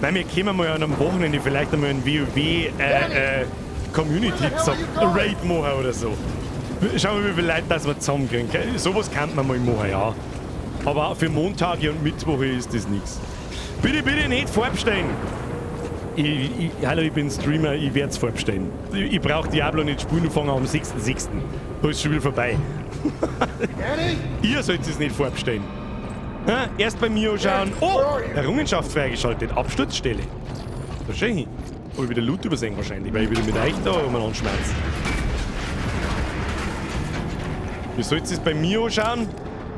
Nein, wir können mal an einem Wochenende vielleicht einmal ein WoW Community Raid machen oder so. Schauen wir, wie viele Leute das wir zusammenkriegen. Sowas kann man mal machen, ja. Aber für Montage und Mittwoche ist das nichts. Bitte, bitte nicht vorbestellen. Hallo, ich bin Streamer, ich werde es vorbestellen. Ich brauche Diablo nicht spielen und fange am 6.6. Da ist schon wieder vorbei. Ihr sollt es nicht vorbestellen. Erst bei mir anschauen. Oh! Errungenschaft freigeschaltet. Absturzstelle. Da schau ich hin. Hab ich wieder Loot übersehen wahrscheinlich, weil ich wieder mit euch da umeinander schmerze. Ihr sollt es bei mir anschauen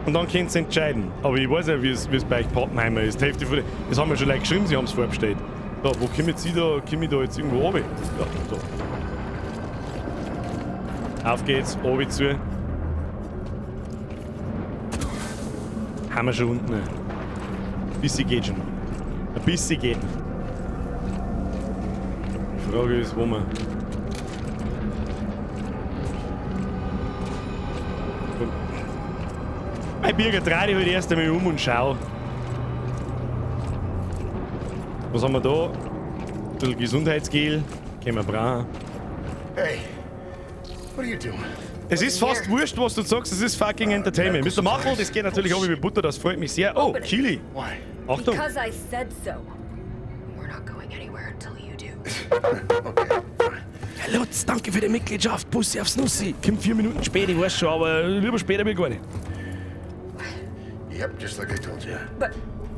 und dann könnt ihr entscheiden. Aber ich weiß ja, wie es bei euch Pappenheimer ist. Die Hälfte von das haben wir schon like geschrieben, sie haben es vorbestellt. Da, wo komme ich da jetzt irgendwo runter? Ja, da. Auf geht's, runter zu. Haben wir schon unten. Ein bisschen geht schon. Ein bisschen geht. Die Frage ist, wo wir. Mein Bürger, dreh dich halt erst einmal um und schau. Was haben wir da? Ein bisschen Gesundheitsgel. Können wir brauchen. Hey, what are you doing? Es ist fast wurscht, was du sagst. Es ist fucking Entertainment. Mr. Machel, das geht natürlich auch wie Butter. Das freut mich sehr. Oh, Chili. Why? Achtung. Because I said so. We're not going anywhere until you do. Okay, fine. Herr Lutz, danke für die Mitgliedschaft. Bussi aufs Nussi. Kommt 4 Minuten später, ich weiß schon, aber lieber später wie gar nicht. Yep, just like I told you. But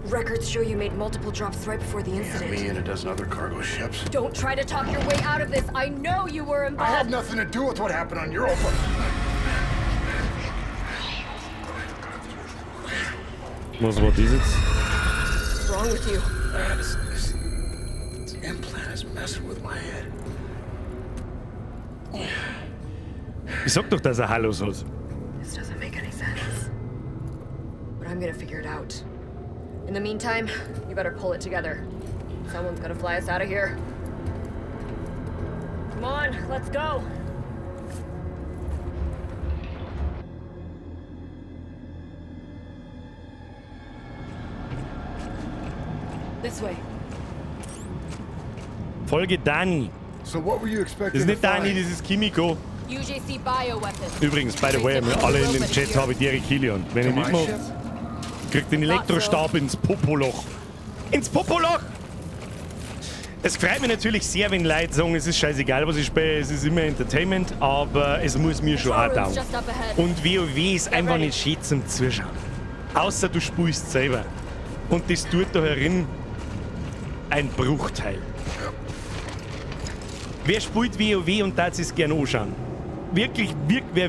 records show you made multiple drops right before the Yeah, incident. me and a dozen other cargo ships. Don't try to talk your way out of this. I know you were I had involved. nothing to do with what happened on Europa. Was war das jetzt? What's wrong with you? This implant is messing with my head. Ich sag doch, dass er Hallos hat. This doesn't make any sense. But I'm gonna figure it out. In the meantime, you better pull it together. Someone's gonna fly us out of here. Come on, let's go. This way. Folge Dani. So what were you Das expecting ist to nicht Dani, find? das ist Kimiko. UJC bioweapon. Übrigens, by the way, wir alle in den Chat habe ich Derek Killian. Wenn ich My mitmache, ship? kriegt den Elektrostab ins Popoloch. Ins Popoloch! Es freut mich natürlich sehr, wenn Leute sagen, es ist scheißegal, was ich spiele, es ist immer Entertainment, aber es muss mir schon auch dauern. Just up ahead. Und WoW ist einfach nicht schön zum Zuschauen. Außer du spielst selber. Und das tut da herin ein Bruchteil. Wer spielt WoW und darf es gerne anschauen? Wer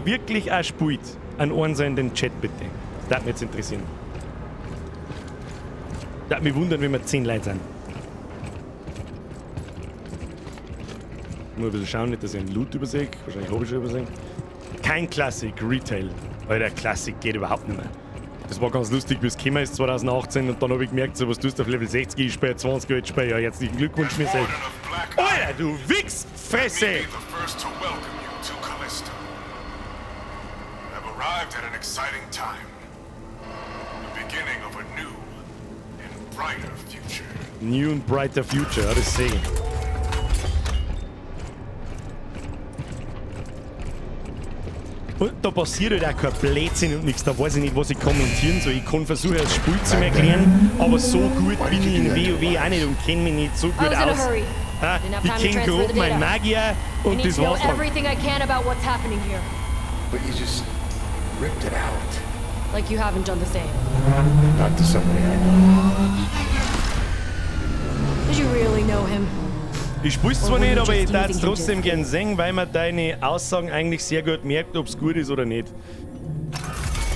wirklich auch spielt, an einen in den Chat bitte. Das würde mich jetzt interessieren. Das würde mich wundern, wenn wir 10 Leute sind. Nur ein bisschen schauen, nicht, dass ich einen Loot übersehe. Wahrscheinlich habe ich schon übersehen. Kein Classic Retail. Alter, Classic geht überhaupt nicht mehr. Das war ganz lustig, bis es gekommen ist 2018 und dann habe ich gemerkt, so was tust du auf Level 60, ich spiele 20 Geld, spiele ja herzlichen Glückwunsch mir selbst. Alter, du Wichsfresse! Be the first to welcome you to Callisto. You have arrived at an exciting time. The beginning of a new and brighter future. New and brighter future, ja, das sehe ich. Und da passiert halt auch kein Blödsinn und nichts. Da weiß ich nicht, was ich kommentieren soll. Ich kann versuchen, das Spiel zu erklären, aber so gut bin ich in WoW auch nicht und kenne mich nicht so gut I was in a aus. hurry. Ah, Didn't have ich time to kenne transfer grob the meinen data. Magier I und need das to know war's dann. everything I can about what's happening here. But you just ripped it out. Like you haven't done the same. Not to somebody I know. Did you really know him? Ich spiel's zwar nicht, aber ich darf es trotzdem gern singen, weil man deine Aussagen eigentlich sehr gut merkt, ob es gut ist oder nicht.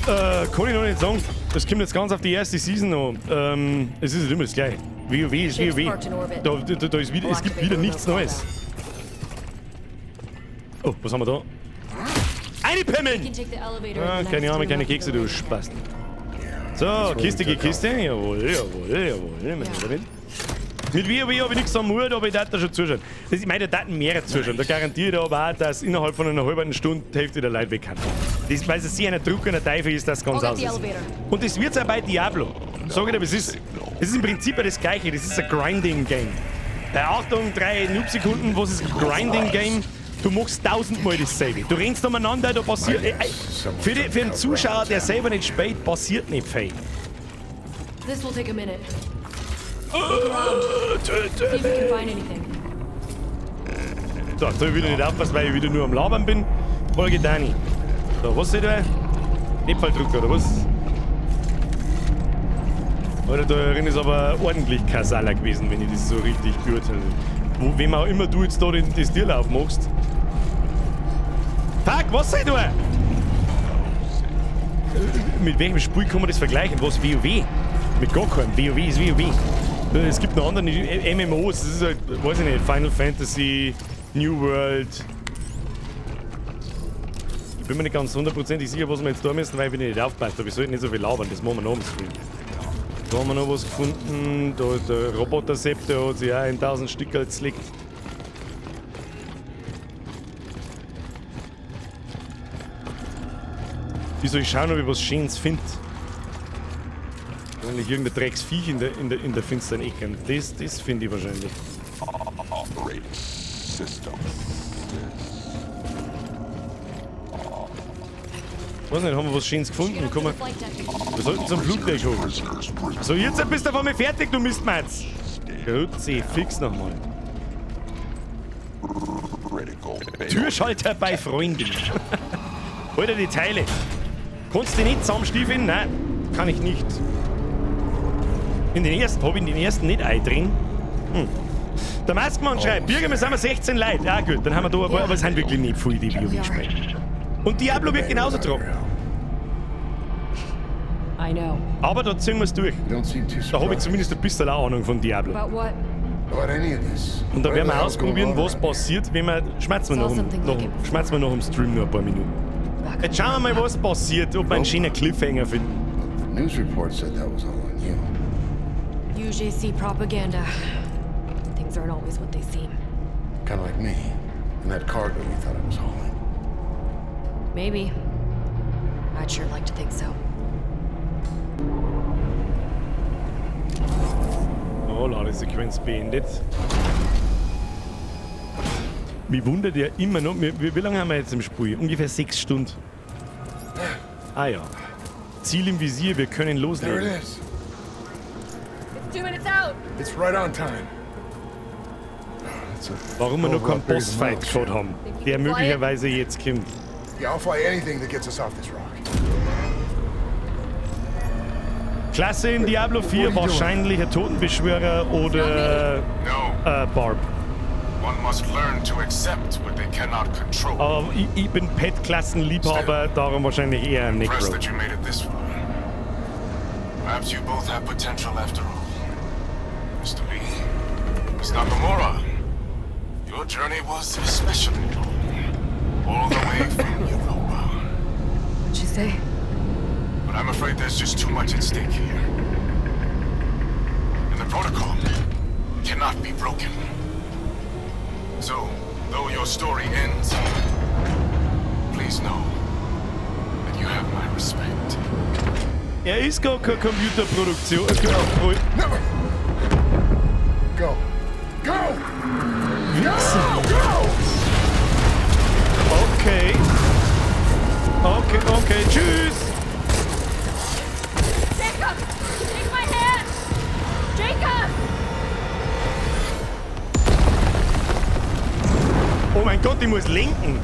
Kann ich noch nicht sagen. Das kommt jetzt ganz auf die erste Season an. Es ist immer das Gleiche. WoW ist WoW. Da ist wieder, es gibt wieder nichts Neues. Oh, was haben wir da? Eine Pimmeln! Ah, keine Ahnung, keine Kekse, du Spast. So, Kiste, jawohl, Mit WoW habe ich nichts am Mut, aber ich darf da schon zuschauen. Ich meine, da daten mehrere zuschauen. Da garantiere ich aber auch, dass innerhalb von einer halben Stunde die Hälfte der Leute weg kann. Das, weil es sehr ein Druck und ein Teufel ist, das ganz aus ist. Und das wird es auch bei Diablo. Sag ich dir, es ist im Prinzip das Gleiche. Das ist ein Grinding-Game. Achtung, 3 Noob-Sekunden, was ist ein Grinding-Game? Du machst 1000-mal dasselbe. Du rennst umeinander, da passiert... Für den Zuschauer, der selber nicht spielt, passiert nicht viel. This will take a minute. See if you can find anything. So, da will ich nicht aufpassen, weil ich wieder nur am Labern bin. Folge Dani. So, was seht ihr? Notfalldrucker oder was? Alter, da drin ist aber ordentlich Kasala gewesen, wenn ich das so richtig beurteile. Wem auch immer du jetzt da das Tierlauf machst. Fuck, was seht ihr? Mit welchem Spiel kann man das vergleichen? Was? WoW? Mit gar keinem. WoW ist WoW. Es gibt noch andere MMOs, das ist halt, weiß ich nicht, Final Fantasy, New World. Ich bin mir nicht ganz hundertprozentig sicher, was wir jetzt da müssen, weil ich nicht aufgepasst habe. Ich sollte nicht so viel labern, das machen wir noch am Stream. Da haben wir noch was gefunden, da der Roboter-Sepp, der hat sich auch in 1000 Stücke zerlegt. Wie soll ich schauen, ob ich was Schönes finde? Wahrscheinlich irgendein Drecksviech in der finsteren Ecke. Das finde ich wahrscheinlich. Weiß nicht, haben wir was Schönes gefunden? Komm mal. Wir sollten zum Flugdeck hoch. So, jetzt bist du von mir fertig, du Mistmatz. Grüezi, fix nochmal. Türschalter bei Freunden. Alter, die Teile. Kannst du die nicht zusammenstiefeln? Nein, kann ich nicht. Habe ich in den ersten nicht eindrehen. Der Maskmann schreibt, Bürger, wir sind 16 Leute. Ja gut, dann haben wir da ein paar, aber es sind wirklich nicht viele, die WoW spielen. Und Diablo wird genauso trocken. I know. Aber da ziehen wir es durch. Da habe ich zumindest ein bisschen Ahnung von Diablo. About what? Und da werden wir ausprobieren, was passiert, wenn wir... Schmerzen wir nach dem Stream noch ein paar Minuten. Jetzt schauen wir mal, was passiert, ob wir einen schönen Cliffhanger finden. News report said that was all on you. UJC propaganda. Things aren't always what they seem. Kind of like me. And that cargo you thought I was hauling. Maybe. I'd sure like to think so. Oh, Ladesequenz beendet. Mich wundert ja immer noch, wie lange haben wir jetzt im Spiel? Ungefähr 6 Stunden. Ah ja. Ziel im Visier, wir können There loslegen. it is. It's 2 minutes out. It's right on time. Warum wir noch keinen Bossfight gehabt haben, der möglicherweise jetzt kommt. Yeah, I'll fly anything that gets us off this rock. Klasse in Diablo 4, wahrscheinlich ein Totenbeschwörer oder Barb. One must learn to accept what they cannot control. Aber ich bin Pet-Klassenliebhaber, darum wahrscheinlich eher ein Necro. Impressed that you made it this far. Perhaps you both have potential after all. Mr. Lee, Miss Nakamura, your journey was especially long. All the way from Europa. What'd you say? But I'm afraid there's just too much at stake here. And the protocol cannot be broken. So, though your story ends here, please know that you have my respect. Ist gar keine Computerproduktion. Never. Go. Go! Wichsen. Go! Okay. Okay, tschüss. Jacob! Take my hand! Jacob! Oh mein Gott, ich muss lenken.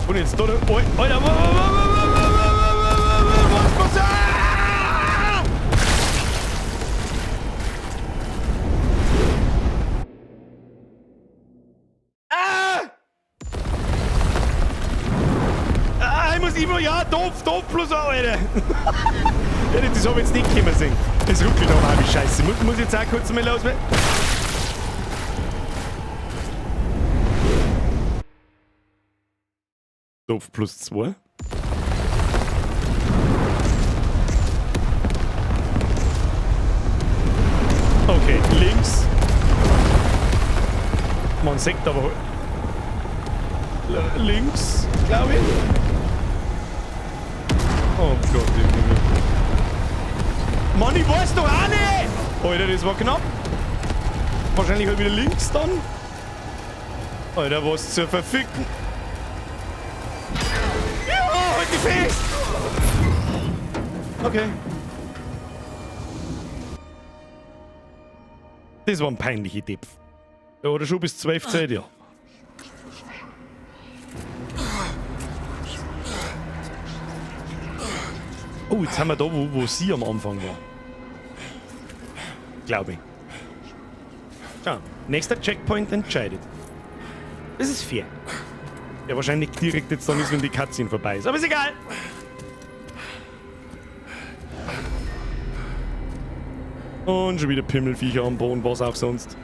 Und jetzt da... Oh, Alter, was passiert? muss immer, ja, doof plus auch, Alter. Ja, das hab ich jetzt nicht kommen sehen. Das ruckelt aber auch wie Scheiße. Muss ich jetzt auch kurz mal los werden? Doof plus 2. Okay, links. Man sieht aber links, glaube ich. Oh Gott, Mann, ich weiß doch auch nicht! Alter, das war knapp. Wahrscheinlich halt wieder links dann. Alter, was zur verfickten. Ja, halt die fest! Okay. Das war ein peinlicher Tipp. Oder schon bis 12 Zeit, ja. Oh, jetzt haben wir da, wo sie am Anfang war. Glaube ich. Ja, nächster Checkpoint entscheidet. Das ist fair. Ja, wahrscheinlich direkt jetzt dann ist, wenn die Cutscene vorbei ist. Aber ist egal. Und schon wieder Pimmelviecher am Boden, was auch sonst.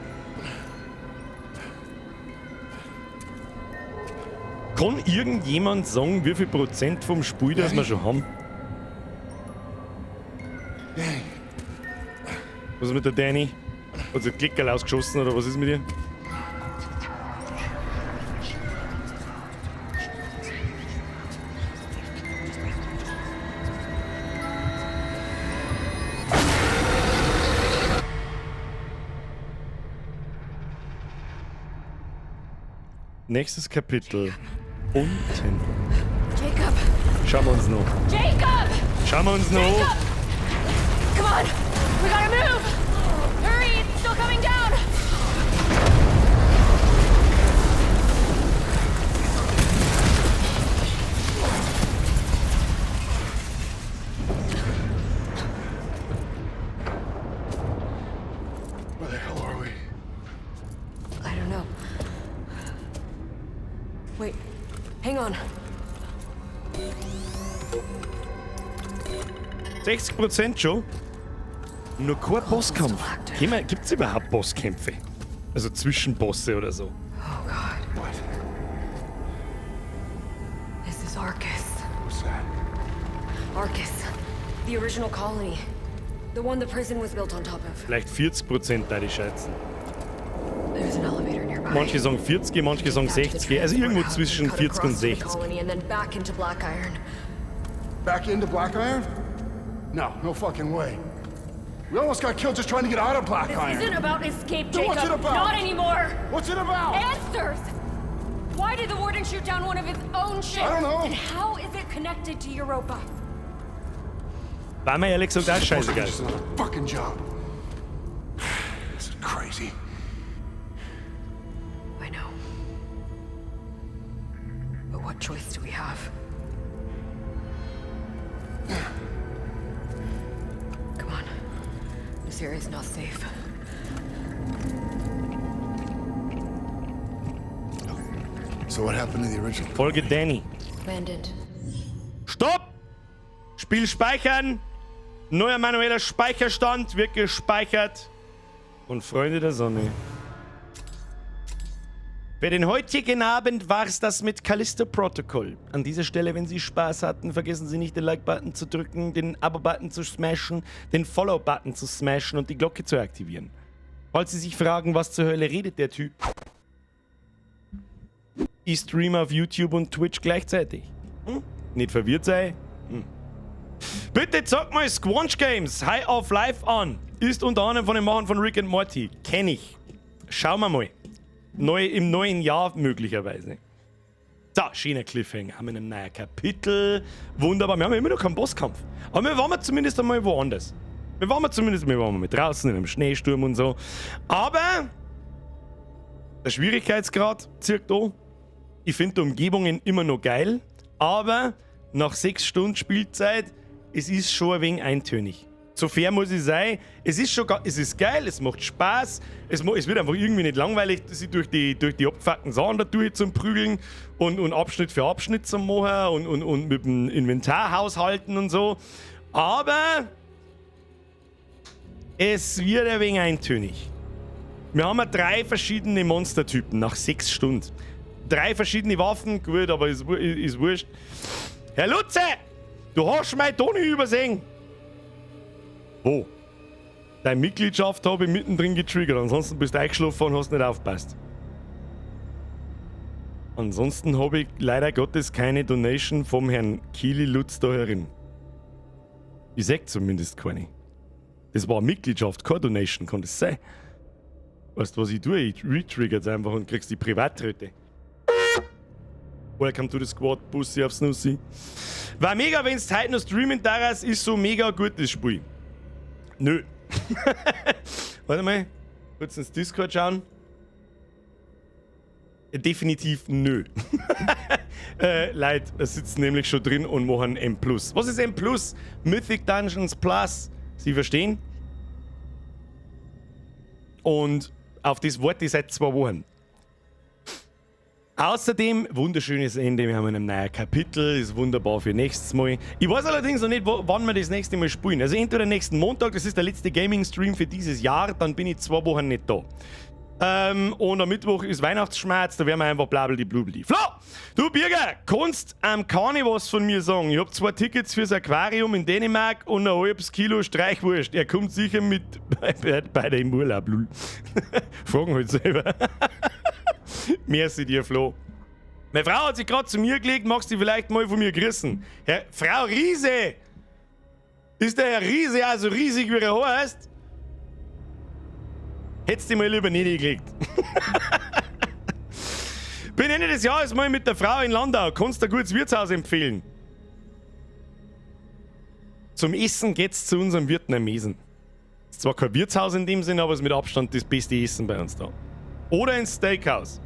Kann irgendjemand sagen, wie viel Prozent vom Spiel das wir schon haben? Was ist mit der Danny? Hat sie Klickerl ausgeschossen oder was ist mit ihr? Nächstes Kapitel. Unten. Jacob! Schauen wir uns noch. Jacob! Schauen wir uns noch. Jacob! Come on! We gotta move! Hurry! It's still coming down! Where the hell are we? I don't know. Wait, hang on. 60% schon? Nur kein Bosskampf. Gibt es überhaupt Bosskämpfe? Also Zwischenbosse oder so? Oh God. What? This is Arcus. What's that? Arcus. The original colony. The one the prison was built on top of. Vielleicht 40% da die schätzen. There's an elevator nearby. Manche sagen 40, manche sagen 60. Also irgendwo zwischen 40 und 60. And then back into Black Iron. Back into Black Iron? No fucking way. We almost got killed just trying to get out of Black This Iron. isn't about escape, Then Jacob. what's it about? Not anymore. What's it about? Answers! Why did the warden shoot down one of his own ships? I don't know. And how is it connected to Europa? War mir ehrlich gesagt auch scheißegal. Just another fucking job. This is crazy. I know. But what choice do we have? Come on. This area is not safe. So what happened to the original? Folge Danny. Abandoned. Stopp! Spiel speichern. Neuer manueller Speicherstand wird gespeichert. Und Freunde der Sonne. Für den heutigen Abend war es das mit Callisto Protocol. An dieser Stelle, wenn Sie Spaß hatten, vergessen Sie nicht, den Like-Button zu drücken, den Abo-Button zu smashen, den Follow-Button zu smashen und die Glocke zu aktivieren. Falls Sie sich fragen, was zur Hölle redet der Typ? Ich streame auf YouTube und Twitch gleichzeitig. Nicht verwirrt sein? Bitte zeig mal Squanch Games High of Life an. Ist unter anderem von den Machern von Rick and Morty. Kenn ich. Schauen wir mal. Im neuen Jahr möglicherweise. So, schöner Cliffhanger. Haben wir ein neues Kapitel. Wunderbar. Wir haben immer noch keinen Bosskampf. Aber wir waren zumindest einmal woanders. Wir waren mit draußen in einem Schneesturm und so. Aber der Schwierigkeitsgrad zirkt an. Ich finde die Umgebungen immer noch geil. Aber nach 6 Stunden Spielzeit, es ist schon ein wenig eintönig. So fair muss ich sein. Es ist geil, es macht Spaß. Es wird einfach irgendwie nicht langweilig, sich durch die abgefuckten Sachen da durch zum Prügeln und Abschnitt für Abschnitt zu machen und mit dem Inventar haushalten und so. Aber es wird ein wenig eintönig. Wir haben 3 verschiedene Monstertypen nach 6 Stunden. 3 verschiedene Waffen, gut, aber ist wurscht. Herr Lutze, du hast meine Toni übersehen. Wo? Deine Mitgliedschaft habe ich mittendrin getriggert, ansonsten bist du eingeschlafen und hast nicht aufgepasst. Ansonsten habe ich leider Gottes keine Donation vom Herrn Kili Lutz da herin. Ich sag zumindest keine. Das war eine Mitgliedschaft, keine Donation, kann das sein? Weißt du, was ich tue? Ich retriggert einfach und kriegst die Privattröte. Welcome to the Squad, Bussi aufs Nussi. War mega, wenn es heute noch streamen darfst, ist so mega gut das Spiel. Nö. Warte mal, kurz ins Discord schauen. Definitiv nö. Leute, da sitzen nämlich schon drin und machen M+. Was ist M+? Mythic Dungeons Plus. Sie verstehen? Und auf das Wort ist seit 2 Wochen. Außerdem, wunderschönes Ende, wir haben ein neues Kapitel, ist wunderbar für nächstes Mal. Ich weiß allerdings noch nicht, wann wir das nächste Mal spielen. Also entweder nächsten Montag, das ist der letzte Gaming-Stream für dieses Jahr, dann bin ich 2 Wochen nicht da. Und am Mittwoch ist Weihnachtsschmerz, da werden wir einfach blablabli. Flo! Du Birger, kannst keine was von mir sagen. Ich hab 2 Tickets fürs Aquarium in Dänemark und ein halbes Kilo Streichwurst. Er kommt sicher mit beide im Urlaub. Fragen halt selber. Merci dir, Flo. Meine Frau hat sich gerade zu mir gelegt, magst du vielleicht mal von mir grüßen? Frau Riese! Ist der Herr Riese auch so riesig, wie er heißt? Hättest du mal lieber niedergelegt. Bin Ende des Jahres mal mit der Frau in Landau. Kannst du ein gutes Wirtshaus empfehlen? Zum Essen geht's zu unserem Vietnamesen. Ist zwar kein Wirtshaus in dem Sinn, aber es ist mit Abstand das beste Essen bei uns da. Oder ins Steakhouse.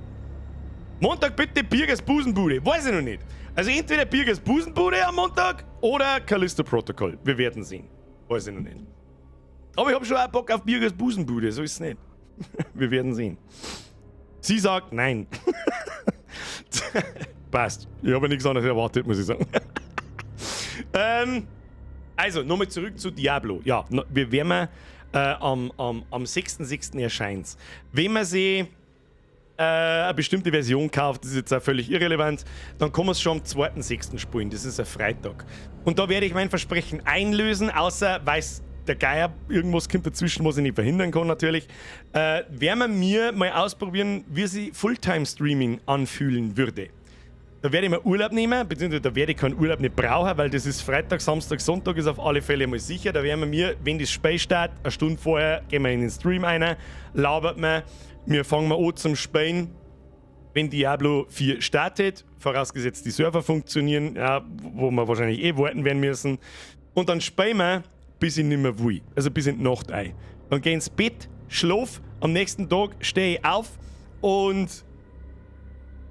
Montag bitte Birgers Busenbude. Weiß ich noch nicht. Also entweder Birgers Busenbude am Montag oder Callisto Protocol. Wir werden sehen. Weiß ich noch nicht. Aber ich habe schon auch Bock auf Birgers Busenbude. So ist es nicht. Wir werden sehen. Sie sagt nein. Passt. Ich habe nichts anderes erwartet, muss ich sagen. Also, nochmal zurück zu Diablo. Ja, wir werden am 6.6. erscheint. Wenn man sich eine bestimmte Version kauft, das ist jetzt auch völlig irrelevant, dann kann man es schon am 2.6. spielen. Das ist ein Freitag. Und da werde ich mein Versprechen einlösen, außer weil der Geier irgendwas kommt dazwischen, was ich nicht verhindern kann natürlich. Werden wir mir mal ausprobieren, wie sich Fulltime-Streaming anfühlen würde. Da werde ich mir Urlaub nehmen, beziehungsweise da werde ich keinen Urlaub nicht brauchen, weil das ist Freitag, Samstag, Sonntag ist auf alle Fälle mal sicher. Da werden wir mir, wenn das Spiel startet, eine Stunde vorher gehen wir in den Stream rein, labert wir fangen an zum Spielen, wenn Diablo 4 startet, vorausgesetzt die Server funktionieren, ja, wo wir wahrscheinlich warten werden müssen. Und dann spielen wir, bis ich nicht mehr will, also bis in die Nacht ein. Dann gehe ich ins Bett, schlaf, am nächsten Tag stehe ich auf und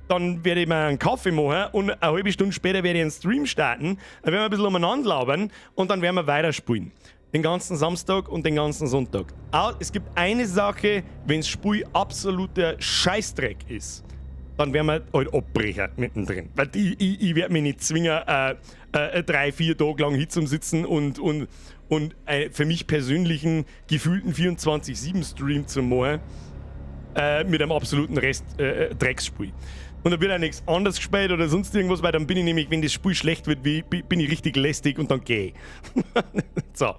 dann werde ich mir einen Kaffee machen und eine halbe Stunde später werde ich einen Stream starten. Dann werden wir ein bisschen umeinander labern und dann werden wir weiterspielen. Den ganzen Samstag und den ganzen Sonntag. Es gibt eine Sache, wenn das Spiel absoluter Scheißdreck ist, dann werden wir halt abbrechen mittendrin. Weil ich werde mich nicht zwingen, 3-4 Tage lang hier zum Sitzen und für mich persönlichen gefühlten 24/7-Stream zu machen mit einem absoluten Rest Drecksspiel. Und dann wird auch nichts anderes gespielt oder sonst irgendwas, weil dann bin ich nämlich, wenn das Spiel schlecht wird, bin ich richtig lästig und dann gehe ich. So.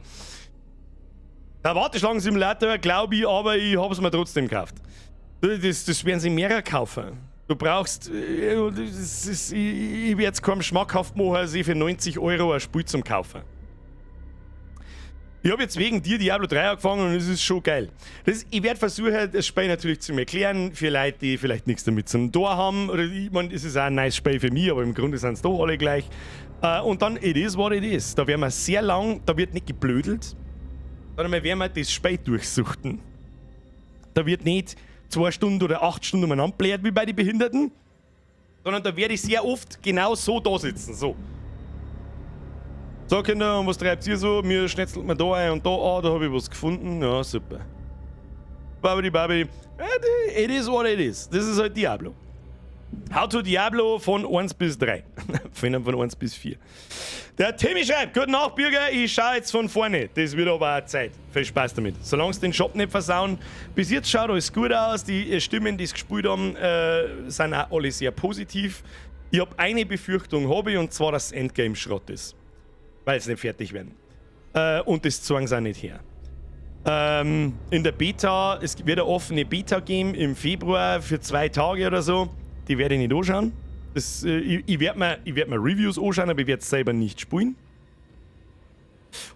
Der Warteschlangen-Simulator, glaube ich, aber ich habe es mir trotzdem gekauft. Das werden sie mehrere kaufen. Du brauchst, ich werde jetzt kaum schmackhaft machen, als für 90 € ein Spiel zum Kaufen. Ich habe jetzt wegen dir Diablo 3 angefangen und es ist schon geil. Ich werde versuchen, das Spiel natürlich zu erklären für Leute, die vielleicht nichts damit zum Tor haben. Oder ich meine, es ist auch ein nice Spiel für mich, aber im Grunde sind es doch alle gleich. Und dann, it is what it is. Da werden wir sehr lang, da wird nicht geblödelt, sondern wir werden das Spiel durchsuchten. Da wird nicht 2 Stunden oder 8 Stunden umeinander bläht wie bei den Behinderten, sondern da werde ich sehr oft genau so da sitzen. So. So, Kinder, und was treibt ihr so? Mir schnetzelt mir da ein und da an, da habe ich was gefunden. Ja, super. Babi. It is what it is. Das ist halt Diablo. How to Diablo von 1 bis 3. Von 1 bis 4. Der Timmy schreibt, guten Nacht, Bürger, ich schaue jetzt von vorne. Das wird aber auch Zeit. Viel Spaß damit. Solange sie den Shop nicht versauen. Bis jetzt schaut alles gut aus. Die Stimmen, die es gespielt haben, sind auch alle sehr positiv. Ich habe eine Befürchtung, und zwar, dass das Endgame Schrott ist. Weil sie nicht fertig werden. Und das zeigen sie auch nicht her. In der Beta, es wird eine offene Beta geben im Februar für 2 Tage oder so. Die werde ich nicht anschauen. Ich werd mir Reviews anschauen, aber ich werde es selber nicht spielen.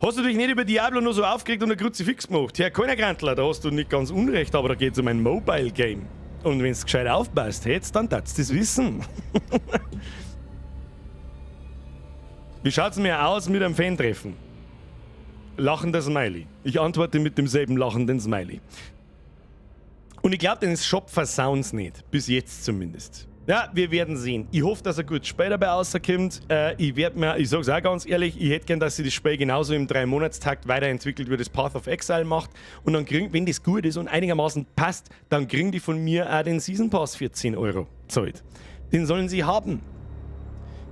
Hast du dich nicht über Diablo nur so aufgeregt und ein Kruzifix gemacht? Herr Kölner-Grantler, da hast du nicht ganz unrecht, aber da geht es um ein Mobile-Game. Und wenn es gescheit aufpasst hättest, dann darfst du das wissen. Wie schaut es mir aus mit einem Fan-Treffen? Lachender Smiley. Ich antworte mit demselben lachenden Smiley. Und ich glaube, den Shop versauen sie nicht. Bis jetzt zumindest. Ja, wir werden sehen. Ich hoffe, dass er gut Spiel dabei rauskommt. Ich sag's auch ganz ehrlich, ich hätte gern, dass sie das Spiel genauso im 3-Monatstakt weiterentwickelt, wie das Path of Exile macht. Und dann wenn das gut ist und einigermaßen passt, dann kriegen die von mir auch den Season Pass für 10 Euro zahlt. Den sollen sie haben.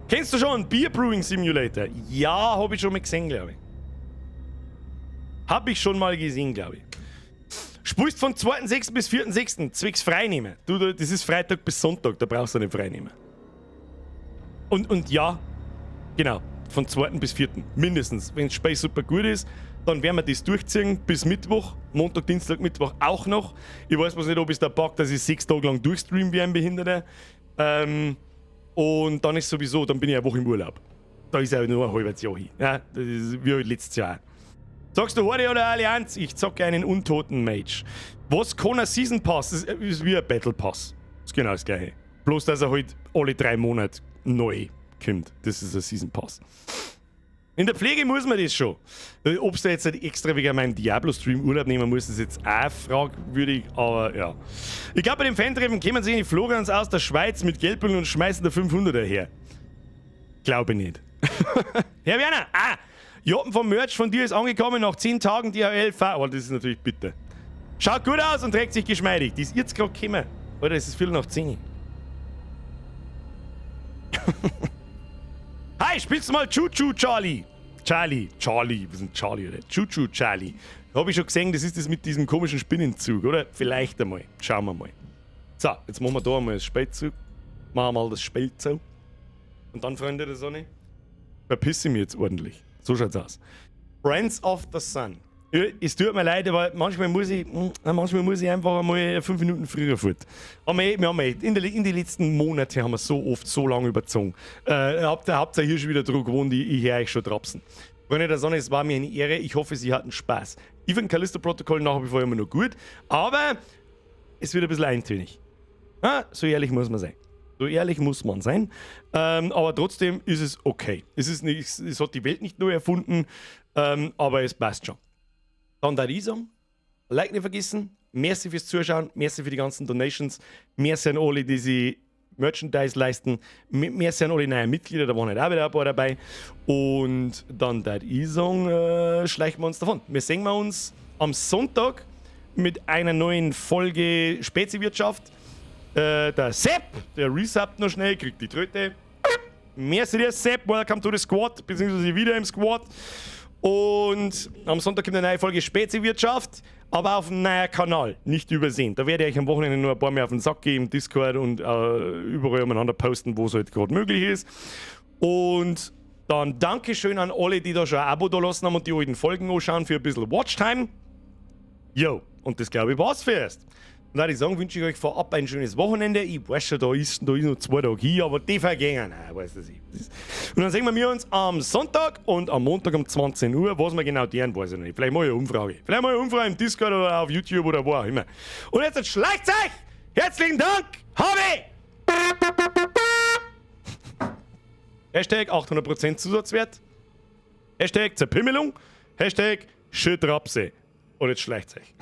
Kennst du schon Beer Brewing Simulator? Ja, habe ich schon mal gesehen, glaube ich. Habe ich schon mal gesehen, glaube ich. Spielst von 2.6. bis 4.6. zwecks Freinehmen. Das ist Freitag bis Sonntag, da brauchst du nicht freinehmen. Und ja, genau, von 2. bis 4. mindestens. Wenn das Spiel super gut ist, dann werden wir das durchziehen bis Mittwoch. Montag, Dienstag, Mittwoch auch noch. Ich weiß bloß nicht, ob es da packt, dass ich 6 Tage lang durchstreamen wie ein Behinderter. Und dann ist sowieso, dann bin ich eine Woche im Urlaub. Da ist ja nur ein halbes Jahr hin. Ja, das ist wie letztes Jahr. Sagst du Horde oder Allianz? Ich zocke einen untoten Mage. Was kann ein Season Pass? Das ist wie ein Battle Pass. Das ist genau das gleiche. Bloß, dass er halt alle 3 Monate neu kommt. Das ist ein Season Pass. In der Pflege muss man das schon. Ob du jetzt halt extra wegen meinem Diablo-Stream Urlaub nehmen musst, ist jetzt auch fragwürdig, aber ja. Ich glaube, bei dem Fan-Treffen kommen sie in die Florians aus der Schweiz mit Geldbündel und schmeißen der 500er her. Glaube nicht. Herr Werner, Joppen vom Merch von dir ist angekommen nach 10 Tagen DHL. Oh, das ist natürlich bitter. Schaut gut aus und trägt sich geschmeidig. Die ist jetzt gerade gekommen. Oder ist es 9:45? Hi, spielst du mal Choo-Choo Charlie? Charlie, wir sind Charlie, oder? Choo-Choo Charlie. Habe ich schon gesehen, das ist das mit diesem komischen Spinnenzug, oder? Vielleicht einmal. Schauen wir mal. So, jetzt machen wir da einmal das Spielzug. Machen wir mal das Spielzug. Und dann, Freunde der Sonne, verpisse ich mich jetzt ordentlich. So schaut's aus. Friends of the Sun. Ja, es tut mir leid, aber manchmal muss ich einfach einmal 5 Minuten früher fort. Aber wir haben in den letzten Monaten haben wir so oft so lange überzogen. Habt ihr hier schon wieder dran gewohnt, ich höre euch schon trapsen. Freunde der Sonne, es war mir eine Ehre. Ich hoffe, Sie hatten Spaß. Ich finde Callisto-Protokoll nach wie vor immer noch gut, aber es wird ein bisschen eintönig. So ehrlich muss man sein. Aber trotzdem ist es okay. Es hat die Welt nicht neu erfunden, aber es passt schon. Dann der Riesung. Like nicht vergessen. Merci fürs Zuschauen. Merci für die ganzen Donations. Merci an alle, die sich Merchandise leisten. Merci an alle neuen Mitglieder. Da waren halt auch wieder ein paar dabei. Und dann der Riesung schleichen wir uns davon. Wir sehen uns am Sonntag mit einer neuen Folge Speziwirtschaft. Der Sepp, der resubbt noch schnell, kriegt die Tröte. Merci dir, Sepp, welcome to the Squad, beziehungsweise wieder im Squad. Und am Sonntag kommt eine neue Folge Speziwirtschaft, aber auf einem neuen Kanal, nicht übersehen. Da werde ich euch am Wochenende nur ein paar mehr auf den Sack geben, Discord und überall umeinander posten, wo es halt gerade möglich ist. Und dann Dankeschön an alle, die da schon ein Abo da lassen haben und die alten Folgen anschauen für ein bisschen Watchtime. Jo, und das glaube ich war's für erst. Und da ich sagen, wünsche ich euch vorab ein schönes Wochenende. Ich weiß schon, da ist noch 2 Tage hin, aber die vergehen. Weiß das nicht. Und dann sehen wir uns am Sonntag und am Montag um 20 Uhr. Was wir genau deren, weiß ich noch nicht. Vielleicht mal eine Umfrage. Vielleicht mal eine Umfrage im Discord oder auf YouTube oder wo auch immer. Und jetzt schleicht euch! Herzlichen Dank! Habe! Hashtag 800% Zusatzwert. Hashtag Zerpimmelung. Hashtag Schüttrapse. Und jetzt schleicht euch.